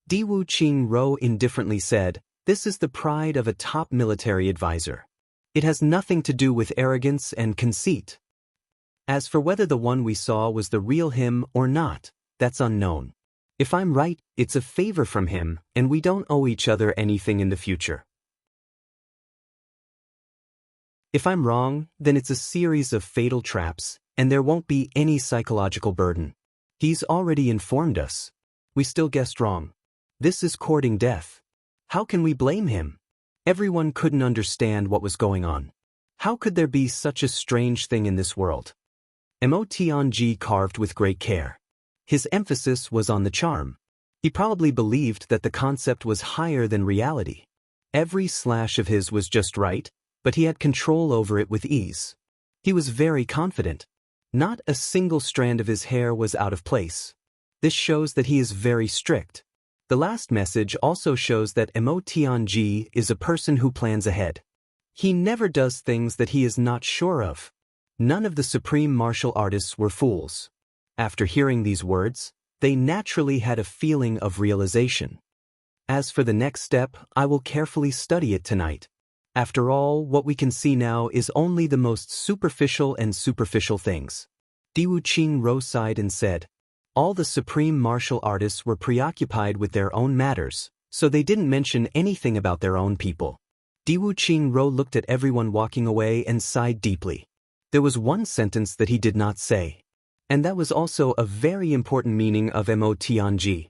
Diwu Qingro indifferently said, "This is the pride of a top military advisor. It has nothing to do with arrogance and conceit. As for whether the one we saw was the real him or not, that's unknown. If I'm right, it's a favor from him, and we don't owe each other anything in the future. If I'm wrong, then it's a series of fatal traps, and there won't be any psychological burden. He's already informed us. We still guessed wrong. This is courting death. How can we blame him? Everyone couldn't understand what was going on. How could there be such a strange thing in this world?" Emotianji carved with great care. His emphasis was on the charm. He probably believed that the concept was higher than reality. Every slash of his was just right, but he had control over it with ease. He was very confident. Not a single strand of his hair was out of place. This shows that he is very strict. The last message also shows that Emotianji is a person who plans ahead. He never does things that he is not sure of. None of the supreme martial artists were fools. After hearing these words, they naturally had a feeling of realization. As for the next step, I will carefully study it tonight. After all, what we can see now is only the most superficial things. Diwu Qingro sighed and said, "All the supreme martial artists were preoccupied with their own matters, so they didn't mention anything about their own people." Diwu Qingro looked at everyone walking away and sighed deeply. There was one sentence that he did not say. And that was also a very important meaning of Emotianji.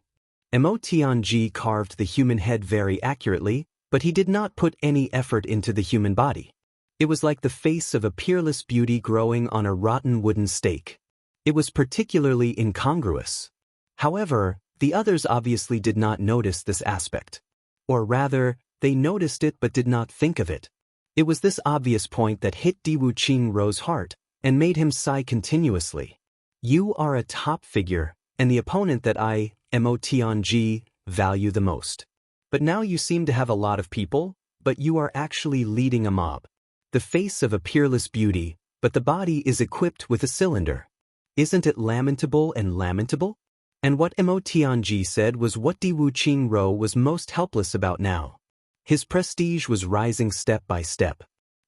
Emotianji carved the human head very accurately, but he did not put any effort into the human body. It was like the face of a peerless beauty growing on a rotten wooden stake. It was particularly incongruous. However, the others obviously did not notice this aspect. Or rather, they noticed it but did not think of it. It was this obvious point that hit Diwu Qingro's heart and made him sigh continuously. You are a top figure, and the opponent that I, Emotianji, value the most. But now you seem to have a lot of people, but you are actually leading a mob. The face of a peerless beauty, but the body is equipped with a cylinder. Isn't it lamentable and lamentable? And what Emotianji said was what Diwu Qingro was most helpless about now. His prestige was rising step by step.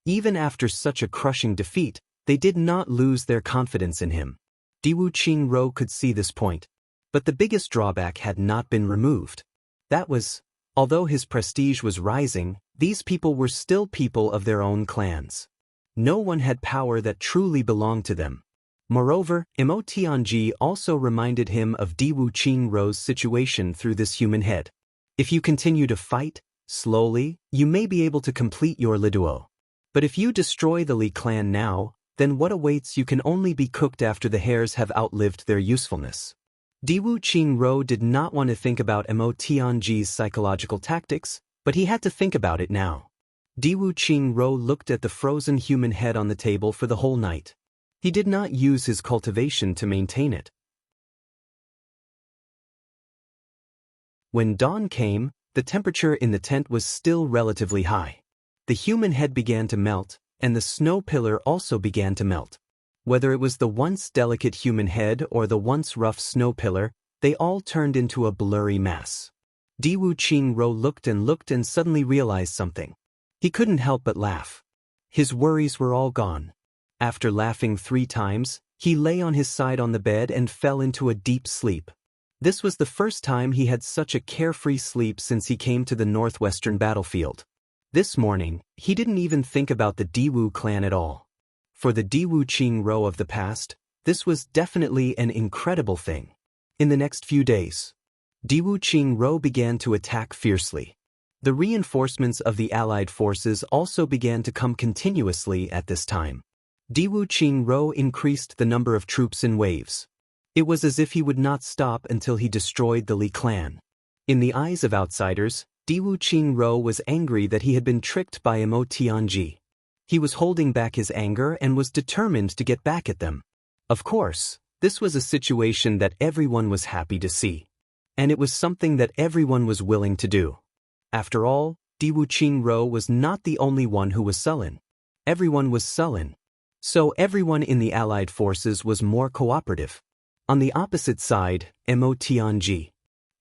Even after such a crushing defeat, they did not lose their confidence in him. Diwu Qingro could see this point. But the biggest drawback had not been removed. That was, although his prestige was rising, these people were still people of their own clans. No one had power that truly belonged to them. Moreover, Emotianji also reminded him of Diwu Qingro's situation through this human head. If you continue to fight, slowly, you may be able to complete your Liduo. But if you destroy the Li clan now, then what awaits you can only be cooked after the hairs have outlived their usefulness. Diwu Qingro did not want to think about Emotianji's psychological tactics, but he had to think about it now. Diwu Qingro looked at the frozen human head on the table for the whole night. He did not use his cultivation to maintain it. When dawn came, the temperature in the tent was still relatively high. The human head began to melt, and the snow pillar also began to melt. Whether it was the once delicate human head or the once rough snow pillar, they all turned into a blurry mass. Diwu Qingro looked and suddenly realized something. He couldn't help but laugh. His worries were all gone. After laughing 3 times, he lay on his side on the bed and fell into a deep sleep. This was the first time he had such a carefree sleep since he came to the northwestern battlefield. This morning, he didn't even think about the Diwu clan at all. For the Diwu Qingro of the past, this was definitely an incredible thing. In the next few days, Diwu Qingro began to attack fiercely. The reinforcements of the allied forces also began to come continuously at this time. Diwu Qingro increased the number of troops in waves. It was as if he would not stop until he destroyed the Li clan. In the eyes of outsiders, Diwu Qingro was angry that he had been tricked by Immortal. He was holding back his anger and was determined to get back at them. Of course, this was a situation that everyone was happy to see. And it was something that everyone was willing to do. After all, Diwu Qingro was not the only one who was sullen. Everyone was sullen. So everyone in the allied forces was more cooperative. On the opposite side, Immortal.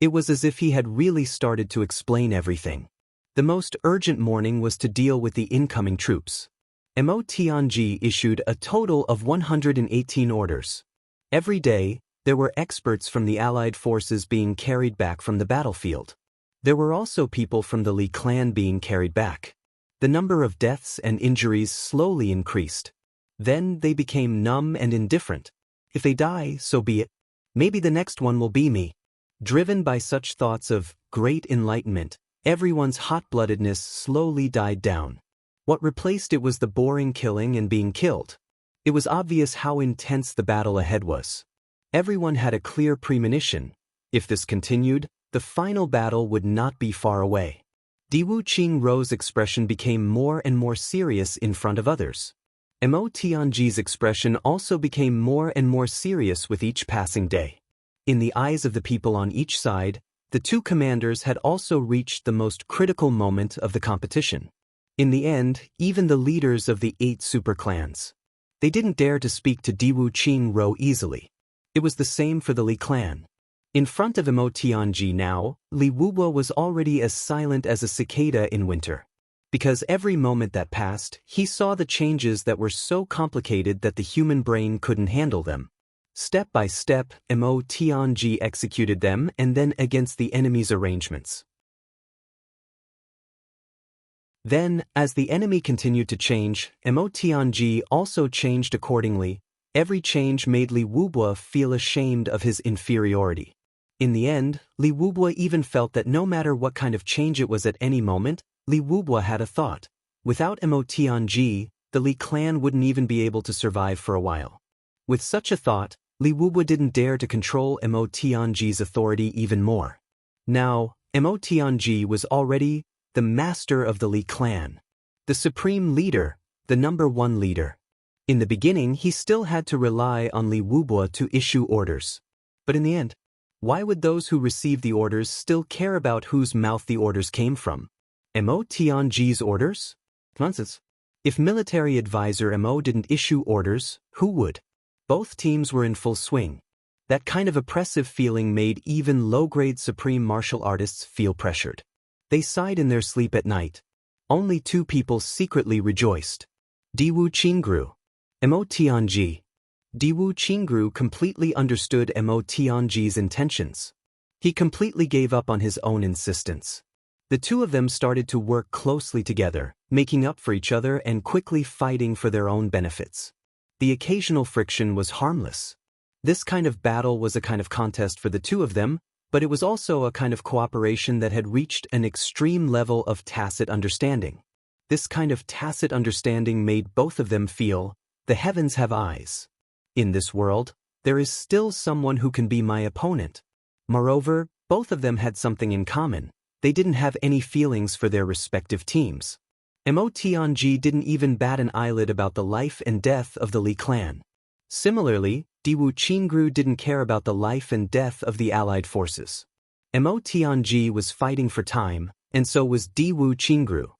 It was as if he had really started to explain everything. The most urgent morning was to deal with the incoming troops. Immortal issued a total of 118 orders. Every day, there were experts from the allied forces being carried back from the battlefield. There were also people from the Li clan being carried back. The number of deaths and injuries slowly increased. Then they became numb and indifferent. If they die, so be it. Maybe the next one will be me. Driven by such thoughts of great enlightenment, everyone's hot-bloodedness slowly died down. What replaced it was the boring killing and being killed. It was obvious how intense the battle ahead was. Everyone had a clear premonition. If this continued, the final battle would not be far away. Diwu Qingro's expression became more and more serious in front of others. Immortal's expression also became more and more serious with each passing day. In the eyes of the people on each side, the two commanders had also reached the most critical moment of the competition. In the end, even the leaders of the 8 superclans. They didn't dare to speak to Diwu Qingro easily. It was the same for the Li clan. In front of Immortal now, Li Wubo was already as silent as a cicada in winter. Because every moment that passed, he saw the changes that were so complicated that the human brain couldn't handle them. Step by step, Immortal executed them and then against the enemy's arrangements. Then, as the enemy continued to change, Immortal also changed accordingly. Every change made Li Wubo feel ashamed of his inferiority. In the end, Li Wubo even felt that no matter what kind of change it was at any moment, Li Wubo had a thought. Without Immortal, the Li clan wouldn't even be able to survive for a while. With such a thought, Li Wubo didn't dare to control Immortal's authority even more. Now, Immortal was already the master of the Li clan. The supreme leader, the #1 leader. In the beginning, he still had to rely on Li Wubo to issue orders. But in the end, why would those who received the orders still care about whose mouth the orders came from? Immortal's orders? Nonsense. If military advisor Mo didn't issue orders, who would? Both teams were in full swing. That kind of oppressive feeling made even low-grade supreme martial artists feel pressured. They sighed in their sleep at night. Only 2 people secretly rejoiced. Diwu Qingro. Immortal. Diwu Qingro completely understood Immortal's intentions. He completely gave up on his own insistence. The 2 of them started to work closely together, making up for each other and quickly fighting for their own benefits. The occasional friction was harmless. This kind of battle was a kind of contest for the 2 of them, but it was also a kind of cooperation that had reached an extreme level of tacit understanding. This kind of tacit understanding made both of them feel, the heavens have eyes. In this world, there is still someone who can be my opponent. Moreover, both of them had something in common. They didn't have any feelings for their respective teams. Immortal didn't even bat an eyelid about the life and death of the Li clan. Similarly, Diwu Qingro didn't care about the life and death of the allied forces. Immortal was fighting for time, and so was Diwu Qingro.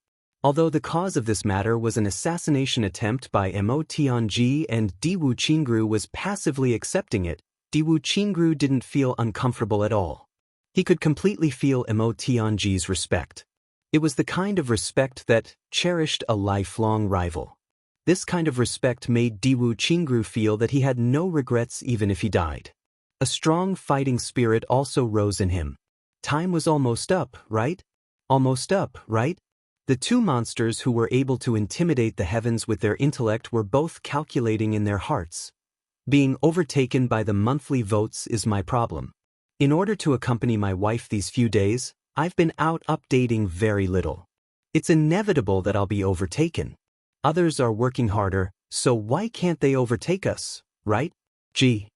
Although the cause of this matter was an assassination attempt by Immortal and Diwu Qingro was passively accepting it, Diwu Qingro didn't feel uncomfortable at all. He could completely feel Immortal's respect. It was the kind of respect that cherished a lifelong rival. This kind of respect made Diwu Qingru feel that he had no regrets even if he died. A strong fighting spirit also rose in him. Time was almost up, right? Almost up, right? The two monsters who were able to intimidate the heavens with their intellect were both calculating in their hearts. Being overtaken by the monthly votes is my problem. In order to accompany my wife these few days, I've been out updating very little. It's inevitable that I'll be overtaken. Others are working harder, so why can't they overtake us, right? G.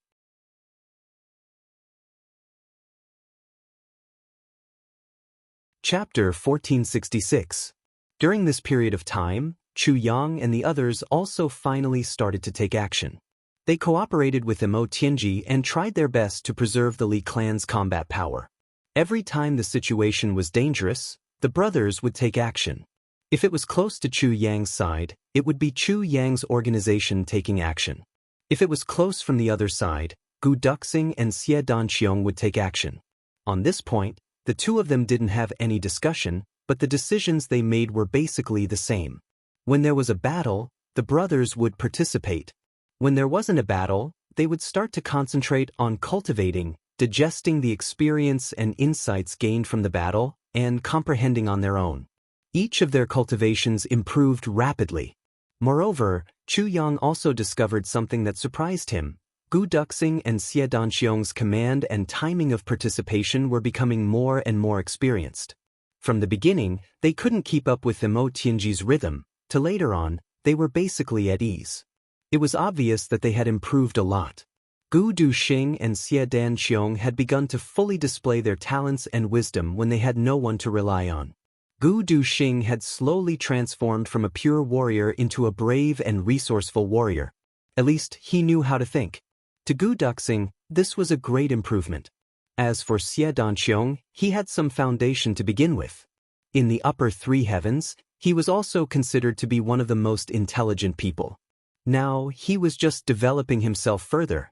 Chapter 1466. During this period of time, Chu Yang and the others also finally started to take action. They cooperated with Imo Tianji and tried their best to preserve the Li clan's combat power. Every time the situation was dangerous, the brothers would take action. If it was close to Chu Yang's side, it would be Chu Yang's organization taking action. If it was close from the other side, Gu Duxing and Xie Danqiong would take action. On this point, the two of them didn't have any discussion, but the decisions they made were basically the same. When there was a battle, the brothers would participate. When there wasn't a battle, they would start to concentrate on cultivating, digesting the experience and insights gained from the battle, and comprehending on their own. Each of their cultivations improved rapidly. Moreover, Chu Yang also discovered something that surprised him. Gu Duxing and Xie Danqiong's command and timing of participation were becoming more and more experienced. From the beginning, they couldn't keep up with Imo Tianji's rhythm, to later on, they were basically at ease. It was obvious that they had improved a lot. Gu Duxing and Xie Danqiong had begun to fully display their talents and wisdom when they had no one to rely on. Gu Duxing had slowly transformed from a pure warrior into a brave and resourceful warrior. At least, he knew how to think. To Gu Duxing, this was a great improvement. As for Xie Danqiong, he had some foundation to begin with. In the upper three heavens, he was also considered to be one of the most intelligent people. Now, he was just developing himself further.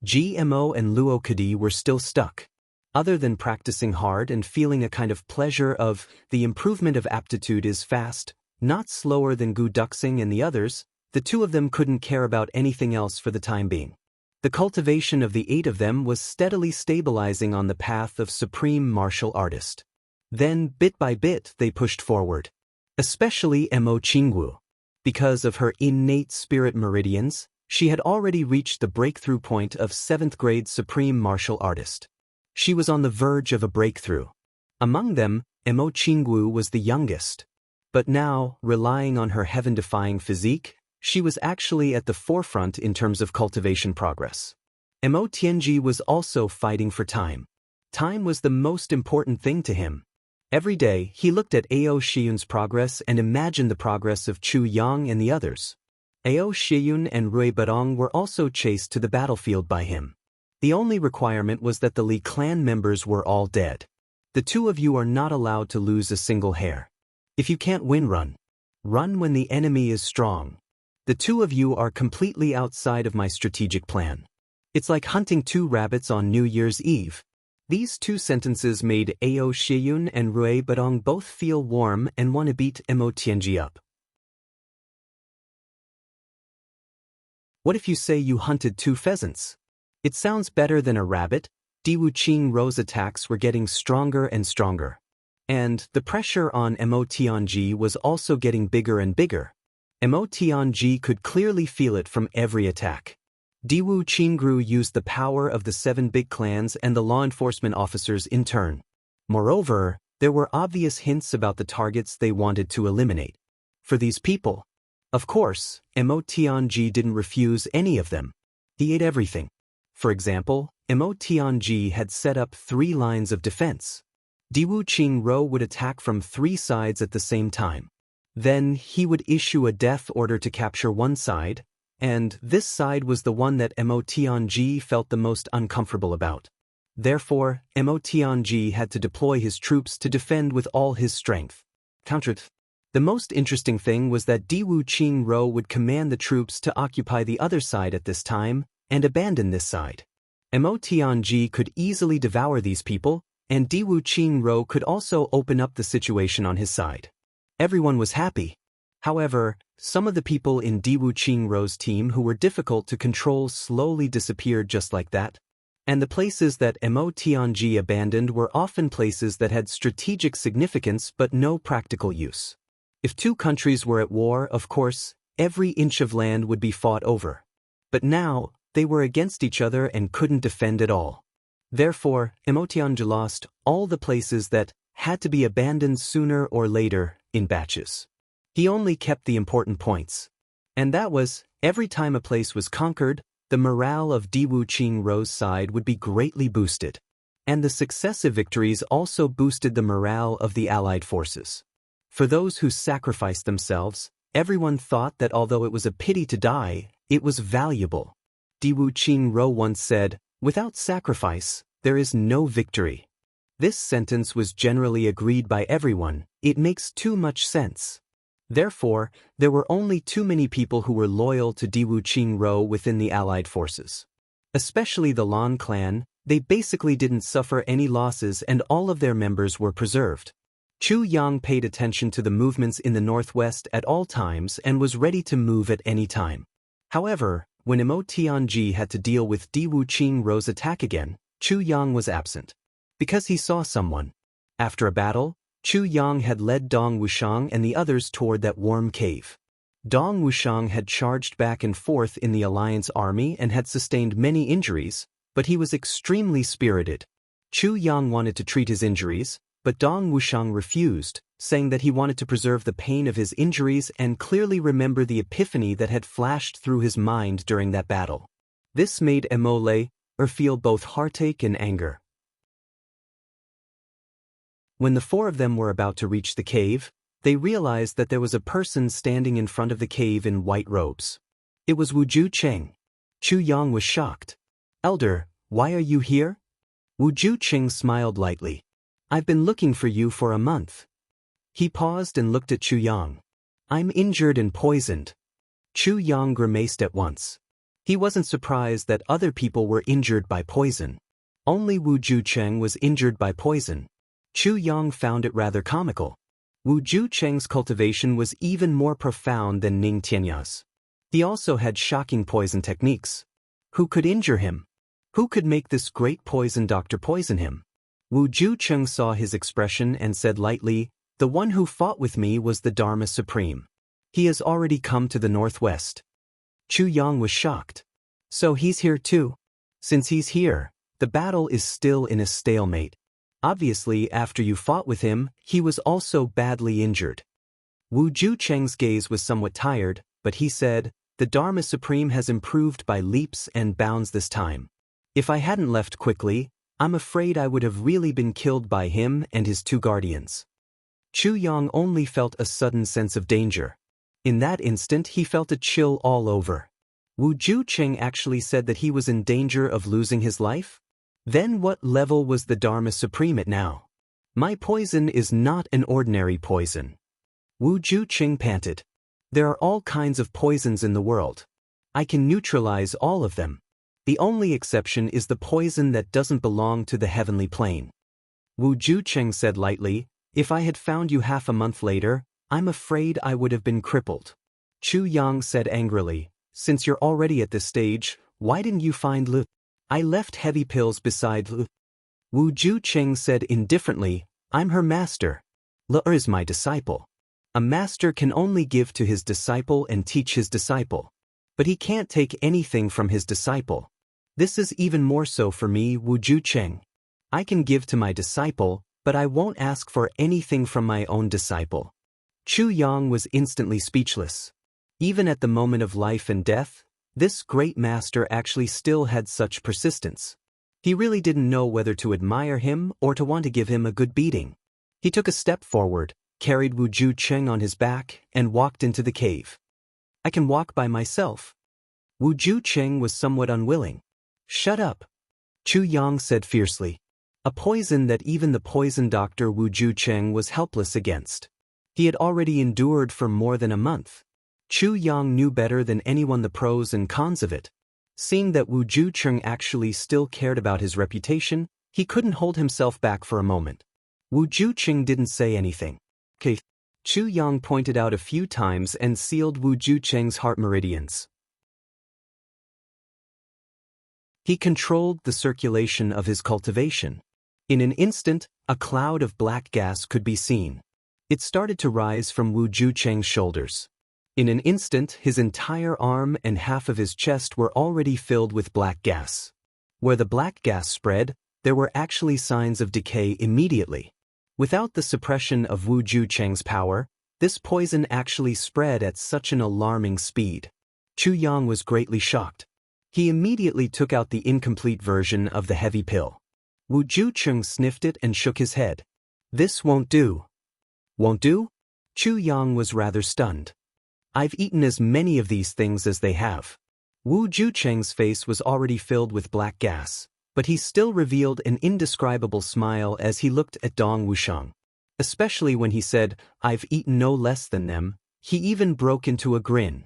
GMO and Luo Kadi were still stuck. Other than practicing hard and feeling a kind of pleasure of the improvement of aptitude is fast, not slower than Gu Duxing and the others, the two of them couldn't care about anything else for the time being. The cultivation of the 8 of them was steadily stabilizing on the path of supreme martial artist. Then, bit by bit, they pushed forward. Especially Imo Qingwu. Because of her innate spirit meridians, she had already reached the breakthrough point of 7th grade supreme martial artist. She was on the verge of a breakthrough. Among them, Imo Qingwu was the youngest. But now, relying on her heaven-defying physique, she was actually at the forefront in terms of cultivation progress. Imo Tianji was also fighting for time. Time was the most important thing to him. Every day, he looked at Ao Shiyun's progress and imagined the progress of Chu Yang and the others. Ao Shiyun and Rui Badong were also chased to the battlefield by him. The only requirement was that the Li clan members were all dead. The two of you are not allowed to lose a single hair. If you can't win, run. Run when the enemy is strong. The two of you are completely outside of my strategic plan. It's like hunting 2 rabbits on New Year's Eve. These 2 sentences made Ao Shiyun and Rui Badong both feel warm and want to beat Imo Tianji up. What if you say you hunted 2 pheasants? It sounds better than a rabbit. Diwu Qingru's attacks were getting stronger and stronger. And the pressure on Imo Tianji was also getting bigger and bigger. Imo Tianji could clearly feel it from every attack. Diwu Qingru used the power of the 7 big clans and the law enforcement officers in turn. Moreover, there were obvious hints about the targets they wanted to eliminate. For these people, of course, Imo Tianji didn't refuse any of them. He ate everything. For example, Imo Tianji had set up 3 lines of defense. Diwu Qingru would attack from 3 sides at the same time. Then he would issue a death order to capture one side, and this side was the one that Imo Tianji felt the most uncomfortable about. Therefore, Imo Tianji had to deploy his troops to defend with all his strength. The most interesting thing was that Diwu Qingru would command the troops to occupy the other side at this time and abandon this side. Imo Tianji could easily devour these people, and Diwu Qingru could also open up the situation on his side. Everyone was happy. However, some of the people in Diwu Qingrou's team who were difficult to control slowly disappeared just like that. And the places that Mo Tianji abandoned were often places that had strategic significance but no practical use. If two countries were at war, of course, every inch of land would be fought over. But now, they were against each other and couldn't defend at all. Therefore, Mo Tianji lost all the places that had to be abandoned sooner or later, in batches. He only kept the important points. And that was, every time a place was conquered, the morale of Diwu Qingrou's side would be greatly boosted. And the successive victories also boosted the morale of the allied forces. For those who sacrificed themselves, everyone thought that although it was a pity to die, it was valuable. Diwu Qingrou once said, "Without sacrifice, there is no victory." This sentence was generally agreed by everyone. It makes too much sense. Therefore, there were only too many people who were loyal to Diwu Qingrou within the allied forces. Especially the Lan clan, they basically didn't suffer any losses and all of their members were preserved. Chu Yang paid attention to the movements in the northwest at all times and was ready to move at any time. However, when Mo Tianji had to deal with Diwu Qingrou's attack again, Chu Yang was absent. Because he saw someone. After a battle, Chu Yang had led Dong Wushang and the others toward that warm cave. Dong Wushang had charged back and forth in the alliance army and had sustained many injuries, but he was extremely spirited. Chu Yang wanted to treat his injuries, but Dong Wushang refused, saying that he wanted to preserve the pain of his injuries and clearly remember the epiphany that had flashed through his mind during that battle. This made Emole feel both heartache and anger. When the four of them were about to reach the cave, they realized that there was a person standing in front of the cave in white robes. It was Wu Cheng. Chu Yang was shocked. "Elder, why are you here?" Wu Cheng smiled lightly. "I've been looking for you for a month." He paused and looked at Chu Yang. "I'm injured and poisoned." Chu Yang grimaced at once. He wasn't surprised that other people were injured by poison. Only Wu Cheng was injured by poison. Chu Yang found it rather comical. Wu Cheng's cultivation was even more profound than Ning Tianya's. He also had shocking poison techniques. Who could injure him? Who could make this great poison doctor poison him? Wu Cheng saw his expression and said lightly, "The one who fought with me was the Dharma Supreme. He has already come to the northwest." Chu Yang was shocked. "So he's here too?" "Since he's here, the battle is still in a stalemate. Obviously, after you fought with him, he was also badly injured." Wu Cheng's gaze was somewhat tired, but he said, "The Dharma Supreme has improved by leaps and bounds this time. If I hadn't left quickly, I'm afraid I would have really been killed by him and his two guardians." Chu Yang only felt a sudden sense of danger. In that instant he felt a chill all over. Wu Cheng actually said that he was in danger of losing his life? Then what level was the Dharma Supreme at now? "My poison is not an ordinary poison." Wu Cheng panted. "There are all kinds of poisons in the world. I can neutralize all of them. The only exception is the poison that doesn't belong to the heavenly plane." Wu Cheng said lightly, "If I had found you half a month later, I'm afraid I would have been crippled." Chu Yang said angrily, "Since you're already at this stage, why didn't you find Lu?" "I left heavy pills beside Lu." Wu Cheng said indifferently, "I'm her master. Lu is my disciple. A master can only give to his disciple and teach his disciple. But he can't take anything from his disciple. This is even more so for me, Wu Cheng. I can give to my disciple, but I won't ask for anything from my own disciple." Chu Yang was instantly speechless. Even at the moment of life and death, this great master actually still had such persistence. He really didn't know whether to admire him or to want to give him a good beating. He took a step forward, carried Wu Cheng on his back, and walked into the cave. "I can walk by myself." Wu Cheng was somewhat unwilling. "Shut up," Chu Yang said fiercely. A poison that even the poison doctor Wu Cheng was helpless against. He had already endured for more than a month. Chu Yang knew better than anyone the pros and cons of it. Seeing that Wu Cheng actually still cared about his reputation, he couldn't hold himself back for a moment. Wu Cheng didn't say anything. "Okay." Chu Yang pointed out a few times and sealed Wu Jucheng's heart meridians. He controlled the circulation of his cultivation. In an instant, a cloud of black gas could be seen. It started to rise from Wu Jucheng's shoulders. In an instant, his entire arm and half of his chest were already filled with black gas. Where the black gas spread, there were actually signs of decay immediately. Without the suppression of Wu Jucheng's power, this poison actually spread at such an alarming speed. Chu Yang was greatly shocked. He immediately took out the incomplete version of the heavy pill. Wu Jucheng sniffed it and shook his head. This won't do. Won't do? Chu Yang was rather stunned. I've eaten as many of these things as they have. Wu Jucheng's face was already filled with black gas, but he still revealed an indescribable smile as he looked at Dong Wushang. Especially when he said, I've eaten no less than them, he even broke into a grin.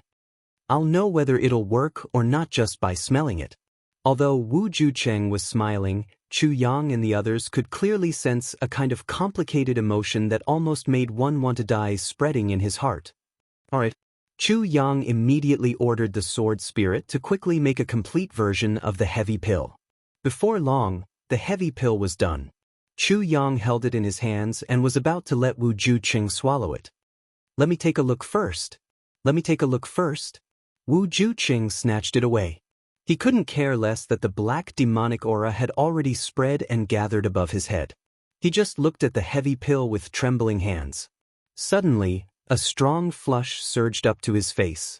I'll know whether it'll work or not just by smelling it. Although Wu Jucheng was smiling, Chu Yang and the others could clearly sense a kind of complicated emotion that almost made one want to die spreading in his heart. Alright. Chu Yang immediately ordered the sword spirit to quickly make a complete version of the heavy pill. Before long, the heavy pill was done. Chu Yang held it in his hands and was about to let Wu Jucheng swallow it. Let me take a look first. Let me take a look first. Wu Jucheng snatched it away. He couldn't care less that the black demonic aura had already spread and gathered above his head. He just looked at the heavy pill with trembling hands. Suddenly, a strong flush surged up to his face.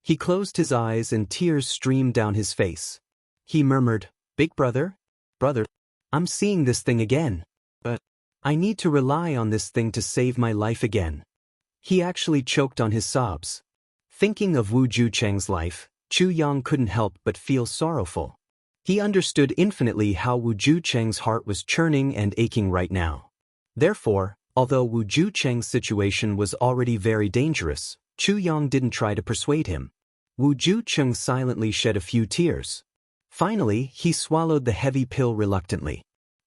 He closed his eyes and tears streamed down his face. He murmured, Big brother, I'm seeing this thing again. But I need to rely on this thing to save my life again. He actually choked on his sobs. Thinking of Wu Jucheng's life, Chu Yang couldn't help but feel sorrowful. He understood infinitely how Wu Jucheng's heart was churning and aching right now. Therefore, although Wu Jucheng's situation was already very dangerous, Chu Yang didn't try to persuade him. Wu Jucheng silently shed a few tears. Finally, he swallowed the heavy pill reluctantly.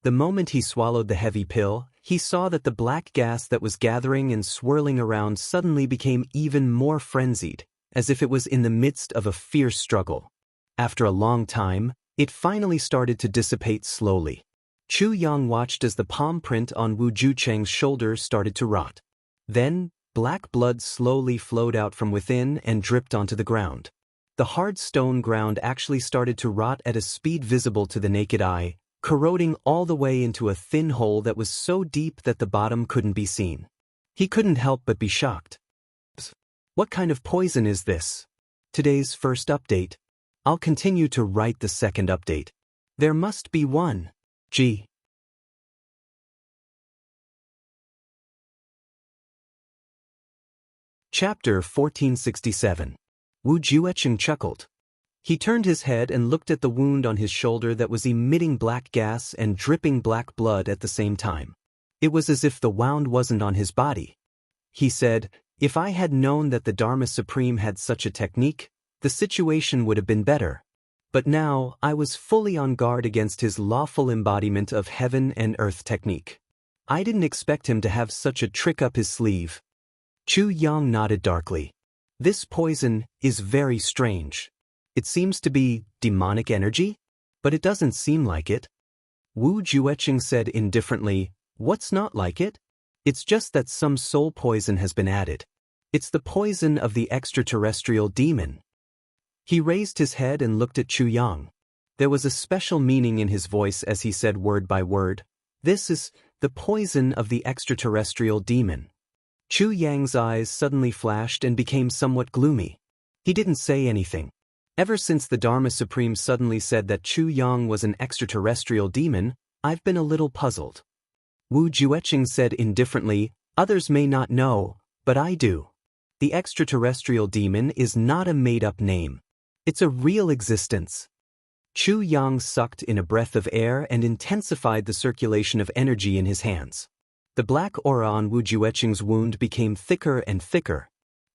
The moment he swallowed the heavy pill, he saw that the black gas that was gathering and swirling around suddenly became even more frenzied, as if it was in the midst of a fierce struggle. After a long time, it finally started to dissipate slowly. Chu Yang watched as the palm print on Wu Jucheng's shoulder started to rot. Then, black blood slowly flowed out from within and dripped onto the ground. The hard stone ground actually started to rot at a speed visible to the naked eye, corroding all the way into a thin hole that was so deep that the bottom couldn't be seen. He couldn't help but be shocked. What kind of poison is this? Today's first update. I'll continue to write the second update. There must be one. G. Chapter 1467. Wu Juecheng chuckled. He turned his head and looked at the wound on his shoulder that was emitting black gas and dripping black blood at the same time. It was as if the wound wasn't on his body. He said, If I had known that the Dharma Supreme had such a technique, the situation would have been better. But now, I was fully on guard against his lawful embodiment of heaven and earth technique. I didn't expect him to have such a trick up his sleeve. Chu Yang nodded darkly. This poison is very strange. It seems to be demonic energy, but it doesn't seem like it. Wu Juecheng said indifferently, What's not like it? It's just that some soul poison has been added. It's the poison of the extraterrestrial demon. He raised his head and looked at Chu Yang. There was a special meaning in his voice as he said word by word, This is the poison of the extraterrestrial demon. Chu Yang's eyes suddenly flashed and became somewhat gloomy. He didn't say anything. Ever since the Dharma Supreme suddenly said that Chu Yang was an extraterrestrial demon, I've been a little puzzled. Wu Juecheng said indifferently, Others may not know, but I do. The extraterrestrial demon is not a made-up name. It's a real existence. Chu Yang sucked in a breath of air and intensified the circulation of energy in his hands. The black aura on Wu Juecheng's wound became thicker and thicker.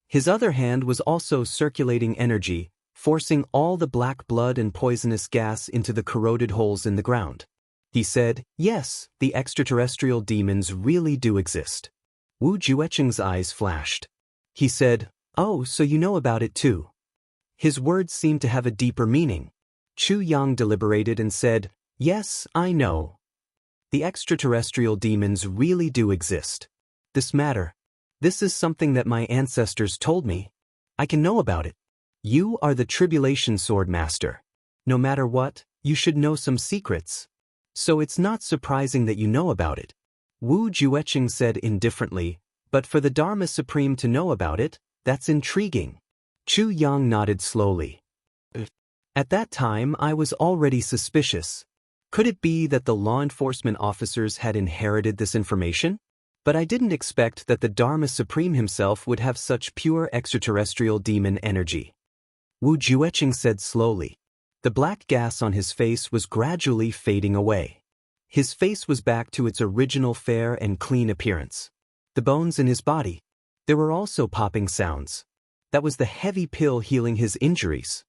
His other hand was also circulating energy, forcing all the black blood and poisonous gas into the corroded holes in the ground. He said, Yes, the extraterrestrial demons really do exist. Wu Jueqing's eyes flashed. He said, "Oh, so you know about it too." His words seemed to have a deeper meaning. Chu Yang deliberated and said, "Yes, I know. The extraterrestrial demons really do exist. This is something that my ancestors told me. I can know about it. You are the Tribulation Sword Master. No matter what, you should know some secrets. So it's not surprising that you know about it." Wu Jueqing said indifferently, "But for the Dharma Supreme to know about it, that's intriguing." Chu Yang nodded slowly. "At that time I was already suspicious. Could it be that the law enforcement officers had inherited this information? But I didn't expect that the Dharma Supreme himself would have such pure extraterrestrial demon energy." Wu Jueqing said slowly. The black gas on his face was gradually fading away. His face was back to its original fair and clean appearance. The bones in his body. There were also popping sounds. That was the heavy pill healing his injuries.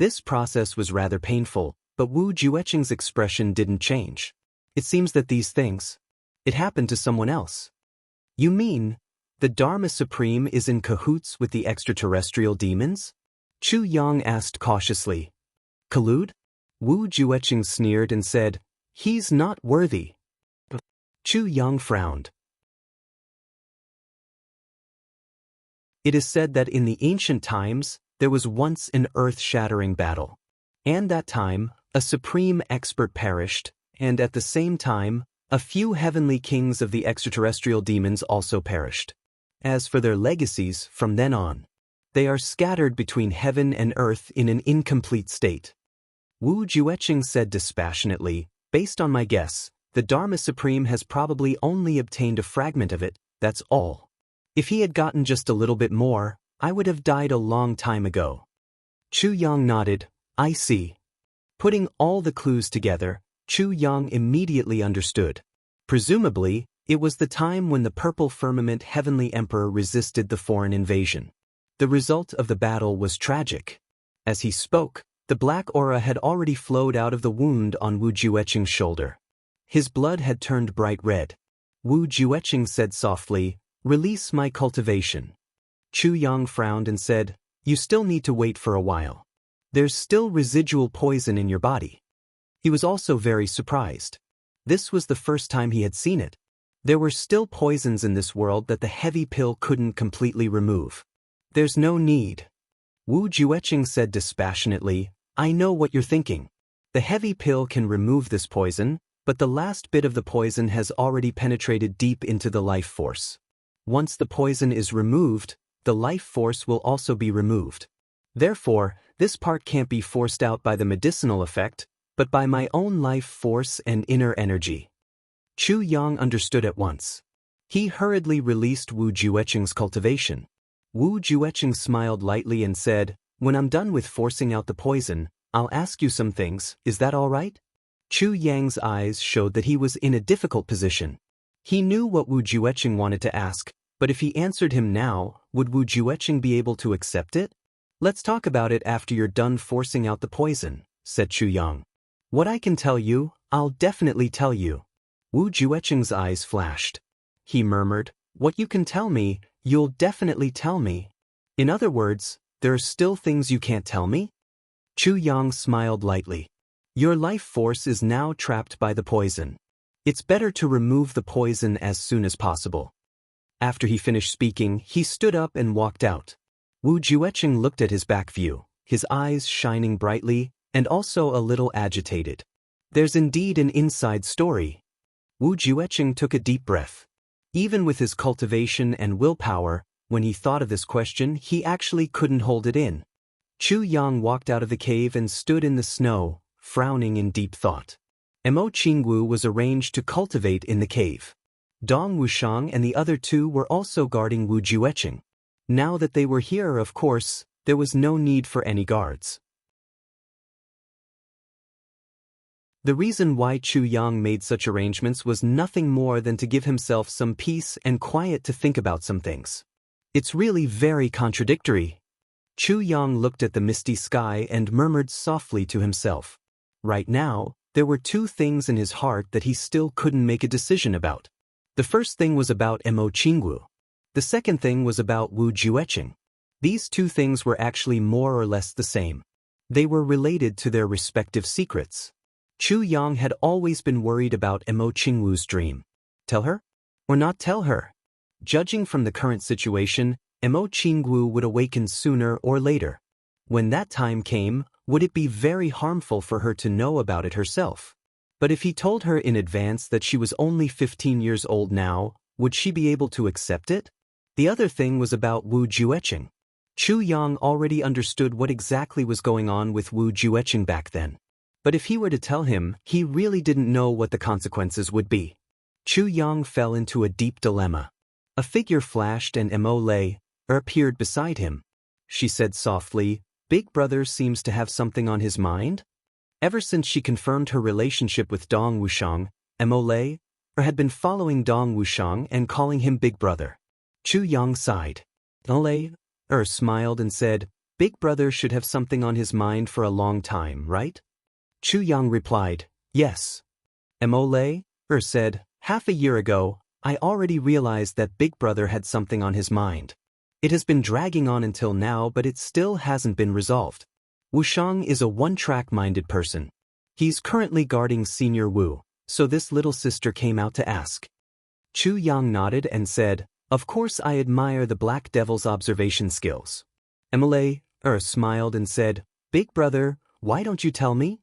This process was rather painful, but Wu Jueqing's expression didn't change. It seems that these things, it happened to someone else. You mean, the Dharma Supreme is in cahoots with the extraterrestrial demons? Chu Yang asked cautiously. Collude? Wu Jueqing sneered and said, "He's not worthy." Chu Yang frowned. It is said that in the ancient times, there was once an earth-shattering battle. And that time, a supreme expert perished, and at the same time, a few heavenly kings of the extraterrestrial demons also perished. As for their legacies, from then on, they are scattered between heaven and earth in an incomplete state. Wu Jueqing said dispassionately, "Based on my guess, the Dharma Supreme has probably only obtained a fragment of it, that's all. If he had gotten just a little bit more, I would have died a long time ago." Chu Yang nodded, "I see." Putting all the clues together, Chu Yang immediately understood. Presumably, it was the time when the Purple Firmament Heavenly Emperor resisted the foreign invasion. The result of the battle was tragic. As he spoke, the black aura had already flowed out of the wound on Wu Jueqing's shoulder. His blood had turned bright red. Wu Jueqing said softly, "Release my cultivation." Chu Yang frowned and said, "You still need to wait for a while. There's still residual poison in your body." He was also very surprised. This was the first time he had seen it. There were still poisons in this world that the heavy pill couldn't completely remove. "There's no need." Wu Jueqing said dispassionately, "I know what you're thinking. The heavy pill can remove this poison, but the last bit of the poison has already penetrated deep into the life force. Once the poison is removed, the life force will also be removed. Therefore, this part can't be forced out by the medicinal effect, but by my own life force and inner energy." Chu Yang understood at once. He hurriedly released Wu Jueqing's cultivation. Wu Jueqing smiled lightly and said, "When I'm done with forcing out the poison, I'll ask you some things, is that all right?" Chu Yang's eyes showed that he was in a difficult position. He knew what Wu Jueqing wanted to ask, but if he answered him now, would Wu Jueqing be able to accept it? "Let's talk about it after you're done forcing out the poison," said Chu Yang. "What I can tell you, I'll definitely tell you." Wu Jueqing's eyes flashed. He murmured, "What you can tell me, you'll definitely tell me. In other words, there are still things you can't tell me?" Chu Yang smiled lightly. "Your life force is now trapped by the poison. It's better to remove the poison as soon as possible." After he finished speaking, he stood up and walked out. Wu Jueqing looked at his back view, his eyes shining brightly, and also a little agitated. There's indeed an inside story. Wu Jueqing took a deep breath. Even with his cultivation and willpower, when he thought of this question, he actually couldn't hold it in. Chu Yang walked out of the cave and stood in the snow, frowning in deep thought. Mo Qingwu was arranged to cultivate in the cave. Dong Wushang and the other two were also guarding Wu Jueqing. Now that they were here, of course, there was no need for any guards. The reason why Chu Yang made such arrangements was nothing more than to give himself some peace and quiet to think about some things. It's really very contradictory. Chu Yang looked at the misty sky and murmured softly to himself. Right now, there were two things in his heart that he still couldn't make a decision about. The first thing was about Mo Qingwu. The second thing was about Wu Jueqing. These two things were actually more or less the same. They were related to their respective secrets. Chu Yang had always been worried about Emo Qingwu's dream. Tell her? Or not tell her? Judging from the current situation, Emo Qingwu would awaken sooner or later. When that time came, would it be very harmful for her to know about it herself? But if he told her in advance that she was only 15 years old now, would she be able to accept it? The other thing was about Wu Jueqing. Chu Yang already understood what exactly was going on with Wu Jueqing back then. But if he were to tell him, he really didn't know what the consequences would be. Chu Yang fell into a deep dilemma. A figure flashed and Emo appeared beside him. She said softly, "Big brother seems to have something on his mind?" Ever since she confirmed her relationship with Dong Wushang, Emo had been following Dong Wushang and calling him Big Brother. Chu Yang sighed. Emo smiled and said, "Big brother should have something on his mind for a long time, right?" Chu Yang replied, "Yes." Emo said, "Half a year ago, I already realized that Big Brother had something on his mind. It has been dragging on until now, but it still hasn't been resolved. Wushang is a one-track-minded person. He's currently guarding Senior Wu, so this little sister came out to ask." Chu Yang nodded and said, "Of course I admire the Black Devil's observation skills." Emo smiled and said, "Big Brother, why don't you tell me?"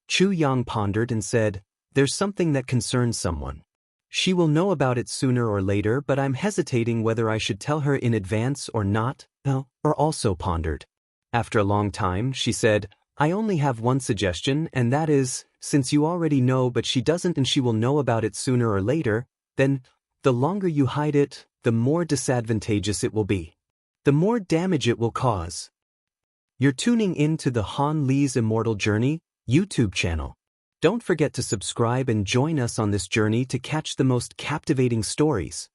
Chu Yang pondered and said, "There's something that concerns someone. She will know about it sooner or later, but I'm hesitating whether I should tell her in advance or not." Or also pondered. After a long time, she said, "I only have one suggestion, and that is, since you already know but she doesn't and she will know about it sooner or later, then, the longer you hide it, the more disadvantageous it will be. The more damage it will cause." You're tuning in to the Han Li's Immortal Journey YouTube channel. Don't forget to subscribe and join us on this journey to catch the most captivating stories.